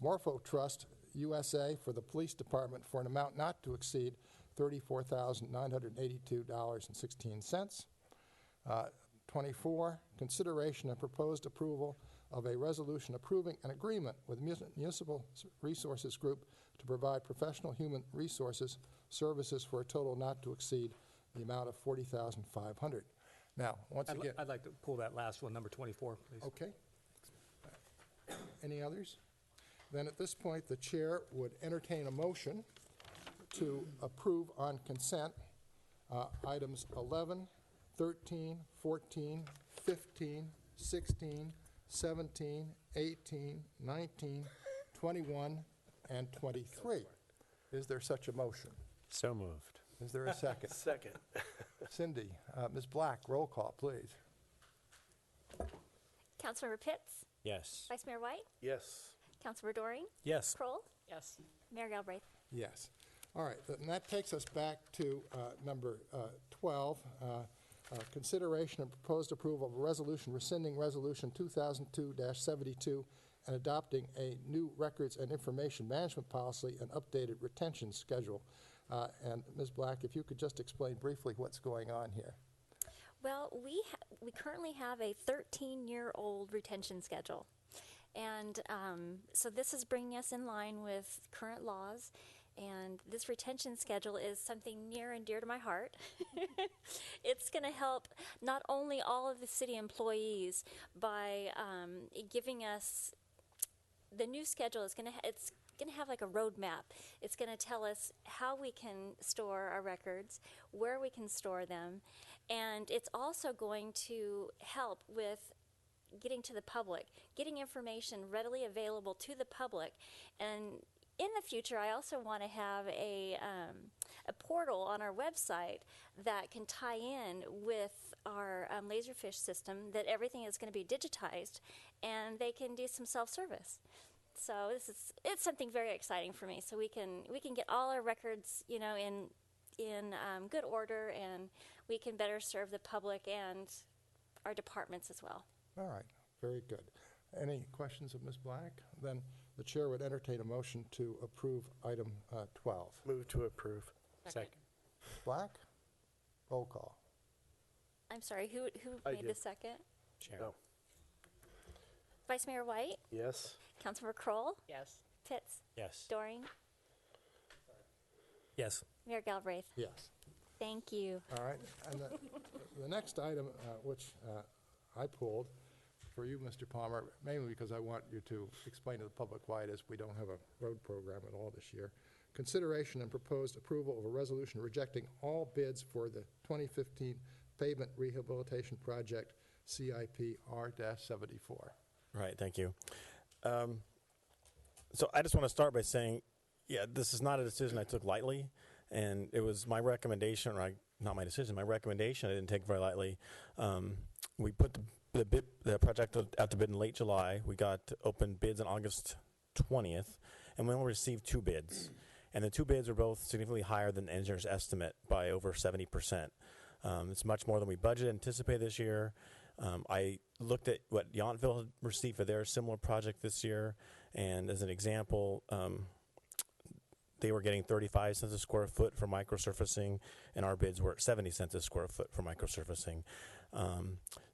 [SPEAKER 1] MorphoTrust USA for the police department for an amount not to exceed $34,982.16. 24, consideration and proposed approval of a resolution approving an agreement with Municipal Resources Group to provide professional human resources services for a total not to exceed the amount of $40,500. Now, once again...
[SPEAKER 12] I'd like to pull that last one, number 24, please.
[SPEAKER 1] Okay. Any others? Then at this point, the chair would entertain a motion to approve on consent items 11, 13, 14, 15, 16, 17, 18, 19, 21, and 23. Is there such a motion?
[SPEAKER 6] So moved.
[SPEAKER 1] Is there a second?
[SPEAKER 6] Second.
[SPEAKER 1] Cindy, Ms. Black, roll call, please.
[SPEAKER 22] Councilmember Pitts?
[SPEAKER 6] Yes.
[SPEAKER 22] Vice Mayor White?
[SPEAKER 6] Yes.
[SPEAKER 22] Councilmember Doring?
[SPEAKER 6] Yes.
[SPEAKER 22] Kroll?
[SPEAKER 13] Yes.
[SPEAKER 22] Mayor Galbraith?
[SPEAKER 1] Yes. All right, and that takes us back to number 12, consideration and proposed approval of a resolution rescinding Resolution 2002-72 and adopting a new records and information management policy and updated retention schedule. And Ms. Black, if you could just explain briefly what's going on here.
[SPEAKER 22] Well, we currently have a 13-year-old retention schedule. And so this is bringing us in line with current laws. And this retention schedule is something near and dear to my heart. It's going to help not only all of the city employees by giving us the new schedule. It's going to have like a roadmap. It's going to tell us how we can store our records, where we can store them, and it's also going to help with getting to the public, getting information readily available to the public. And in the future, I also want to have a portal on our website that can tie in with our Laserfish system, that everything is going to be digitized, and they can do some self-service. So it's something very exciting for me. So we can get all our records, in good order, and we can better serve the public and our departments as well.
[SPEAKER 1] All right, very good. Any questions of Ms. Black? Then the chair would entertain a motion to approve item 12.
[SPEAKER 6] Move to approve.
[SPEAKER 13] Second.
[SPEAKER 1] Black? Roll call.
[SPEAKER 22] I'm sorry, who
[SPEAKER 6] I
[SPEAKER 22] made
[SPEAKER 6] did.
[SPEAKER 22] the second?
[SPEAKER 6] Chair. No.
[SPEAKER 22] Vice Mayor White?
[SPEAKER 6] Yes.
[SPEAKER 22] Councilmember Kroll?
[SPEAKER 13] Yes.
[SPEAKER 22] Pitts?
[SPEAKER 6] Yes.
[SPEAKER 22] Doring?
[SPEAKER 12] Yes.
[SPEAKER 22] Mayor Galbraith?
[SPEAKER 1] Yes.
[SPEAKER 22] Thank you.
[SPEAKER 1] All right, and the next item, which I pulled for you, Mr. Palmer, mainly because I want you to explain to the public why it is we don't have a road program at all this year. Consideration and proposed approval of a resolution rejecting all bids for the 2015 pavement rehabilitation project, CIP R-74.
[SPEAKER 14] Right, thank you. So I just want to start by saying, yeah, this is not a decision I took lightly, and it was my recommendation, or not my decision, my recommendation I didn't take very lightly. We put the project out to bid in late July. We got open bids on August 20th, and we only received 2 bids. And the 2 bids were both significantly higher than the engineer's estimate by over 70%. It's much more than we budgeted, anticipated this year. I looked at what Yountville had received for their similar project this year, and as an example, they were getting 35 cents a square foot for microsurfacing, and our bids were at 70 cents a square foot for microsurfacing.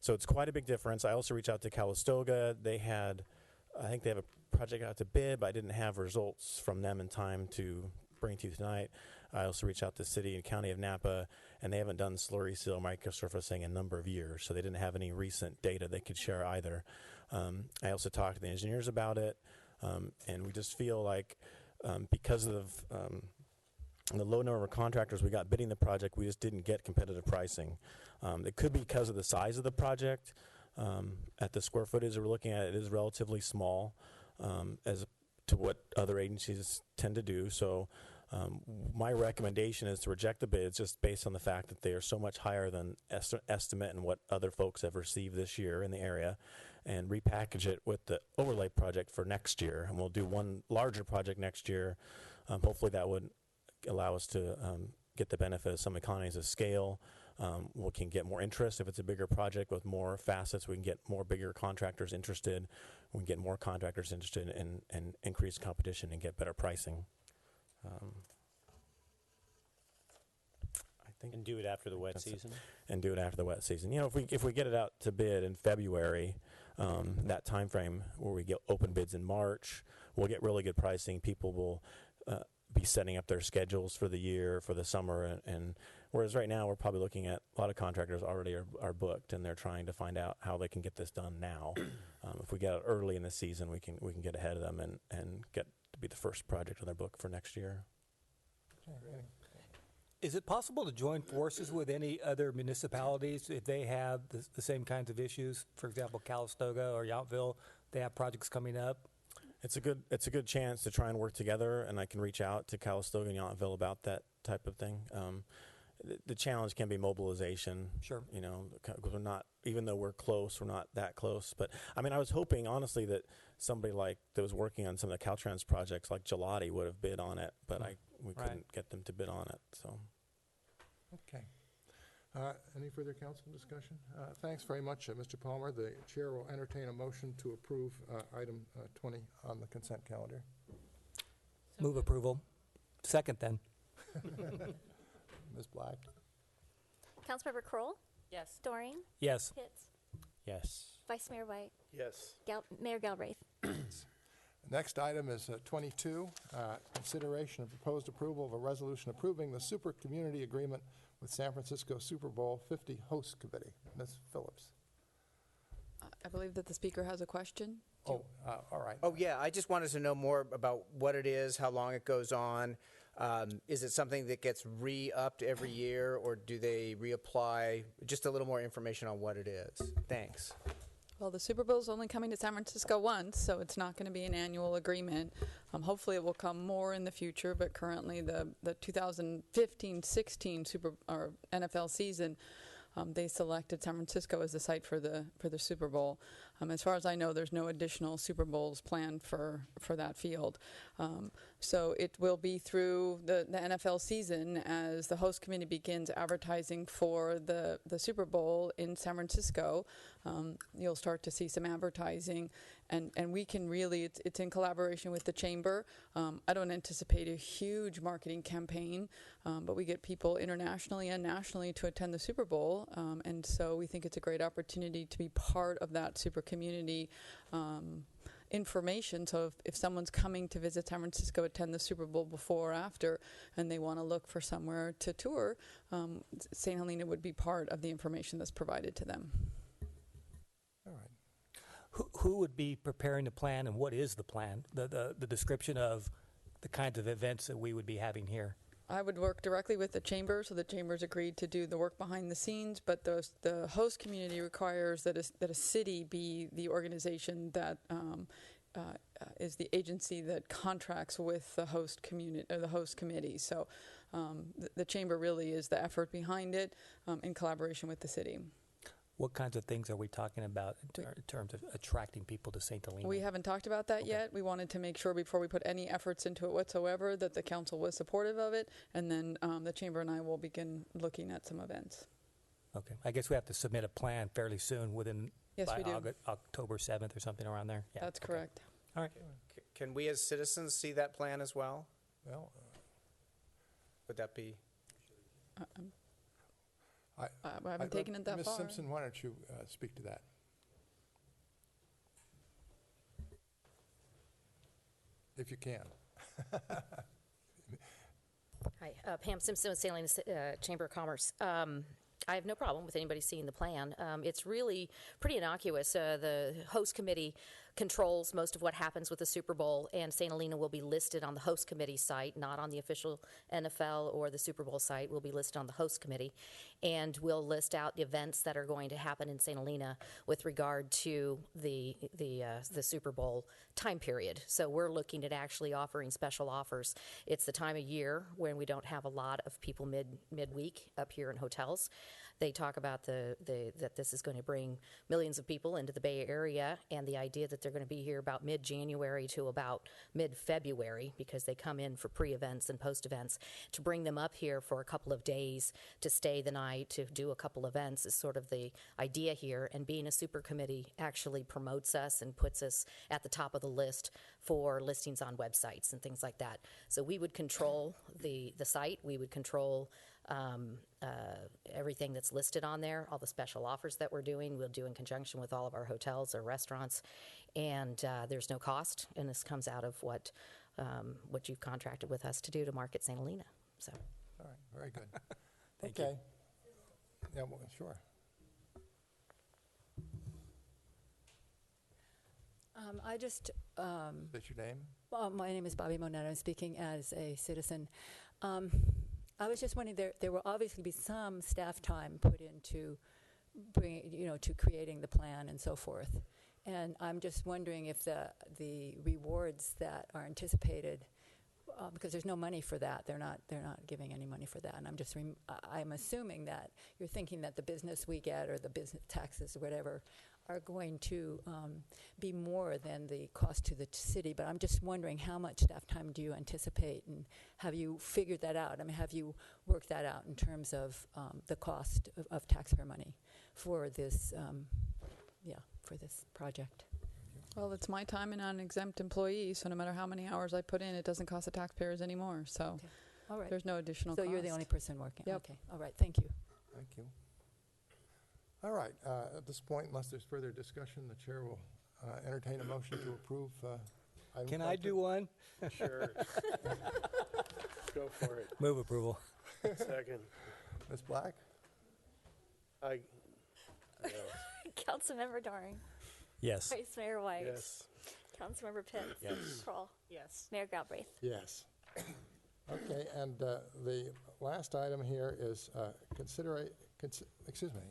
[SPEAKER 14] So it's quite a big difference. I also reached out to Calistoga. I think they have a project out to bid, but I didn't have results from them in time to bring to you tonight. I also reached out to the city and county of Napa, and they haven't done slurry seal microsurfacing in a number of years, so they didn't have any recent data they could share either. I also talked to the engineers about it, and we just feel like because of the low number of contractors we got bidding the project, we just didn't get competitive pricing. It could be because of the size of the project. At the square footage we're looking at, it is relatively small as to what other agencies tend to do. So my recommendation is to reject the bids just based on the fact that they are so much higher than estimate and what other folks have received this year in the area, and repackage it with the overlay project for next year. And we'll do one larger project next year. Hopefully that would allow us to get the benefit of some economies of scale. We can get more interest if it's a bigger project with more facets. We can get more bigger contractors interested. We can get more contractors interested and increase competition and get better pricing. I think,
[SPEAKER 6] And do it after the wet season?
[SPEAKER 14] and do it after the wet season. You know, if we get it out to bid in February, that time frame where we get open bids in March, we'll get really good pricing. People will be setting up their schedules for the year, for the summer, and whereas right now we're probably looking at a lot of contractors already are booked, and they're trying to find out how they can get this done now. If we get it early in the season, we can get ahead of them and get to be the first project on their book for next year.
[SPEAKER 12] Is it possible to join forces with any other municipalities if they have the same kinds of issues? For example, Calistoga or Yountville, they have projects coming up.
[SPEAKER 14] It's a good chance to try and work together, and I can reach out to Calistoga and Yountville about that type of thing. The challenge can be mobilization.
[SPEAKER 12] Sure.
[SPEAKER 14] You know, because we're not, even though we're close, we're not that close. But I mean, I was hoping honestly that somebody like that was working on some of the Caltrans projects, like Gelati, would have bid on it, but we couldn't get them to bid on it. So.
[SPEAKER 1] Okay. Any further council discussion? Thanks very much, Mr. Palmer. The chair will entertain a motion to approve item 20 on the consent calendar.
[SPEAKER 12] Move approval. Second then.
[SPEAKER 1] Ms. Black?
[SPEAKER 22] Councilmember Kroll,
[SPEAKER 13] Yes.
[SPEAKER 22] Doreen,
[SPEAKER 12] Yes.
[SPEAKER 22] Pitts,
[SPEAKER 6] Yes.
[SPEAKER 22] Vice Mayor White,
[SPEAKER 6] Yes.
[SPEAKER 22] Mayor Galbraith.
[SPEAKER 1] Next item is 22, consideration of proposed approval of a resolution approving the super community agreement with San Francisco Super Bowl 50 host committee. Ms. Phillips.
[SPEAKER 16] I believe that the speaker has a question.
[SPEAKER 1] Oh, all right.
[SPEAKER 2] Oh, yeah, I just wanted to know more about what it is, how long it goes on. Is it something that gets re-upped every year, or do they reapply? Just a little more information on what it is. Thanks.
[SPEAKER 16] Well, the Super Bowl is only coming to San Francisco once, so it's not going to be an annual agreement. Hopefully, it will come more in the future, but currently, the 2015-16 NFL season, they selected San Francisco as the site for the Super Bowl. As far as I know, there's no additional Super Bowls planned for that field. So it will be through the NFL season as the host committee begins advertising for the Super Bowl in San Francisco. You'll start to see some advertising, and we can really, it's in collaboration with the chamber. I don't anticipate a huge marketing campaign, but we get people internationally and nationally to attend the Super Bowl, and so we think it's a great opportunity to be part of that super community information. So if someone's coming to visit San Francisco, attend the Super Bowl before or after, and they want to look for somewhere to tour, St. Helena would be part of the information that's provided to them.
[SPEAKER 1] All right.
[SPEAKER 12] Who would be preparing the plan, and what is the plan? The description of the kinds of events that we would be having here.
[SPEAKER 16] I would work directly with the chamber, so the chamber's agreed to do the work behind the scenes, but the host community requires that a city be the organization that is the agency that contracts with the host community or the host committee. So the chamber really is the effort behind it in collaboration with the city.
[SPEAKER 12] What kinds of things are we talking about in terms of attracting people to St. Helena?
[SPEAKER 16] We haven't talked about that yet. We wanted to make sure before we put any efforts into it whatsoever that the council was supportive of it, and then the chamber and I will begin looking at some events.
[SPEAKER 12] Okay. I guess we have to submit a plan fairly soon
[SPEAKER 16] Yes,
[SPEAKER 12] by
[SPEAKER 16] we do.
[SPEAKER 12] October 7th or something around there. Yeah.
[SPEAKER 16] That's correct.
[SPEAKER 12] All right.
[SPEAKER 2] Can we as citizens see that plan as well?
[SPEAKER 1] Well,
[SPEAKER 2] would that be?
[SPEAKER 16] I haven't taken it that
[SPEAKER 1] Ms.
[SPEAKER 16] far.
[SPEAKER 1] Simpson, why don't you speak to that? If you can.
[SPEAKER 9] Hi, Pam Simpson with St. Helena Chamber of Commerce. I have no problem with anybody seeing the plan. It's really pretty innocuous. The host committee controls most of what happens with the Super Bowl, and St. Helena will be listed on the host committee site, not on the official NFL or the Super Bowl site. We'll be listed on the host committee, and we'll list out the events that are going to happen in St. Helena with regard to the Super Bowl time period. So we're looking at actually offering special offers. It's the time of year when we don't have a lot of people midweek up here in hotels. They talk about that this is going to bring millions of people into the Bay Area, and the idea that they're going to be here about mid-January to about mid-February, because they come in for pre-events and post-events, to bring them up here for a couple of days to stay the night, to do a couple events is sort of the idea here. And being a super committee actually promotes us and puts us at the top of the list for listings on websites and things like that. So we would control the site. We would control everything that's listed on there, all the special offers that we're doing, we'll do in conjunction with all of our hotels or restaurants, and there's no cost, and this comes out of what you've contracted with us to do to market St. Helena. So,
[SPEAKER 1] all right, very good.
[SPEAKER 12] Thank
[SPEAKER 1] okay. Yeah, well, sure.
[SPEAKER 11] I just.
[SPEAKER 1] What's your name?
[SPEAKER 11] Well, my name is Bobby Monetta. I'm speaking as a citizen. I was just wondering, there will obviously be some staff time put into to creating the plan and so forth. And I'm just wondering if the rewards that are anticipated, because there's no money for that, they're not giving any money for that. And I'm assuming that you're thinking that the business we get or the business taxes or whatever are going to be more than the cost to the city. But I'm just wondering, how much staff time do you anticipate, and have you figured that out? I mean, have you worked that out in terms of the cost of taxpayer money for this, for this project?
[SPEAKER 16] Well, it's my time and I'm an exempt employee, so no matter how many hours I put in, it doesn't cost the taxpayers anymore. So
[SPEAKER 11] okay. All right.
[SPEAKER 16] There's no additional
[SPEAKER 11] so
[SPEAKER 16] cost.
[SPEAKER 11] You're the only person working?
[SPEAKER 16] Yep.
[SPEAKER 11] Okay. All right. Thank you.
[SPEAKER 1] Thank you. All right. At this point, unless there's further discussion, the chair will entertain a motion to approve. Item
[SPEAKER 12] Can I do one?
[SPEAKER 6] Sure. Go for it.
[SPEAKER 12] Move approval.
[SPEAKER 6] Second.
[SPEAKER 1] Ms. Black?
[SPEAKER 22] Councilmember Doring.
[SPEAKER 12] Yes.
[SPEAKER 22] Vice Mayor White.
[SPEAKER 6] Yes.
[SPEAKER 22] Councilmember Pitts.
[SPEAKER 6] Yes.
[SPEAKER 22] Kroll.
[SPEAKER 13] Yes.
[SPEAKER 22] Mayor Galbraith.
[SPEAKER 1] Yes. Okay, and the last item here is excuse me.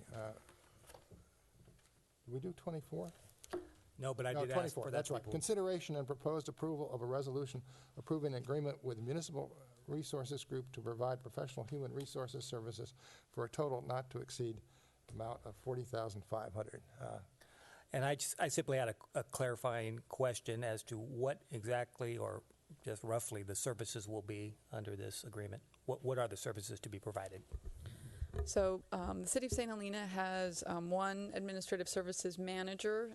[SPEAKER 1] Did we do 24?
[SPEAKER 12] No, but I
[SPEAKER 1] No,
[SPEAKER 12] did
[SPEAKER 1] 24.
[SPEAKER 12] ask for that.
[SPEAKER 1] That's right. Consideration and proposed approval of a resolution approving an agreement with Municipal Resources Group to provide professional human resources services for a total not to exceed amount of $40,500.
[SPEAKER 12] And I simply had a clarifying question as to what exactly, or just roughly, the services will be under this agreement. What are the services to be provided?
[SPEAKER 16] So the City of St. Helena has one administrative services manager,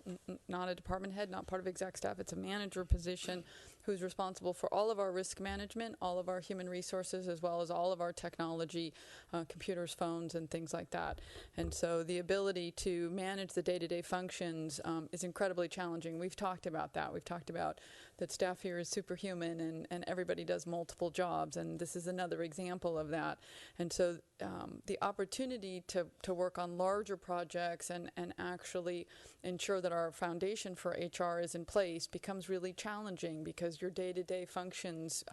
[SPEAKER 16] not a department head, not part of exec staff. It's a manager position who's responsible for all of our risk management, all of our human resources, as well as all of our technology, computers, phones, and things like that. And so the ability to manage the day-to-day functions is incredibly challenging. We've talked about that. We've talked about that staff here is superhuman and everybody does multiple jobs, and this is another example of that. And so the opportunity to work on larger projects and actually ensure that our foundation for HR is in place becomes really challenging, because your day-to-day functions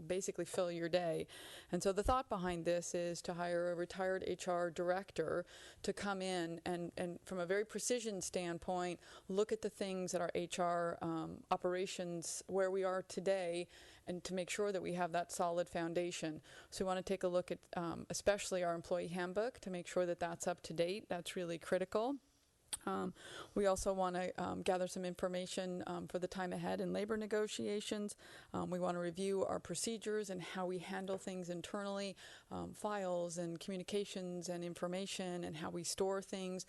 [SPEAKER 16] basically fill your day. And so the thought behind this is to hire a retired HR director to come in and from a very precision standpoint, look at the things that our HR operations, where we are today, and to make sure that we have that solid foundation. So we want to take a look at especially our employee handbook to make sure that that's up to date. That's really critical. We also want to gather some information for the time ahead in labor negotiations. We want to review our procedures and how we handle things internally, files and communications and information, and how we store things.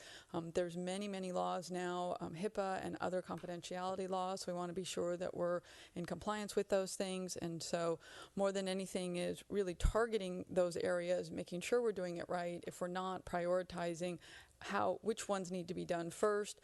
[SPEAKER 16] There's many laws now, HIPAA and other confidentiality laws. So we want to be sure that we're in compliance with those things. And so more than anything is really targeting those areas, making sure we're doing it right. If we're not, prioritizing which ones need to be done first.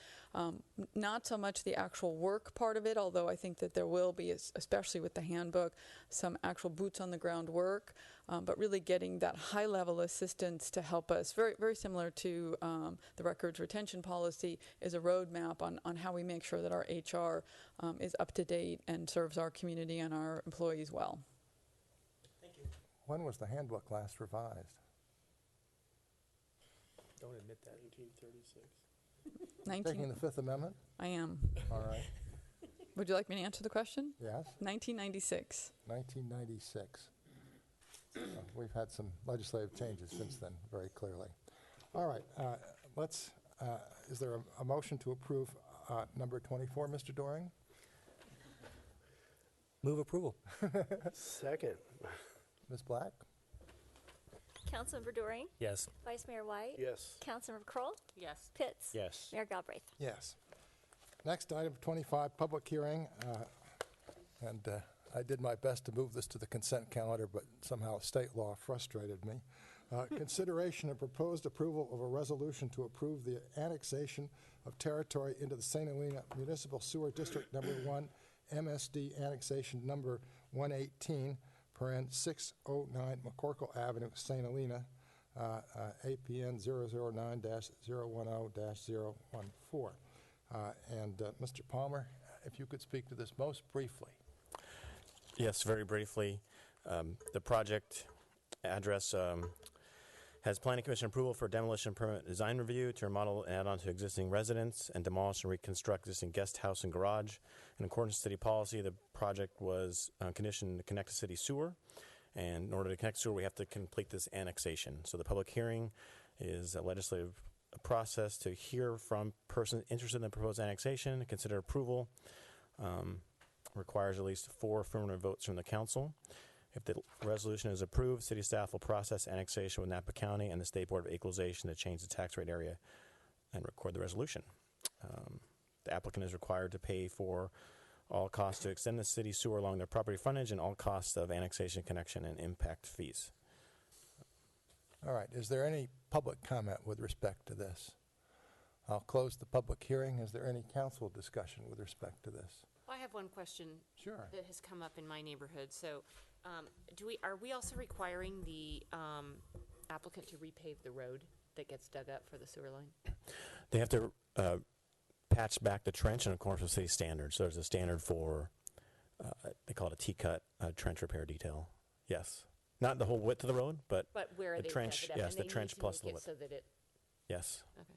[SPEAKER 16] Not so much the actual work part of it, although I think that there will be, especially with the handbook, some actual boots on the ground work, but really getting that high level assistance to help us, very, very similar to the records retention policy, is a roadmap on how we make sure that our HR is up to date and serves our community and our employees well.
[SPEAKER 1] When was the handbook last revised?
[SPEAKER 6] Don't admit that. 1936.
[SPEAKER 1] Taking the Fifth Amendment?
[SPEAKER 16] I am.
[SPEAKER 1] All right.
[SPEAKER 16] Would you like me to answer the question?
[SPEAKER 1] Yes.
[SPEAKER 16] 1996.
[SPEAKER 1] 1996. We've had some legislative changes since then, very clearly. All right. Is there a motion to approve number 24, Mr. Doring?
[SPEAKER 12] Move approval.
[SPEAKER 6] Second.
[SPEAKER 1] Ms. Black?
[SPEAKER 22] Councilmember Doring?
[SPEAKER 12] Yes.
[SPEAKER 22] Vice Mayor White?
[SPEAKER 6] Yes.
[SPEAKER 22] Councilmember Kroll?
[SPEAKER 13] Yes.
[SPEAKER 22] Pitts?
[SPEAKER 12] Yes.
[SPEAKER 22] Mayor Galbraith?
[SPEAKER 1] Yes. Next, item 25, public hearing. I did my best to move this to the consent calendar, but somehow state law frustrated me. Consideration and proposed approval of a resolution to approve the annexation of territory into the St. Helena Municipal Sewer District Number 1, MSD annexation number 118, paren 609 McCorkle Avenue, St. Helena, APN 009-010-014. Mr. Palmer, if you could speak to this most briefly.
[SPEAKER 14] Yes, very briefly. The project address has Planning Commission approval for demolition permit design review to remodel and add on to existing residence and demolish and reconstruct existing guest house and garage. In accordance with city policy, the project was conditioned to connect to city sewer. And in order to connect sewer, we have to complete this annexation. So the public hearing is a legislative process to hear from persons interested in the proposed annexation, consider approval. Requires at least 4 affirmative votes from the council. If the resolution is approved, city staff will process annexation with Napa County and the State Board of Equalization to change the tax rate area and record the resolution. The applicant is required to pay for all costs to extend the city sewer along their property frontage and all costs of annexation, connection, and impact fees.
[SPEAKER 1] All right. Is there any public comment with respect to this? I'll close the public hearing. Is there any council discussion with respect to this?
[SPEAKER 13] I have one question.
[SPEAKER 1] Sure.
[SPEAKER 13] That has come up in my neighborhood. So, are we also requiring the applicant to repave the road that gets dug up for the sewer line?
[SPEAKER 14] They have to patch back the trench in accordance with city standards. So there's a standard for, they call it a T-cut trench repair detail. Yes. Not the whole width of the road, but
[SPEAKER 13] where
[SPEAKER 14] the
[SPEAKER 13] they
[SPEAKER 14] trench,
[SPEAKER 13] dug it up,
[SPEAKER 14] yes,
[SPEAKER 13] and
[SPEAKER 14] the
[SPEAKER 13] they
[SPEAKER 14] trench
[SPEAKER 13] need to
[SPEAKER 14] plus
[SPEAKER 13] make
[SPEAKER 14] the
[SPEAKER 13] it
[SPEAKER 14] width.
[SPEAKER 13] so that it.
[SPEAKER 14] Yes.
[SPEAKER 13] Okay.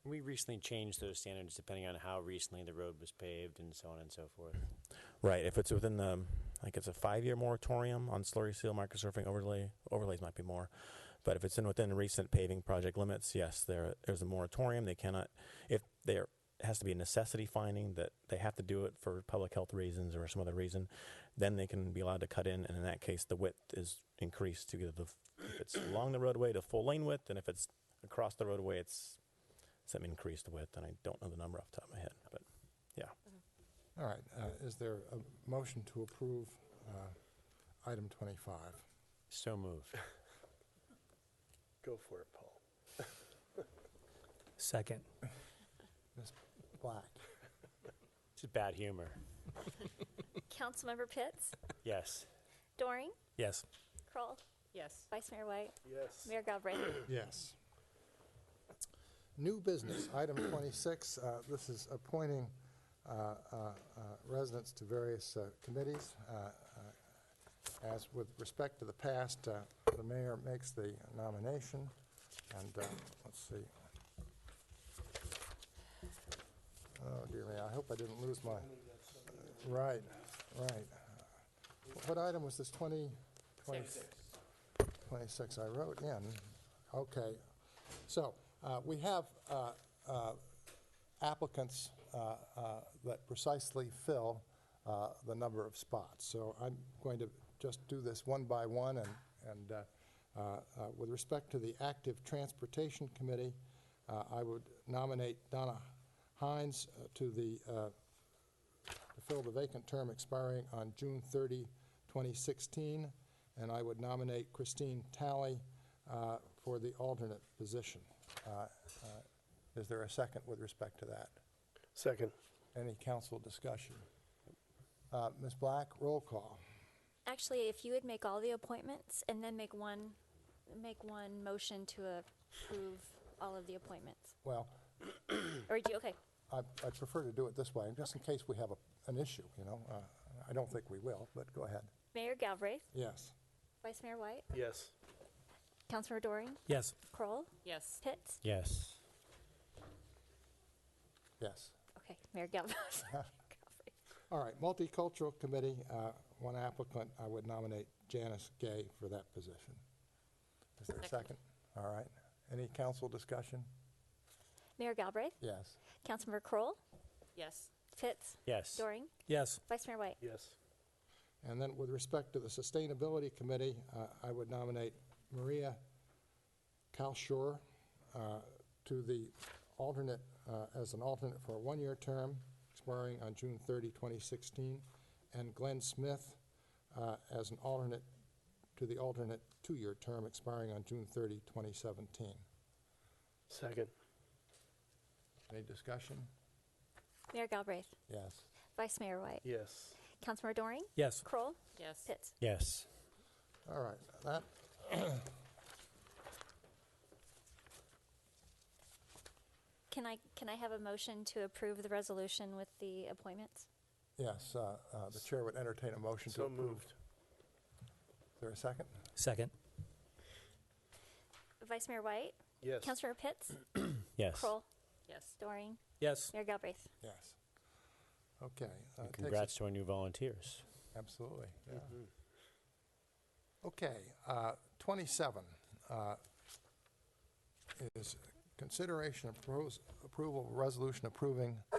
[SPEAKER 17] We recently changed those standards depending on how recently the road was paved and so on and so forth.
[SPEAKER 14] Right. If it's within the, like it's a 5-year moratorium on slurry seal, microsurfing overlays might be more. But if it's within recent paving project limits, yes, there's a moratorium. They cannot, if there has to be a necessity finding that they have to do it for public health reasons or some other reason, then they can be allowed to cut in. And in that case, the width is increased to give if it's along the roadway to full lane width, and if it's across the roadway, it's some increased width, and I don't know the number off the top of my head, but yeah.
[SPEAKER 1] All right. Is there a motion to approve item 25?
[SPEAKER 17] So moved.
[SPEAKER 6] Go for it, Paul.
[SPEAKER 12] Second.
[SPEAKER 1] Ms. Black?
[SPEAKER 17] It's bad humor.
[SPEAKER 22] Councilmember Pitts?
[SPEAKER 17] Yes.
[SPEAKER 22] Doring?
[SPEAKER 12] Yes.
[SPEAKER 22] Kroll?
[SPEAKER 13] Yes.
[SPEAKER 22] Vice Mayor White?
[SPEAKER 6] Yes.
[SPEAKER 22] Mayor Galbraith?
[SPEAKER 1] Yes. New business, item 26. This is appointing residents to various committees. As with respect to the past, the mayor makes the nomination. And let's see. Oh, dear me, I hope I didn't lose my... Right. What item was this? 26 I wrote in. Okay. So we have applicants that precisely fill the number of spots. So I'm going to just do this one by one. And with respect to the Active Transportation Committee, I would nominate Donna Hines to fill the vacant term expiring on June 30, 2016. And I would nominate Christine Talley for the alternate position. Is there a second with respect to that?
[SPEAKER 6] Second.
[SPEAKER 1] Any council discussion? Ms. Black, roll call.
[SPEAKER 22] Actually, if you would make all the appointments and then make one motion to approve all of the appointments.
[SPEAKER 1] Well,
[SPEAKER 22] Or do you, okay.
[SPEAKER 1] I'd prefer to do it this way, just in case we have an issue, you know. I don't think we will, but go ahead.
[SPEAKER 22] Mayor Galbraith,
[SPEAKER 1] Yes.
[SPEAKER 22] Vice Mayor White,
[SPEAKER 6] Yes.
[SPEAKER 22] Councilmember Doring,
[SPEAKER 12] Yes.
[SPEAKER 22] Kroll,
[SPEAKER 13] Yes.
[SPEAKER 22] Pitts.
[SPEAKER 17] Yes.
[SPEAKER 1] Yes.
[SPEAKER 22] Okay, Mayor Galbraith.
[SPEAKER 1] All right, Multicultural Committee, one applicant, I would nominate Janice Gay for that position. Is there a second? All right. Any council discussion?
[SPEAKER 22] Mayor Galbraith,
[SPEAKER 1] Yes.
[SPEAKER 22] Councilmember Kroll,
[SPEAKER 13] Yes.
[SPEAKER 22] Pitts.
[SPEAKER 17] Yes.
[SPEAKER 22] Doring,
[SPEAKER 12] Yes.
[SPEAKER 22] Vice Mayor White.
[SPEAKER 6] Yes.
[SPEAKER 1] And then with respect to the Sustainability Committee, I would nominate Maria Kalshore to the alternate, as an alternate for a one-year term expiring on June 30, 2016, and Glenn Smith as an alternate to the alternate two-year term expiring on June 30, 2017.
[SPEAKER 6] Second.
[SPEAKER 1] Any discussion?
[SPEAKER 22] Mayor Galbraith,
[SPEAKER 1] Yes.
[SPEAKER 22] Vice Mayor White,
[SPEAKER 6] Yes.
[SPEAKER 22] Councilmember Doring,
[SPEAKER 12] Yes.
[SPEAKER 22] Kroll,
[SPEAKER 13] Yes.
[SPEAKER 22] Pitts.
[SPEAKER 17] Yes.
[SPEAKER 1] All right. That
[SPEAKER 22] Can I have a motion to approve the resolution with the appointments?
[SPEAKER 1] yes, the chair would entertain a motion to
[SPEAKER 6] So
[SPEAKER 1] approve.
[SPEAKER 6] moved.
[SPEAKER 1] Is there a second?
[SPEAKER 12] Second.
[SPEAKER 22] Vice Mayor White,
[SPEAKER 6] Yes.
[SPEAKER 22] Councilmember Pitts,
[SPEAKER 17] Yes.
[SPEAKER 22] Kroll,
[SPEAKER 13] Yes.
[SPEAKER 22] Doring,
[SPEAKER 12] Yes.
[SPEAKER 22] Mayor Galbraith.
[SPEAKER 1] Yes. Okay.
[SPEAKER 17] And
[SPEAKER 1] takes
[SPEAKER 17] congrats to our new volunteers.
[SPEAKER 1] Absolutely, yeah. Okay, 27 is consideration of approval of resolution approving a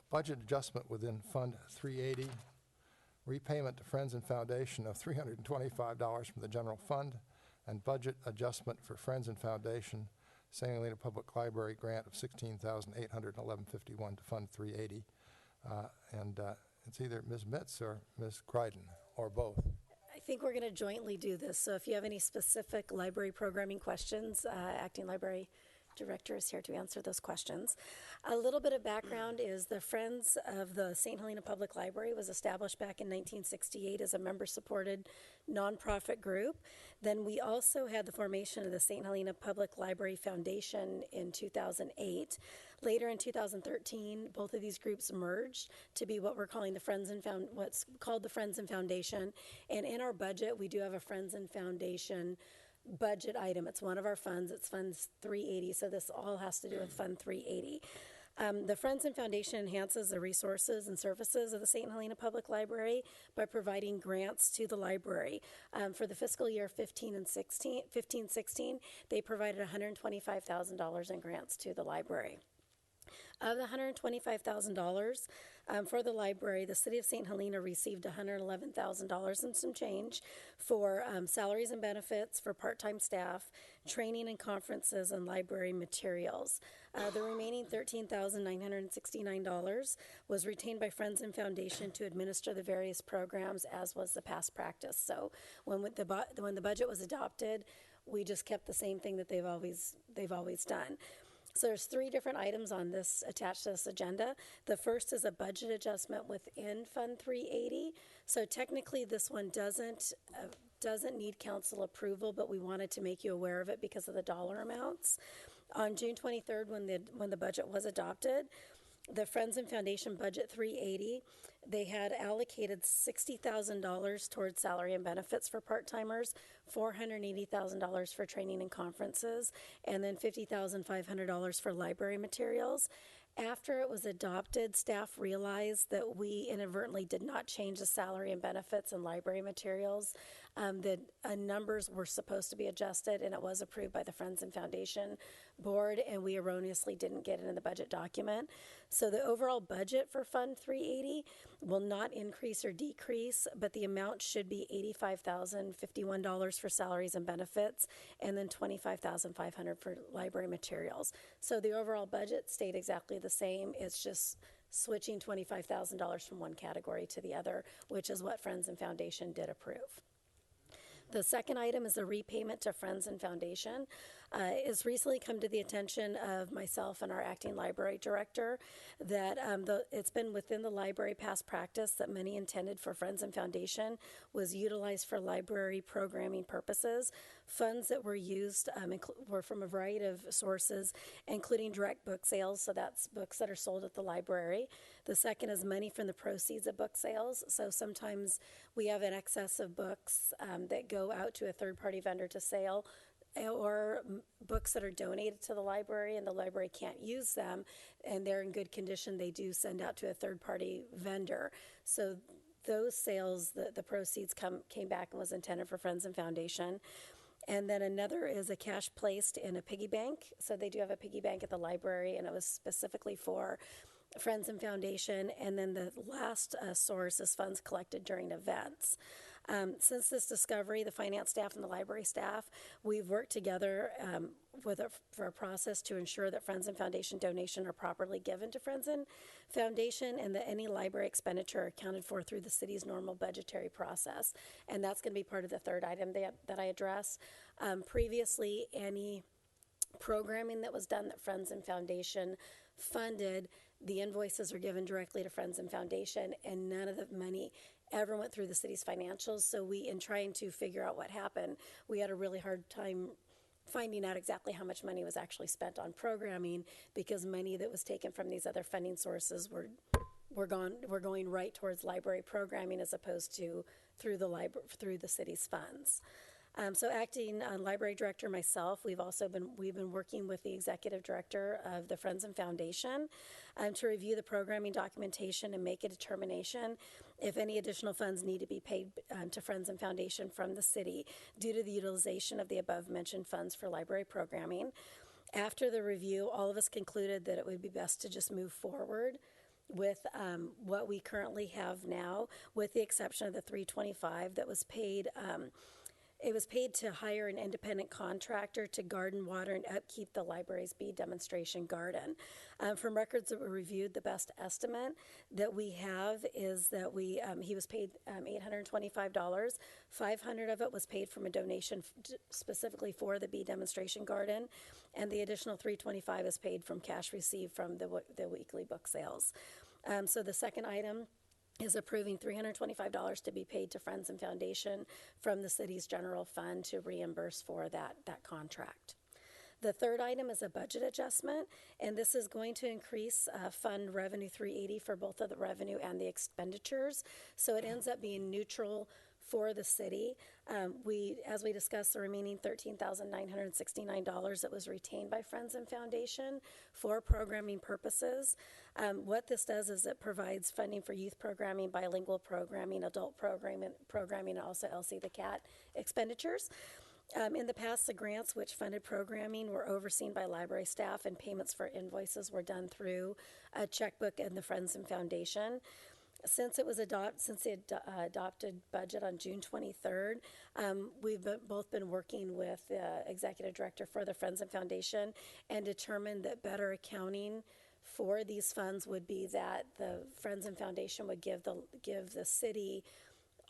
[SPEAKER 1] budget adjustment within Fund 380, repayment to Friends and Foundation of $325 from the general fund, and budget adjustment for Friends and Foundation, St. Helena Public Library grant of $16,811.51 to Fund 380. And it's either Ms. Mitz or Ms. Crichton, or both.
[SPEAKER 21] I think we're going to jointly do this. So if you have any specific library programming questions, Acting Library Director is here to answer those questions. A little bit of background is the Friends of the St. Helena Public Library was established back in 1968 as a member-supported nonprofit group. Then we also had the formation of the St. Helena Public Library Foundation in 2008. Later in 2013, both of these groups merged to be what we're calling the what's called the Friends and Foundation. And in our budget, we do have a Friends and Foundation budget item. It's one of our funds. It's Fund 380. So this all has to do with Fund 380. The Friends and Foundation enhances the resources and services of the St. Helena Public Library by providing grants to the library. For the fiscal year 15-16, they provided $125,000 in grants to the library. Of the $125,000 for the library, the city of St. Helena received $111,000 and some change for salaries and benefits for part-time staff, training and conferences, and library materials. The remaining $13,969 was retained by Friends and Foundation to administer the various programs, as was the past practice. So when the budget was adopted, we just kept the same thing that they've always done. So there's three different items on this attached to this agenda. The first is a budget adjustment within Fund 380. So technically, this one doesn't need council approval, but we wanted to make you aware of it because of the dollar amounts. On June 23rd, when the budget was adopted, the Friends and Foundation budget 380, they had allocated $60,000 towards salary and benefits for part-timers, $480,000 for training and conferences, and then $50,500 for library materials. After it was adopted, staff realized that we inadvertently did not change the salary and benefits and library materials. The numbers were supposed to be adjusted, and it was approved by the Friends and Foundation Board, and we erroneously didn't get it in the budget document. So the overall budget for Fund 380 will not increase or decrease, but the amount should be $85,051 for salaries and benefits, and then $25,500 for library materials. So the overall budget stayed exactly the same. It's just switching $25,000 from one category to the other, which is what Friends and Foundation did approve. The second item is a repayment to Friends and Foundation. It's recently come to the attention of myself and our acting library director that it's been within the library past practice that money intended for Friends and Foundation was utilized for library programming purposes. Funds that were used were from a variety of sources, including direct book sales, so that's books that are sold at the library. The second is money from the proceeds of book sales. So sometimes we have an excess of books that go out to a third-party vendor to sale, or books that are donated to the library and the library can't use them and they're in good condition, they do send out to a third-party vendor. So those sales, the proceeds came back and was intended for Friends and Foundation. And then another is a cash placed in a piggy bank. So they do have a piggy bank at the library, and it was specifically for Friends and Foundation. And then the last source is funds collected during events. Since this discovery, the finance staff and the library staff, we've worked together for a process to ensure that Friends and Foundation donation are properly given to Friends and Foundation, and that any library expenditure are accounted for through the city's normal budgetary process. And that's going to be part of the third item that I address. Previously, any programming that was done that Friends and Foundation funded, the invoices are given directly to Friends and Foundation, and none of the money ever went through the city's financials. So in trying to figure out what happened, we had a really hard time finding out exactly how much money was actually spent on programming, because money that was taken from these other funding sources were going right towards library programming as opposed to through the city's funds. So acting library director myself, we've been working with the executive director of the Friends and Foundation to review the programming documentation and make a determination if any additional funds need to be paid to Friends and Foundation from the city due to the utilization of the above mentioned funds for library programming. After the review, all of us concluded that it would be best to just move forward with what we currently have now, with the exception of the $325 that was paid. It was paid to hire an independent contractor to garden, water, and upkeep the library's bee demonstration garden. From records that were reviewed, the best estimate that we have is that he was paid $825. $500 of it was paid from a donation specifically for the bee demonstration garden, and the additional $325 is paid from cash received from the weekly book sales. So the second item is approving $325 to be paid to Friends and Foundation from the city's general fund to reimburse for that contract. The third item is a budget adjustment, and this is going to increase fund revenue 380 for both of the revenue and the expenditures. So it ends up being neutral for the city. As we discussed, the remaining $13,969 that was retained by Friends and Foundation for programming purposes. What this does is it provides funding for youth programming, bilingual programming, adult programming, and also Elsie the Cat expenditures. In the past, the grants which funded programming were overseen by library staff, and payments for invoices were done through a checkbook and the Friends and Foundation. Since the adopted budget on June 23rd, we've both been working with the executive director for the Friends and Foundation and determined that better accounting for these funds would be that the Friends and Foundation would give the city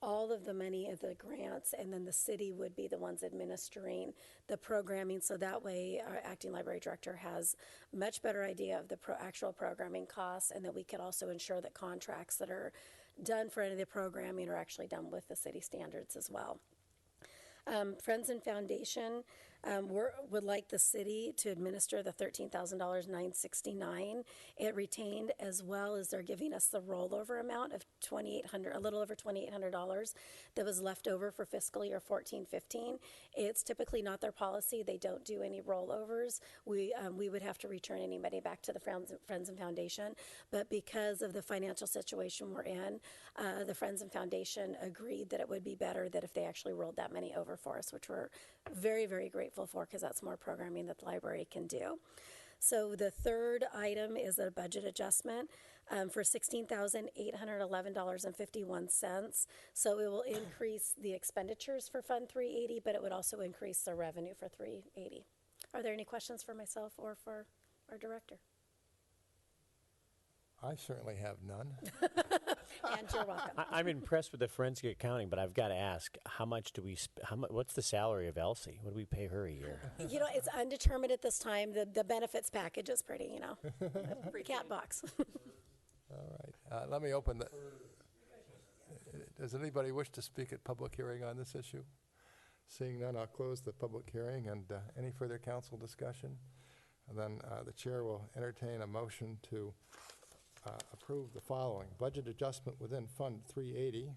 [SPEAKER 21] all of the money of the grants, and then the city would be the ones administering the programming. So that way our acting library director has much better idea of the actual programming costs, and that we could also ensure that contracts that are done for any of the programming are actually done with the city standards as well. Friends and Foundation would like the city to administer the $13,969 it retained, as well as they're giving us the rollover amount of $2,800, a little over $2,800 that was left over for fiscal year 14-15. It's typically not their policy. They don't do any rollovers. We would have to return any money back to the Friends and Foundation, but because of the financial situation we're in, the Friends and Foundation agreed that it would be better that if they actually rolled that money over for us, which we're very, very grateful for, because that's more programming that the library can do. So the third item is a budget adjustment for $16,811.51. So it will increase the expenditures for Fund 380, but it would also increase the revenue for 380. Are there any questions for myself or for our director?
[SPEAKER 1] I certainly have none.
[SPEAKER 21] And you're welcome.
[SPEAKER 17] I'm impressed with the forensic accounting, but I've got to ask, how much do we? What's the salary of Elsie? What do we pay her a year?
[SPEAKER 21] You know, it's undetermined at this time. The benefits package is pretty, cat box.
[SPEAKER 1] All right. Let me open the. Does anybody wish to speak at public hearing on this issue? Seeing none, I'll close the public hearing. And any further council discussion? And then the chair will entertain a motion to approve the following: budget adjustment within Fund 380,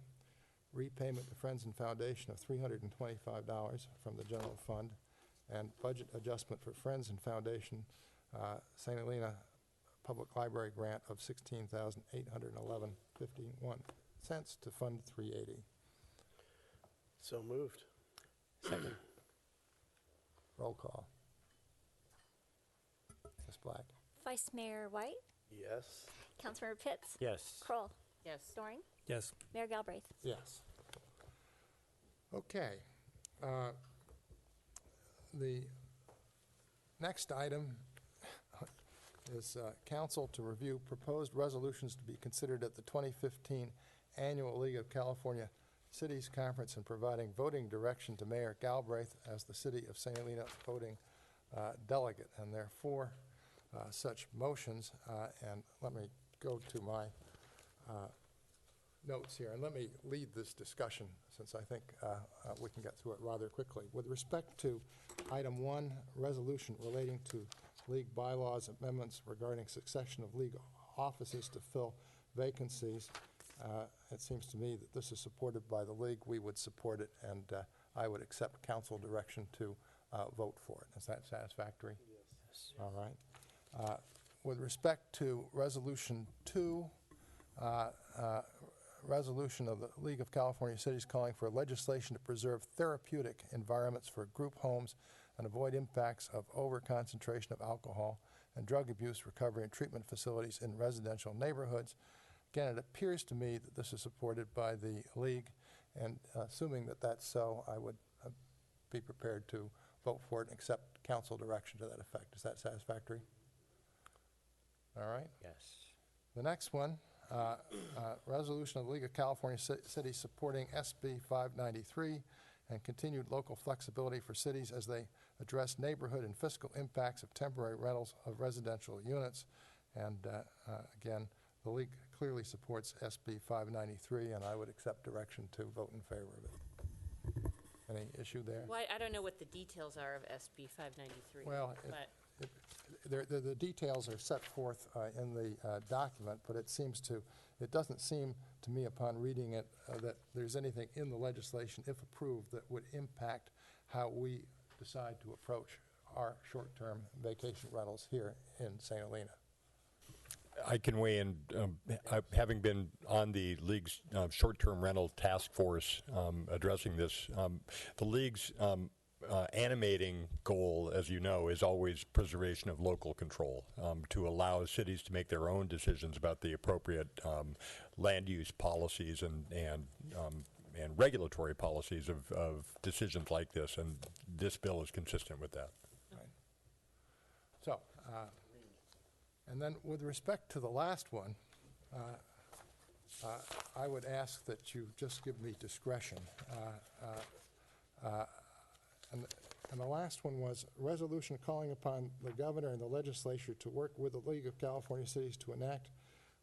[SPEAKER 1] repayment to Friends and Foundation of $325 from the general fund, and budget adjustment for Friends and Foundation St. Helena Public Library grant of $16,811.51 to Fund 380.
[SPEAKER 6] So moved.
[SPEAKER 17] Second.
[SPEAKER 1] Roll call. Ms. Black.
[SPEAKER 22] Vice Mayor White,
[SPEAKER 6] Yes.
[SPEAKER 22] Councilmember Pitts,
[SPEAKER 17] Yes.
[SPEAKER 22] Kroll,
[SPEAKER 13] Yes.
[SPEAKER 22] Doring,
[SPEAKER 12] Yes.
[SPEAKER 22] Mayor Galbraith.
[SPEAKER 1] Yes. Okay. The next item is council to review proposed resolutions to be considered at the 2015 Annual League of California Cities Conference and providing voting direction to Mayor Galbraith as the City of St. Helena voting delegate. And there are four such motions. And let me go to my notes here, and let me lead this discussion since I think we can get through it rather quickly. With respect to item 1, resolution relating to league bylaws amendments regarding succession of league offices to fill vacancies, it seems to me that this is supported by the league. We would support it, and I would accept council direction to vote for it. Is that satisfactory? Yes. All right. With respect to resolution 2, resolution of the League of California Cities calling for legislation to preserve therapeutic environments for group homes and avoid impacts of overconcentration of alcohol and drug abuse recovery and treatment facilities in residential neighborhoods. Again, it appears to me that this is supported by the League, and assuming that that's so, I would be prepared to vote for it and accept council direction to that effect. Is that satisfactory? All right.
[SPEAKER 17] Yes.
[SPEAKER 1] The next one, resolution of the League of California Cities supporting SB 593 and continued local flexibility for cities as they address neighborhood and fiscal impacts of temporary rentals of residential units. And again, the League clearly supports SB 593, and I would accept direction to vote in favor of it. Any issue there?
[SPEAKER 13] Well, I don't know what the details are of SB 593.
[SPEAKER 1] Well,
[SPEAKER 13] but
[SPEAKER 1] the details are set forth in the document, but it doesn't seem to me upon reading it that there's anything in the legislation, if approved, that would impact how we decide to approach our short-term vacation rentals here in St. Helena.
[SPEAKER 18] I can weigh in, having been on the League's short-term rental task force addressing this. The League's animating goal, as you know, is always preservation of local control, to allow cities to make their own decisions about the appropriate land use policies and regulatory policies of decisions like this, and this bill is consistent with that.
[SPEAKER 1] Right. So, and then with respect to the last one, I would ask that you just give me discretion. And the last one was resolution calling upon the governor and the legislature to work with the League of California Cities to enact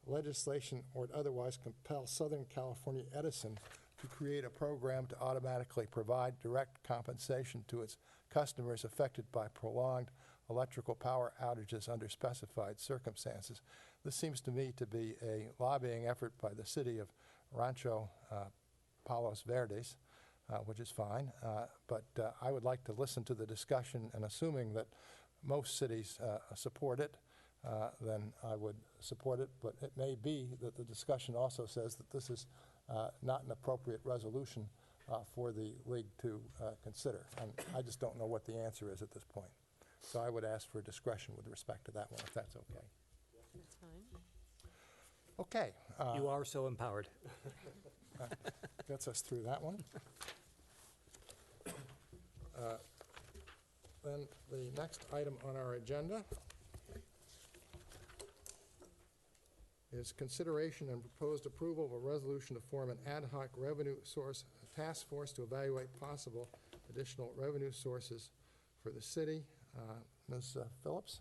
[SPEAKER 1] legislation or otherwise compel Southern California Edison to create a program to automatically provide direct compensation to its customers affected by prolonged electrical power outages under specified circumstances. This seems to me to be a lobbying effort by the city of Rancho Palos Verdes, which is fine, but I would like to listen to the discussion, and assuming that most cities support it, then I would support it, but it may be that the discussion also says that this is not an appropriate resolution for the League to consider, and I just don't know what the answer is at this point. So I would ask for discretion with respect to that one, if that's okay.
[SPEAKER 13] that's fine.
[SPEAKER 1] Okay.
[SPEAKER 12] You are so empowered.
[SPEAKER 1] Gets us through that one. Then the next item on our agenda is consideration and proposed approval of a resolution to form an ad hoc revenue source task force to evaluate possible additional revenue sources for the city. Ms. Phillips?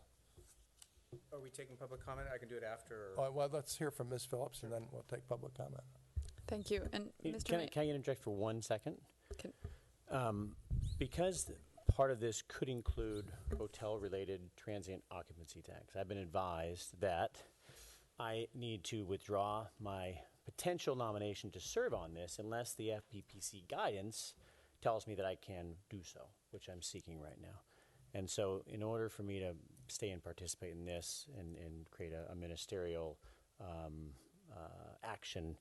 [SPEAKER 2] Are we taking public comment? I can do it after.
[SPEAKER 1] Well, let's hear from Ms. Phillips, and then we'll take public comment.
[SPEAKER 16] Thank you. And Mr.
[SPEAKER 17] Can I interject for 1 second?
[SPEAKER 16] Can-
[SPEAKER 17] Because part of this could include hotel-related transient occupancy tax, I've been advised that I need to withdraw my potential nomination to serve on this unless the FPPC guidance tells me that I can do so, which I'm seeking right now. And so in order for me to stay and participate in this and create a ministerial action,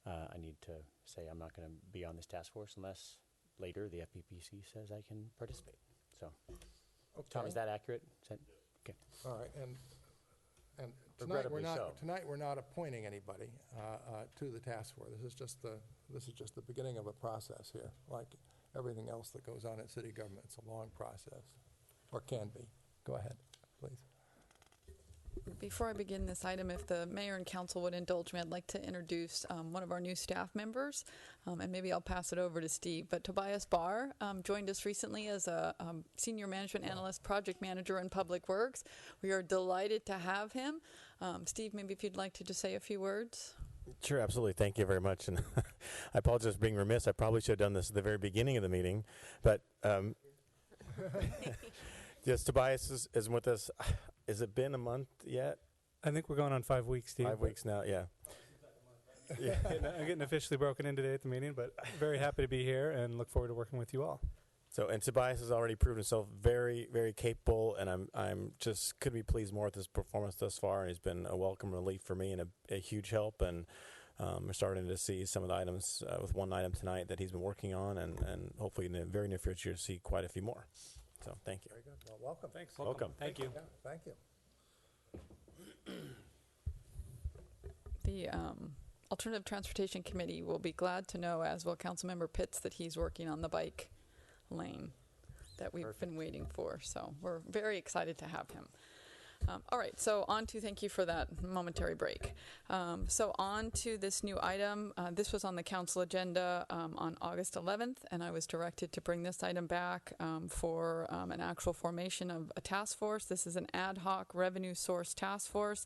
[SPEAKER 17] I need to say I'm not going to be on this task force unless later the FPPC says I can participate. So, Tom, is that accurate? Okay.
[SPEAKER 1] All right, and
[SPEAKER 17] Regrettably so.
[SPEAKER 1] tonight we're not appointing anybody to the task force. This is just the beginning of a process here. Like everything else that goes on in city government, it's a long process, or can be. Go ahead, please.
[SPEAKER 16] Before I begin this item, if the mayor and council would indulge me, I'd like to introduce one of our new staff members, and maybe I'll pass it over to Steve. But Tobias Barr joined us recently as a senior management analyst, project manager in Public Works. We are delighted to have him. Steve, maybe if you'd like to just say a few words.
[SPEAKER 14] Sure, absolutely. Thank you very much. And I apologize for being remiss. I probably should have done this at the very beginning of the meeting. But yes, Tobias is with us. Has it been a month yet?
[SPEAKER 19] I think we're going on 5 weeks, Steve.
[SPEAKER 14] 5 weeks now, yeah.
[SPEAKER 19] Yeah. I'm getting officially broken in today at the meeting, but very happy to be here and look forward to working with you all.
[SPEAKER 14] So, and Tobias has already proven himself very, very capable, and I'm just couldn't be pleased more with his performance thus far. And he's been a welcome relief for me and a huge help. And we're starting to see some of the items with one item tonight that he's been working on, and hopefully in the very near future see quite a few more. So, thank you.
[SPEAKER 1] Very good. Well, welcome.
[SPEAKER 19] Thanks.
[SPEAKER 17] Welcome.
[SPEAKER 19] Thank you.
[SPEAKER 1] Yeah, thank you.
[SPEAKER 16] The Alternative Transportation Committee will be glad to know, as will Councilmember Pitts, that he's working on the bike lane that we've been waiting for. So we're very excited to have him. All right, so thank you for that momentary break. So on to this new item. This was on the council agenda on August 11th, and I was directed to bring this item back for an actual formation of a task force. This is an ad hoc revenue source task force.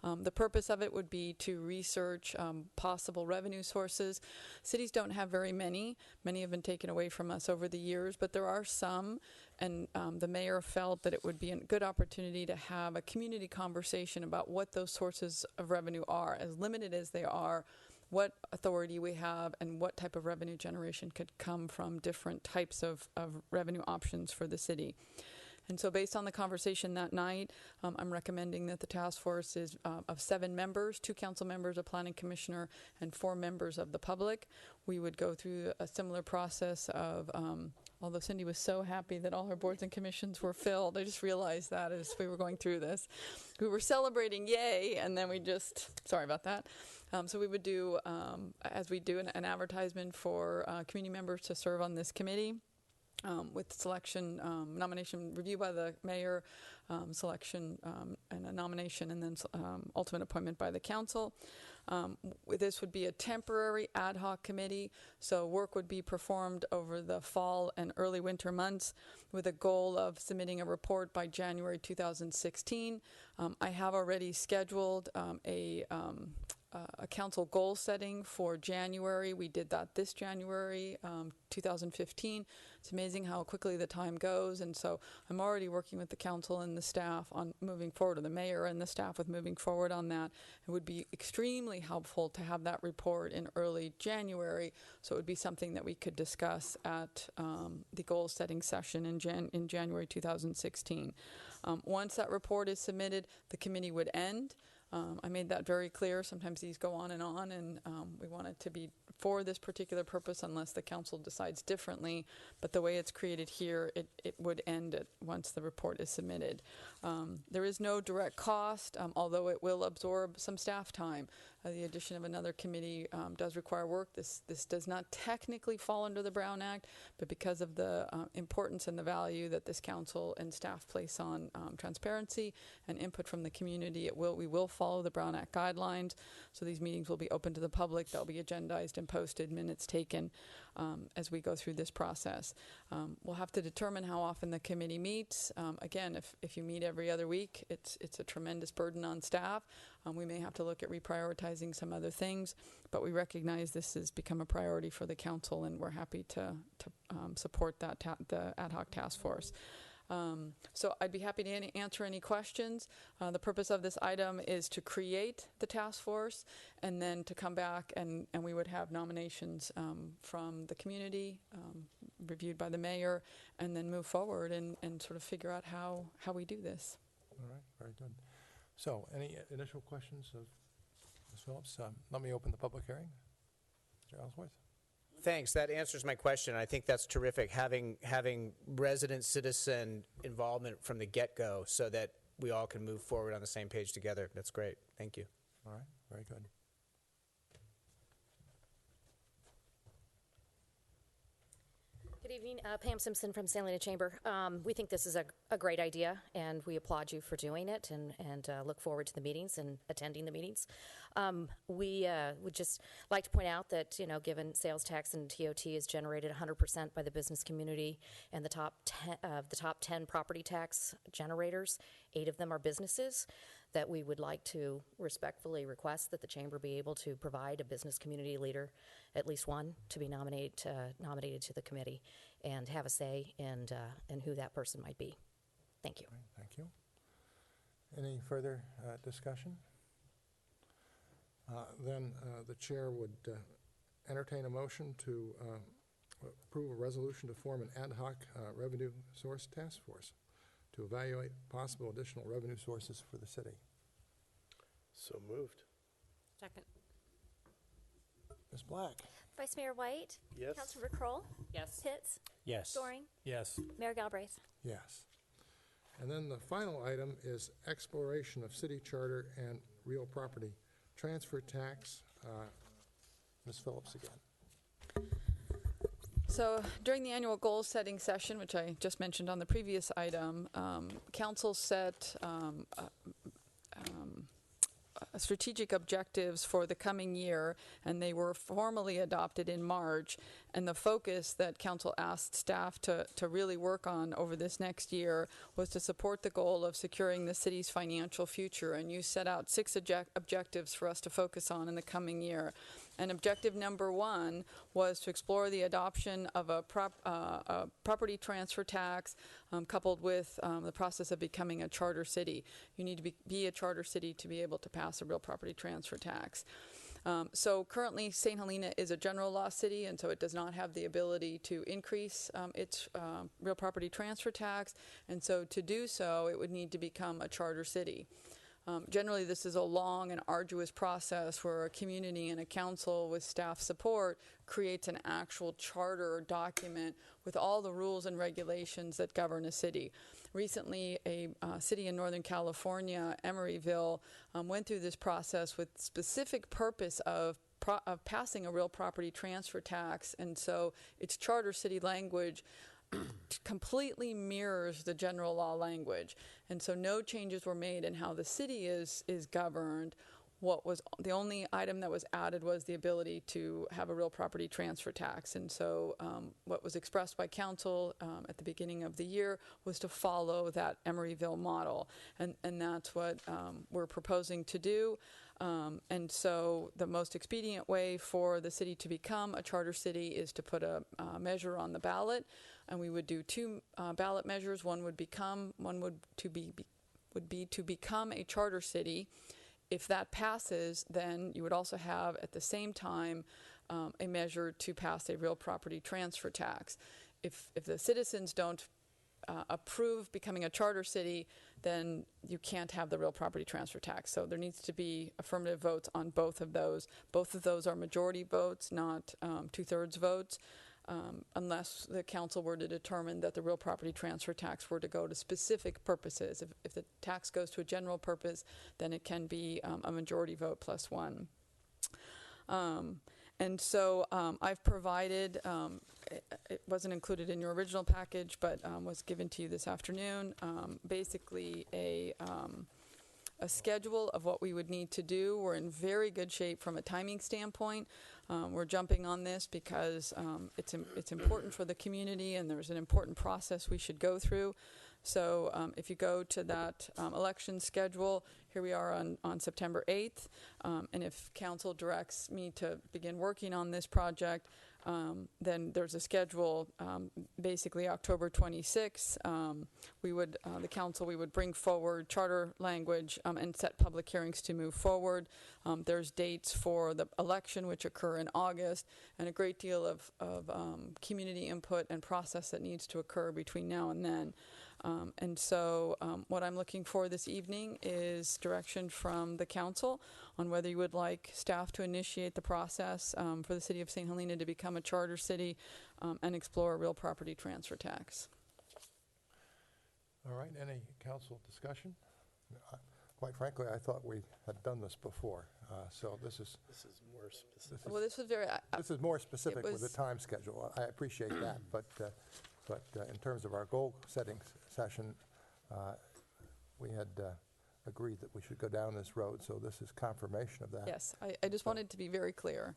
[SPEAKER 16] The purpose of it would be to research possible revenue sources. Cities don't have very many. Many have been taken away from us over the years, but there are some. And the mayor felt that it would be a good opportunity to have a community conversation about what those sources of revenue are, as limited as they are, what authority we have, and what type of revenue generation could come from different types of revenue options for the city. And so based on the conversation that night, I'm recommending that the task force is of 7 members, 2 council members, a planning commissioner, and 4 members of the public. We would go through a similar process of, although Cindy was so happy that all her boards and commissions were filled, I just realized that as we were going through this. We were celebrating, yay, and then we sorry about that. So we would do, as we do an advertisement for community members to serve on this committee. With selection, nomination review by the mayor, selection and a nomination, and then ultimate appointment by the council. This would be a temporary ad hoc committee, so work would be performed over the fall and early winter months with a goal of submitting a report by January 2016. I have already scheduled a council goal setting for January. We did that this January, 2015. It's amazing how quickly the time goes, and so I'm already working with the council and the staff on moving forward, or the mayor and the staff with moving forward on that. It would be extremely helpful to have that report in early January, so it would be something that we could discuss at the goal setting session in January 2016. Once that report is submitted, the committee would end. I made that very clear. Sometimes these go on, and we want it to be for this particular purpose unless the council decides differently. But the way it's created here, it would end once the report is submitted. There is no direct cost, although it will absorb some staff time. The addition of another committee does require work. This does not technically fall under the Brown Act, but because of the importance and the value that this council and staff place on transparency and input from the community, we will follow the Brown Act guidelines. So these meetings will be open to the public. They'll be agendized and posted, minutes taken as we go through this process. We'll have to determine how often the committee meets. Again, if you meet every other week, it's a tremendous burden on staff. We may have to look at reprioritizing some other things, but we recognize this has become a priority for the council, and we're happy to support that the ad hoc task force. So I'd be happy to answer any questions. The purpose of this item is to create the task force and then to come back and we would have nominations from the community, reviewed by the mayor, and then move forward and sort of figure out how we do this.
[SPEAKER 1] All right, very good. So any initial questions of Ms. Phillips? Let me open the public hearing. Mr. Ellsworth?
[SPEAKER 2] Thanks. That answers my question. I think that's terrific, having resident citizen involvement from the get-go so that we all can move forward on the same page together. That's great. Thank you.
[SPEAKER 1] All right, very good.
[SPEAKER 9] Good evening, Pam Simpson from San Lena Chamber. We think this is a great idea, and we applaud you for doing it and look forward to the meetings and attending the meetings. We would just like to point out that, given sales tax and TOT is generated 100% by the business community, and the top 10 property tax generators, 8 of them are businesses, that we would like to respectfully request that the chamber be able to provide a business community leader, at least one, to be nominated to the committee and have a say in who that person might be. Thank you.
[SPEAKER 1] All right, thank you. Any further discussion? Then the chair would entertain a motion to approve a resolution to form an ad hoc revenue source task force to evaluate possible additional revenue sources for the city.
[SPEAKER 6] So moved.
[SPEAKER 13] Second.
[SPEAKER 1] Ms. Black?
[SPEAKER 22] Vice Mayor White?
[SPEAKER 6] Yes.
[SPEAKER 22] Councilmember Kroll?
[SPEAKER 13] Yes.
[SPEAKER 22] Pitts?
[SPEAKER 17] Yes.
[SPEAKER 22] Doring?
[SPEAKER 19] Yes.
[SPEAKER 22] Mayor Galbraith?
[SPEAKER 1] Yes. And then the final item is exploration of city charter and real property transfer tax. Ms. Phillips again.
[SPEAKER 16] So during the annual goal setting session, which I just mentioned on the previous item, council set strategic objectives for the coming year, and they were formally adopted in March. And the focus that council asked staff to really work on over this next year was to support the goal of securing the city's financial future. And you set out 6 objectives for us to focus on in the coming year. And objective number 1 was to explore the adoption of a property transfer tax coupled with the process of becoming a charter city. You need to be a charter city to be able to pass a real property transfer tax. So currently, St. Helena is a general law city, and so it does not have the ability to increase its real property transfer tax. And so to do so, it would need to become a charter city. Generally, this is a long and arduous process where a community and a council with staff support creates an actual charter document with all the rules and regulations that govern a city. Recently, a city in Northern California, Emeryville, went through this process with specific purpose of passing a real property transfer tax, and so its charter city language completely mirrors the general law language. And so no changes were made in how the city is governed. What was the only item that was added was the ability to have a real property transfer tax. And so what was expressed by council at the beginning of the year was to follow that Emeryville model. And that's what we're proposing to do. And so the most expedient way for the city to become a charter city is to put a measure on the ballot. And we would do 2 ballot measures. One would be to become a charter city. If that passes, then you would also have at the same time a measure to pass a real property transfer tax. If the citizens don't approve becoming a charter city, then you can't have the real property transfer tax. So there needs to be affirmative votes on both of those. Both of those are majority votes, not 2/3 votes. Unless the council were to determine that the real property transfer tax were to go to specific purposes. If the tax goes to a general purpose, then it can be a majority vote plus 1. And so I've provided, it wasn't included in your original package, but was given to you this afternoon, basically a schedule of what we would need to do. We're in very good shape from a timing standpoint. We're jumping on this because it's important for the community, and there's an important process we should go through. So if you go to that election schedule, here we are on September 8th, and if council directs me to begin working on this project, then there's a schedule, basically October 26th. The council, we would bring forward charter language and set public hearings to move forward. There's dates for the election, which occur in August, and a great deal of community input and process that needs to occur between now and then. And so what I'm looking for this evening is direction from the council on whether you would like staff to initiate the process for the city of St. Helena to become a charter city and explore a real property transfer tax.
[SPEAKER 1] All right, any council discussion? Quite frankly, I thought we had done this before, so this is
[SPEAKER 6] more specific.
[SPEAKER 16] Well, this was very...
[SPEAKER 1] This is more specific with the time schedule. I appreciate that, but in terms of our goal-setting session, we had agreed that we should go down this road, so this is confirmation of that.
[SPEAKER 16] Yes, I just wanted to be very clear.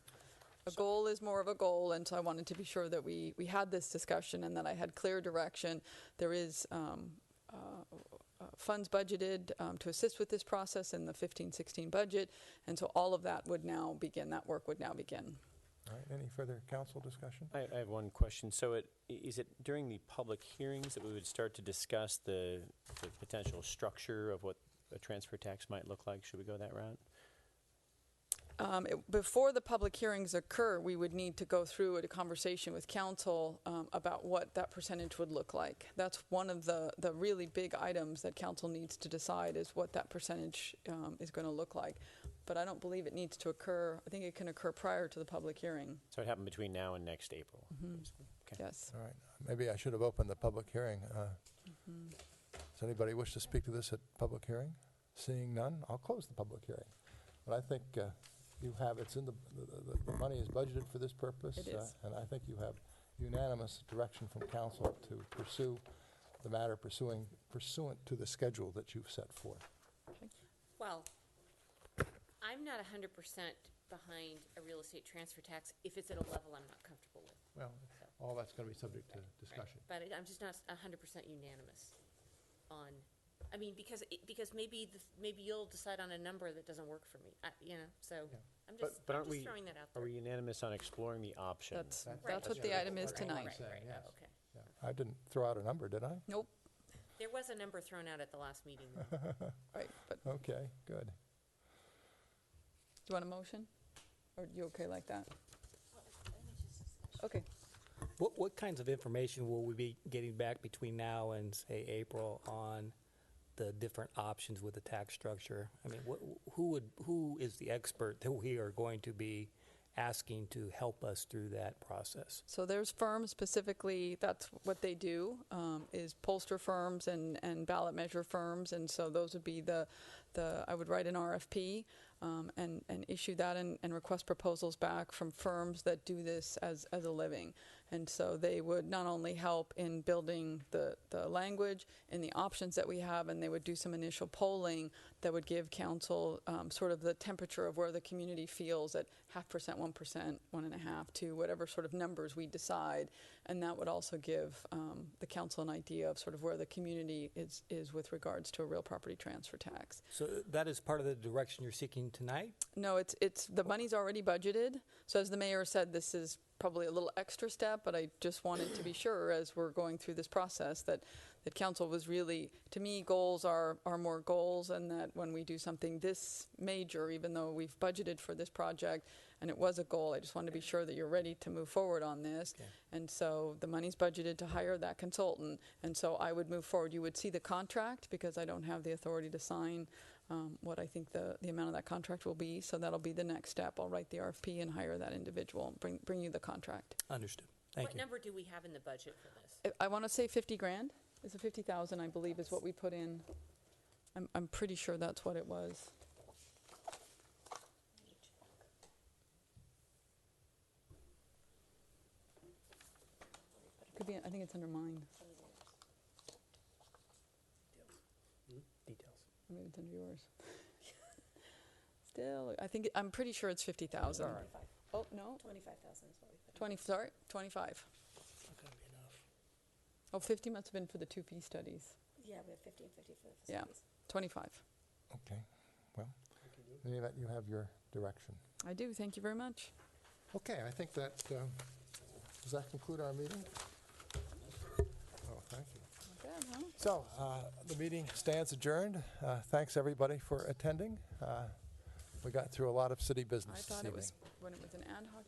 [SPEAKER 16] A goal is more of a goal, and so I wanted to be sure that we had this discussion and that I had clear direction. There is funds budgeted to assist with this process in the 15-16 budget, and so all of that would now begin, that work would now begin.
[SPEAKER 1] All right, any further council discussion?
[SPEAKER 17] I have one question. So is it during the public hearings that we would start to discuss the potential structure of what a transfer tax might look like? Should we go that route?
[SPEAKER 16] Before the public hearings occur, we would need to go through a conversation with council about what that percentage would look like. That's one of the really big items that council needs to decide is what that percentage is going to look like. But I don't believe it needs to occur. I think it can occur prior to the public hearing.
[SPEAKER 17] So it happened between now and next April?
[SPEAKER 16] Mm-hmm.
[SPEAKER 17] Okay.
[SPEAKER 16] Yes.
[SPEAKER 1] All right, maybe I should have opened the public hearing. Does anybody wish to speak to this at public hearing? Seeing none, I'll close the public hearing. But I think you have, it's in the money is budgeted for this purpose.
[SPEAKER 16] It is.
[SPEAKER 1] And I think you have unanimous direction from council to pursue the matter pursuant to the schedule that you've set forth.
[SPEAKER 13] Well, I'm not 100% behind a real estate transfer tax if it's at a level I'm not comfortable with.
[SPEAKER 1] Well, all that's going to be subject to discussion.
[SPEAKER 13] But I'm just not 100% unanimous on, I mean, because maybe you'll decide on a number that doesn't work for me, so I'm just,
[SPEAKER 17] But
[SPEAKER 13] I'm
[SPEAKER 17] aren't
[SPEAKER 13] just
[SPEAKER 17] we,
[SPEAKER 13] throwing that out
[SPEAKER 17] are
[SPEAKER 13] there.
[SPEAKER 17] we unanimous on exploring the options?
[SPEAKER 16] That's what the item is tonight.
[SPEAKER 13] Right,
[SPEAKER 1] Yes.
[SPEAKER 13] okay.
[SPEAKER 1] Yeah. I didn't throw out a number, did I?
[SPEAKER 16] Nope.
[SPEAKER 13] There was a number thrown out at the last meeting.
[SPEAKER 16] Right, but
[SPEAKER 1] Okay, good.
[SPEAKER 16] do you want a motion? Or are you okay like that? Okay.
[SPEAKER 12] What kinds of information will we be getting back between now and, say, April on the different options with the tax structure? I mean, who is the expert that we are going to be asking to help us through that process?
[SPEAKER 16] So there's firms specifically, that's what they do, is pollster firms and ballot measure firms, and so those would be I would write an RFP and issue that and request proposals back from firms that do this as a living. And so they would not only help in building the language and the options that we have, and they would do some initial polling that would give council sort of the temperature of where the community feels at 0.5%, 1%, 1.5%, 2%, whatever sort of numbers we decide. And that would also give the council an idea of sort of where the community is with regards to a real property transfer tax.
[SPEAKER 12] So that is part of the direction you're seeking tonight?
[SPEAKER 16] No, it's the money's already budgeted. So as the mayor said, this is probably a little extra step, but I just wanted to be sure as we're going through this process that council was really, to me, goals are more goals, and that when we do something this major, even though we've budgeted for this project and it was a goal, I just wanted to be sure that you're ready to move forward on this.
[SPEAKER 12] Okay.
[SPEAKER 16] And so the money's budgeted to hire that consultant, and so I would move forward. You would see the contract because I don't have the authority to sign what I think the amount of that contract will be, so that'll be the next step. I'll write the RFP and hire that individual, bring you the contract.
[SPEAKER 12] Understood. Thank
[SPEAKER 13] What
[SPEAKER 12] you.
[SPEAKER 13] number do we have in the budget for this?
[SPEAKER 16] I want to say 50 grand. It's a 50,000, I believe, is what we put in. I'm pretty sure that's what it was. could be, I think it's under mine.
[SPEAKER 2] Details.
[SPEAKER 16] Maybe it's under yours. Still, I'm pretty sure it's 50,000. Oh, no.
[SPEAKER 21] 25,000 is what we put.
[SPEAKER 16] 25. Oh, 50 must have been for the 2 fee studies.
[SPEAKER 21] Yeah, we have 50 and 50 for the
[SPEAKER 16] Yeah,
[SPEAKER 21] facilities.
[SPEAKER 16] 25.
[SPEAKER 1] Okay, well, maybe that you have your direction.
[SPEAKER 16] I do, thank you very much.
[SPEAKER 1] Okay, I think that, does that conclude our meeting? Oh, thank you.
[SPEAKER 16] Not bad, huh?
[SPEAKER 1] So, the meeting stands adjourned. Thanks, everybody, for attending. We got through a lot of city business
[SPEAKER 16] I
[SPEAKER 1] this
[SPEAKER 16] thought it
[SPEAKER 1] evening.
[SPEAKER 16] was when it was an ad hoc